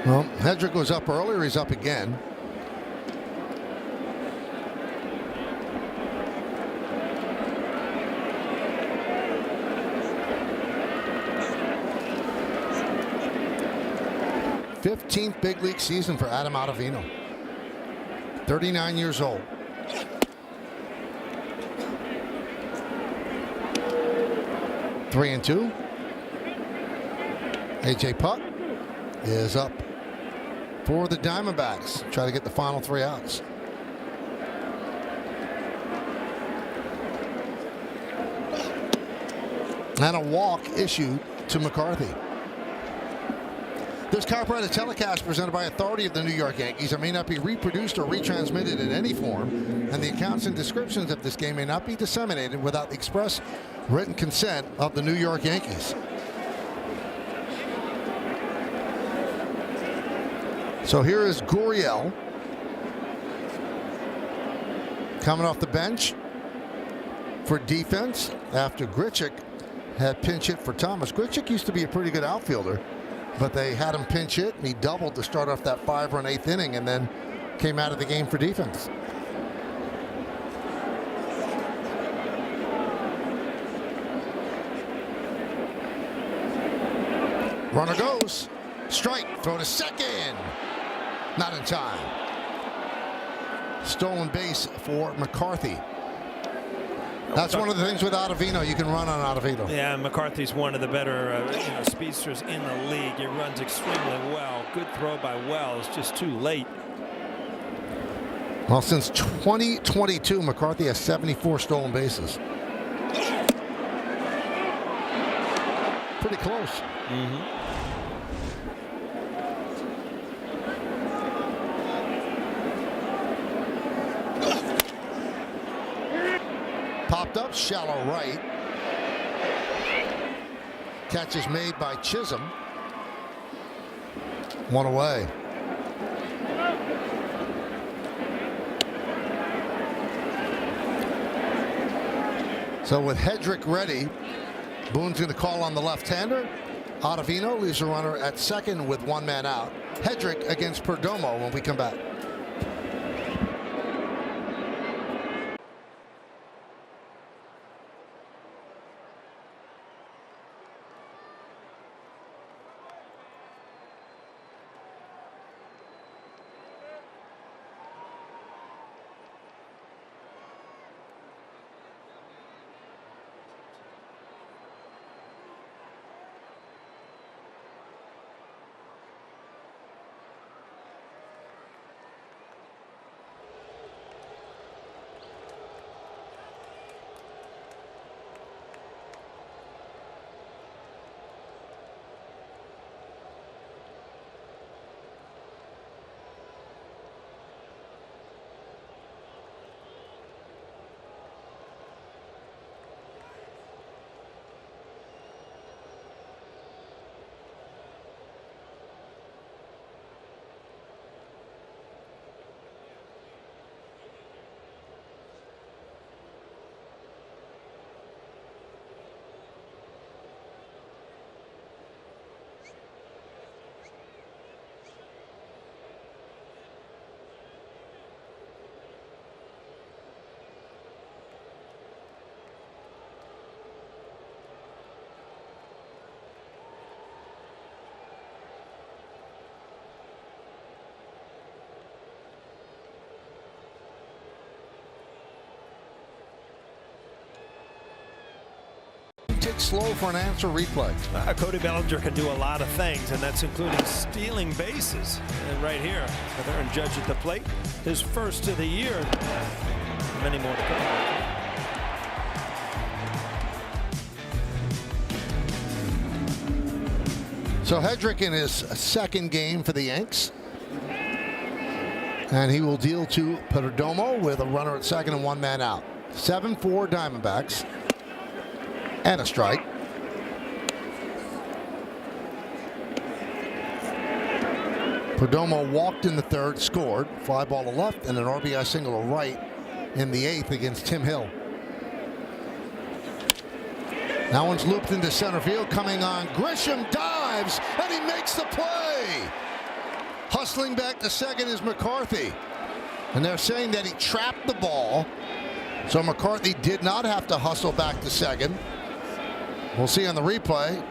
Well, Hedrick was up earlier. He's up again. '15th big league season for Adam Ottavino. 39 years old. Three and two. A.J. Puck is up for the Diamondbacks. Try to get the final 3 outs. And a walk issued to McCarthy. This copyrighted telecast presented by authority of the New York Yankees and may not be reproduced or retransmitted in any form, and the accounts and descriptions of this game may not be disseminated without the express written consent of the New York Yankees. So here is Gurriel coming off the bench for defense after Grichuk had pinch hit for Thomas. Grichuk used to be a pretty good outfielder, but they had him pinch hit, and he doubled to start off that 5-run 8th inning and then came out of the game for defense. Runner goes. Strike. Throw to second. Not in time. Stolen base for McCarthy. That's one of the things with Ottavino. You can run on Ottavino. Yeah, McCarthy's one of the better speedsters in the league. He runs extremely well. Good throw by Wells, just too late. Well, since 2022, McCarthy has 74 stolen bases. Pretty close. Popped up, shallow right. Catch is made by Chisholm. One away. So with Hedrick ready, Boone's going to call on the left-hander. Ottavino leaves a runner at second with one man out. Hedrick against Perdomo when we come back. Slow for an answer replay. Cody Bellinger can do a lot of things, and that's including stealing bases. And right here, with Aaron Judge at the plate, his first of the year. Many more to come. So Hedrick in his second game for the Yanks. And he will deal to Perdomo with a runner at second and one man out. 7-4 Diamondbacks. And a strike. Perdomo walked in the third, scored. Fly ball to left and an RBI single to right in the eighth against Tim Hill. That one's looped into center field. Coming on, Grisham dives and he makes the play. Hustling back to second is McCarthy. And they're saying that he trapped the ball. So McCarthy did not have to hustle back to second. We'll see on the replay.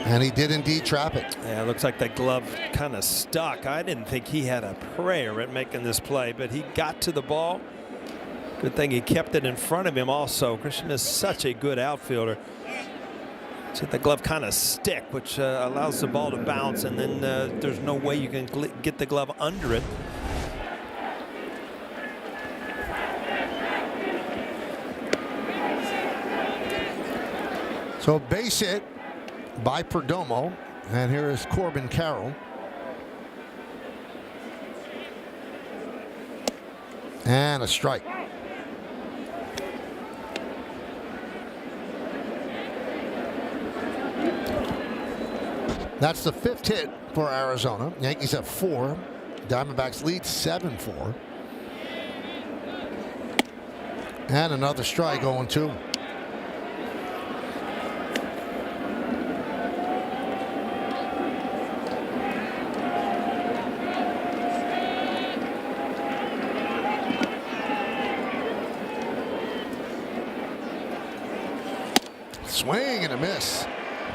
And he did indeed trap it. Yeah, it looks like that glove kind of stuck. I didn't think he had a prayer at making this play, but he got to the ball. Good thing he kept it in front of him also. Grisham is such a good outfielder. So the glove kind of stick, which allows the ball to bounce, and then there's no way you can get the glove under it. So base hit by Perdomo, and here is Corbin Carroll. And a strike. That's the fifth hit for Arizona. Yankees have 4. Diamondbacks lead 7-4. And another strike, 0-2. Swing and a miss.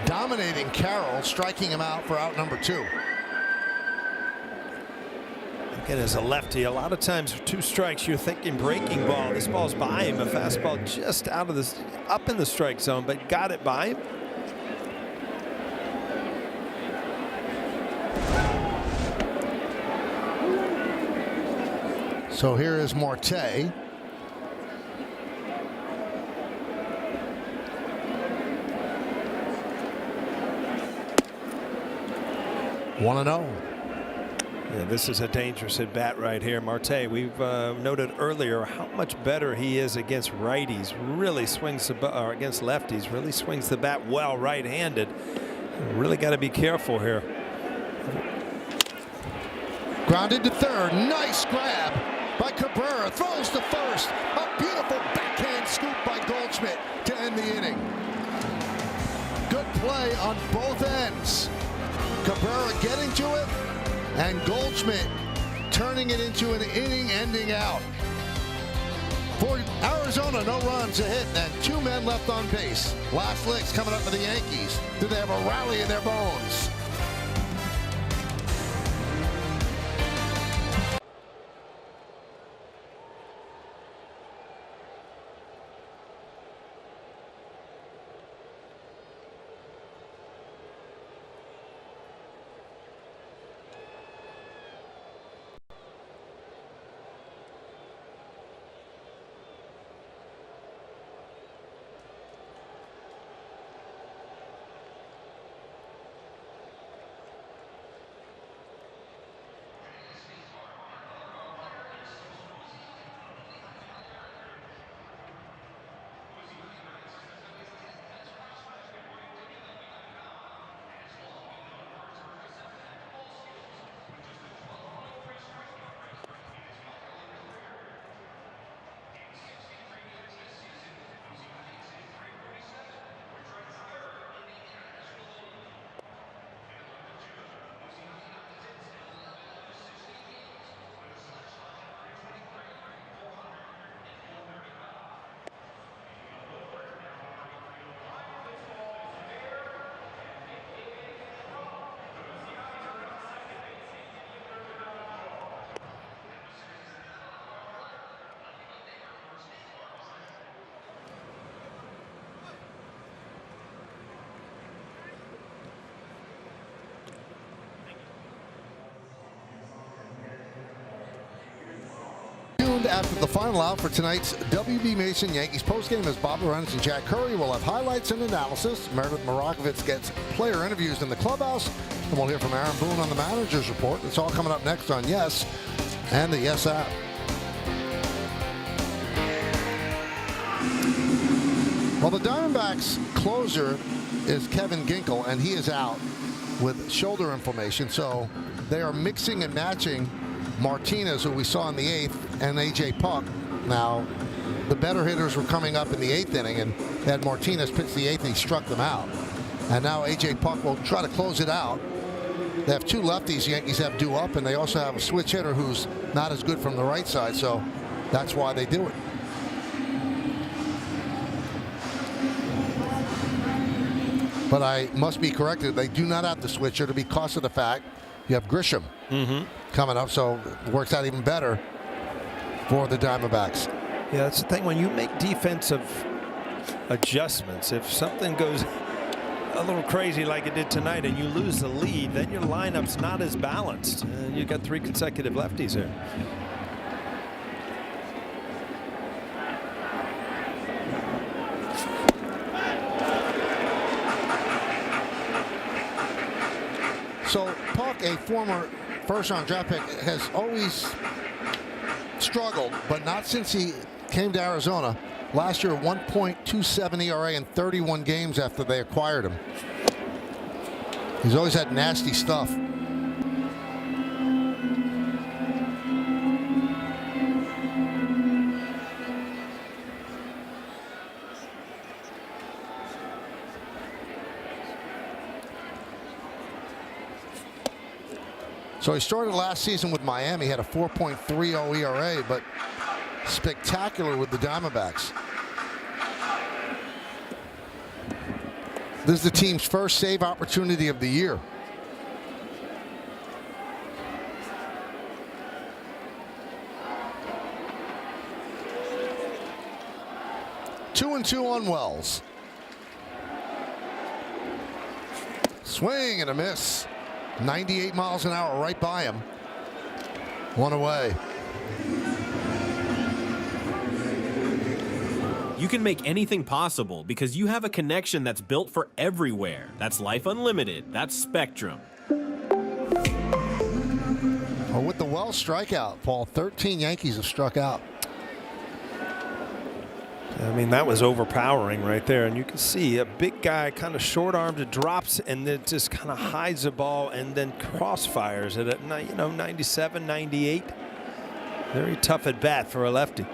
Dominating Carroll, striking him out for out number 2. Again, as a lefty, a lot of times with 2 strikes, you're thinking breaking ball. This ball's by him. A fastball just out of this, up in the strike zone, but got it by him. So here is Marte. One and 0. Yeah, this is a dangerous at bat right here. Marte, we've noted earlier how much better he is against righties. Really swings the or against lefties. Really swings the bat well right-handed. Really got to be careful here. Grounded to third. Nice grab by Cabrera. Throws to first. A beautiful backhand scoop by Goldschmidt to end the inning. Good play on both ends. Cabrera getting to it, and Goldschmidt turning it into an inning-ending out. For Arizona, no runs, a hit, and 2 men left on base. Last licks coming up for the Yankees. Do they have a rally in their bones? After the final out for tonight's WB Mason Yankees postgame, as Bob Lorenz and Jack Curry will have highlights and analysis. Meredith Morakovitz gets player interviews in the clubhouse, and we'll hear from Aaron Boone on the manager's report. It's all coming up next on Yes and the Yes app. Well, the Diamondbacks closer is Kevin Ginkel, and he is out with shoulder inflammation, so they are mixing and matching Martinez, who we saw in the 8th, and A.J. Puck. Now, the better hitters were coming up in the 8th inning, and had Martinez pitch the 8th, and he struck them out. And now A.J. Puck will try to close it out. They have 2 lefties the Yankees have due up, and they also have a switch hitter who's not as good from the right side, so that's why they do it. But I must be corrected. They do not have the switcher because of the fact you have Grisham coming up, so it works out even better for the Diamondbacks. Yeah, that's the thing. When you make defensive adjustments, if something goes a little crazy like it did tonight and you lose the lead, then your lineup's not as balanced. And you've got 3 consecutive lefties here. So Puck, a former first-round draft pick, has always struggled, but not since he came to Arizona. Last year, 1.27 ERA in 31 games after they acquired him. He's always had nasty stuff. So he started last season with Miami, had a 4.30 ERA, but spectacular with the Diamondbacks. This is the team's first save opportunity of the year. Two and two on Wells. Swing and a miss. 98 miles an hour right by him. One away. You can make anything possible because you have a connection that's built for everywhere. That's Life Unlimited. That's Spectrum. Well, with the Wells strikeout, Paul, 13 Yankees have struck out. I mean, that was overpowering right there. And you can see a big guy kind of short-armed, it drops, and then just kind of hides the ball and then crossfires it at, 97, 98. Very tough at bat for a lefty.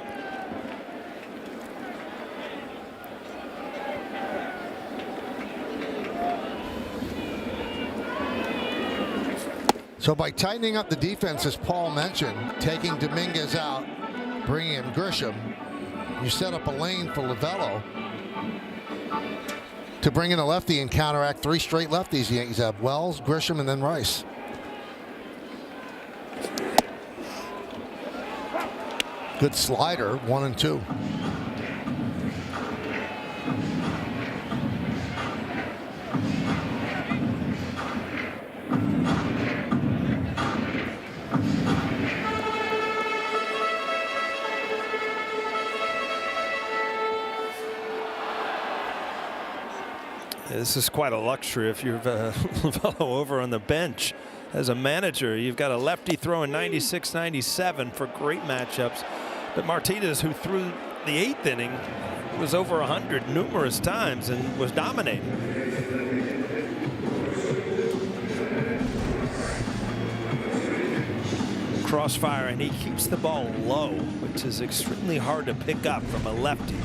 So by tightening up the defense, as Paul mentioned, taking Dominguez out, bringing in Grisham, you set up a lane for Lovello to bring in a lefty and counteract three straight lefties. The Yankees have Wells, Grisham, and then Rice. Good slider, 1-2. This is quite a luxury if you're Lovello over on the bench. As a manager, you've got a lefty throwing 96, 97 for great matchups. But Martinez, who threw the 8th inning, was over 100 numerous times and was dominating. Crossfire, and he keeps the ball low, which is extremely hard to pick up from a lefty,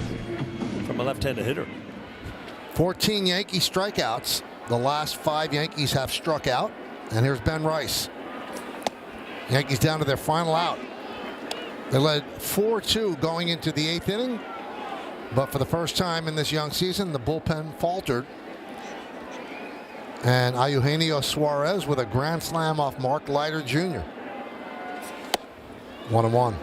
from a left-handed hitter. 14 Yankee strikeouts. The last 5 Yankees have struck out. And here's Ben Rice. Yankees down to their final out. They led 4-2 going into the 8th inning. But for the first time in this young season, the bullpen faltered. And Eugenio Suarez with a grand slam off Mark Leiter Jr. 1-1.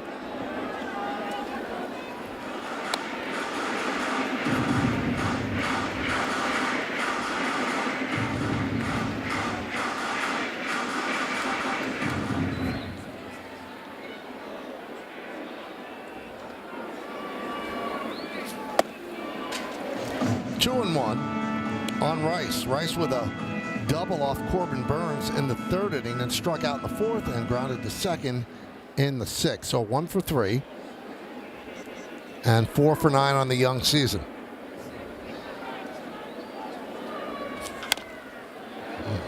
On Rice. Rice with a double off Corbin Burns in the 3rd inning, then struck out in the 4th and grounded to second in the 6th. So 1 for 3 and 4 for 9 on the young season.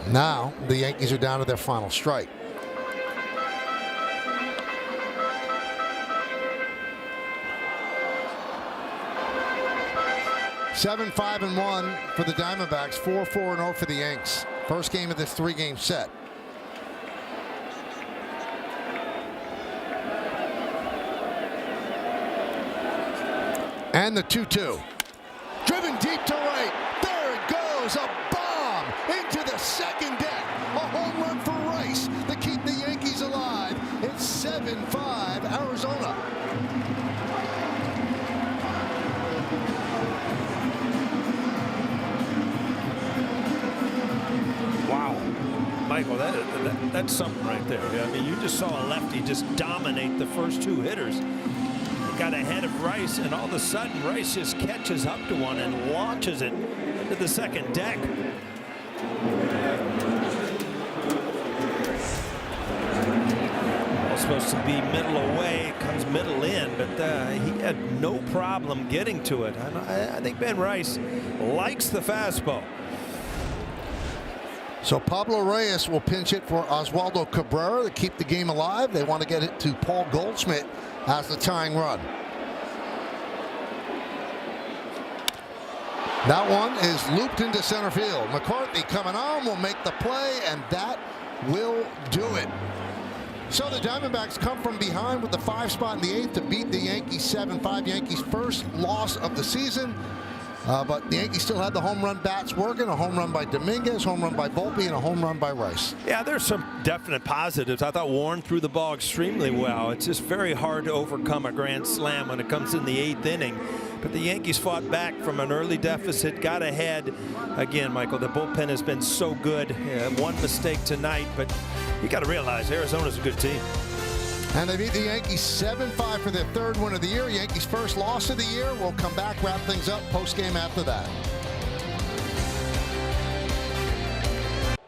Now the Yankees are down to their final strike. Seven, 5-1 for the Diamondbacks. 4-4-0 for the Yanks. First game of this 3-game set. And the 2-2. Driven deep to right. There it goes. A bomb into the second deck. A home run for Rice to keep the Yankees alive. It's 7-5 Arizona. Michael, that's something right there. I mean, you just saw a lefty just dominate the first 2 hitters. He got ahead of Rice, and all of a sudden, Rice just catches up to one and launches it to the second deck. Ball's supposed to be middle away, it comes middle in, but he had no problem getting to it. I think Ben Rice likes the fastball. So Pablo Reyes will pinch it for Oswaldo Cabrera to keep the game alive. They want to get it to Paul Goldschmidt as the tying run. That one is looped into center field. McCarthy coming on will make the play, and that will do it. So the Diamondbacks come from behind with the 5 spot in the 8th to beat the Yankees 7-5. Yankees' first loss of the season. But the Yankees still had the home run bats working. A home run by Dominguez, home run by Volpe, and a home run by Rice. Yeah, there's some definite positives. I thought Warren threw the ball extremely well. It's just very hard to overcome a grand slam when it comes in the 8th inning. But the Yankees fought back from an early deficit, got ahead. Again, Michael, the bullpen has been so good. One mistake tonight, but you got to realize Arizona's a good team. And they beat the Yankees 7-5 for their 3rd win of the year. Yankees' first loss of the year. We'll come back, wrap things up, post-game after that.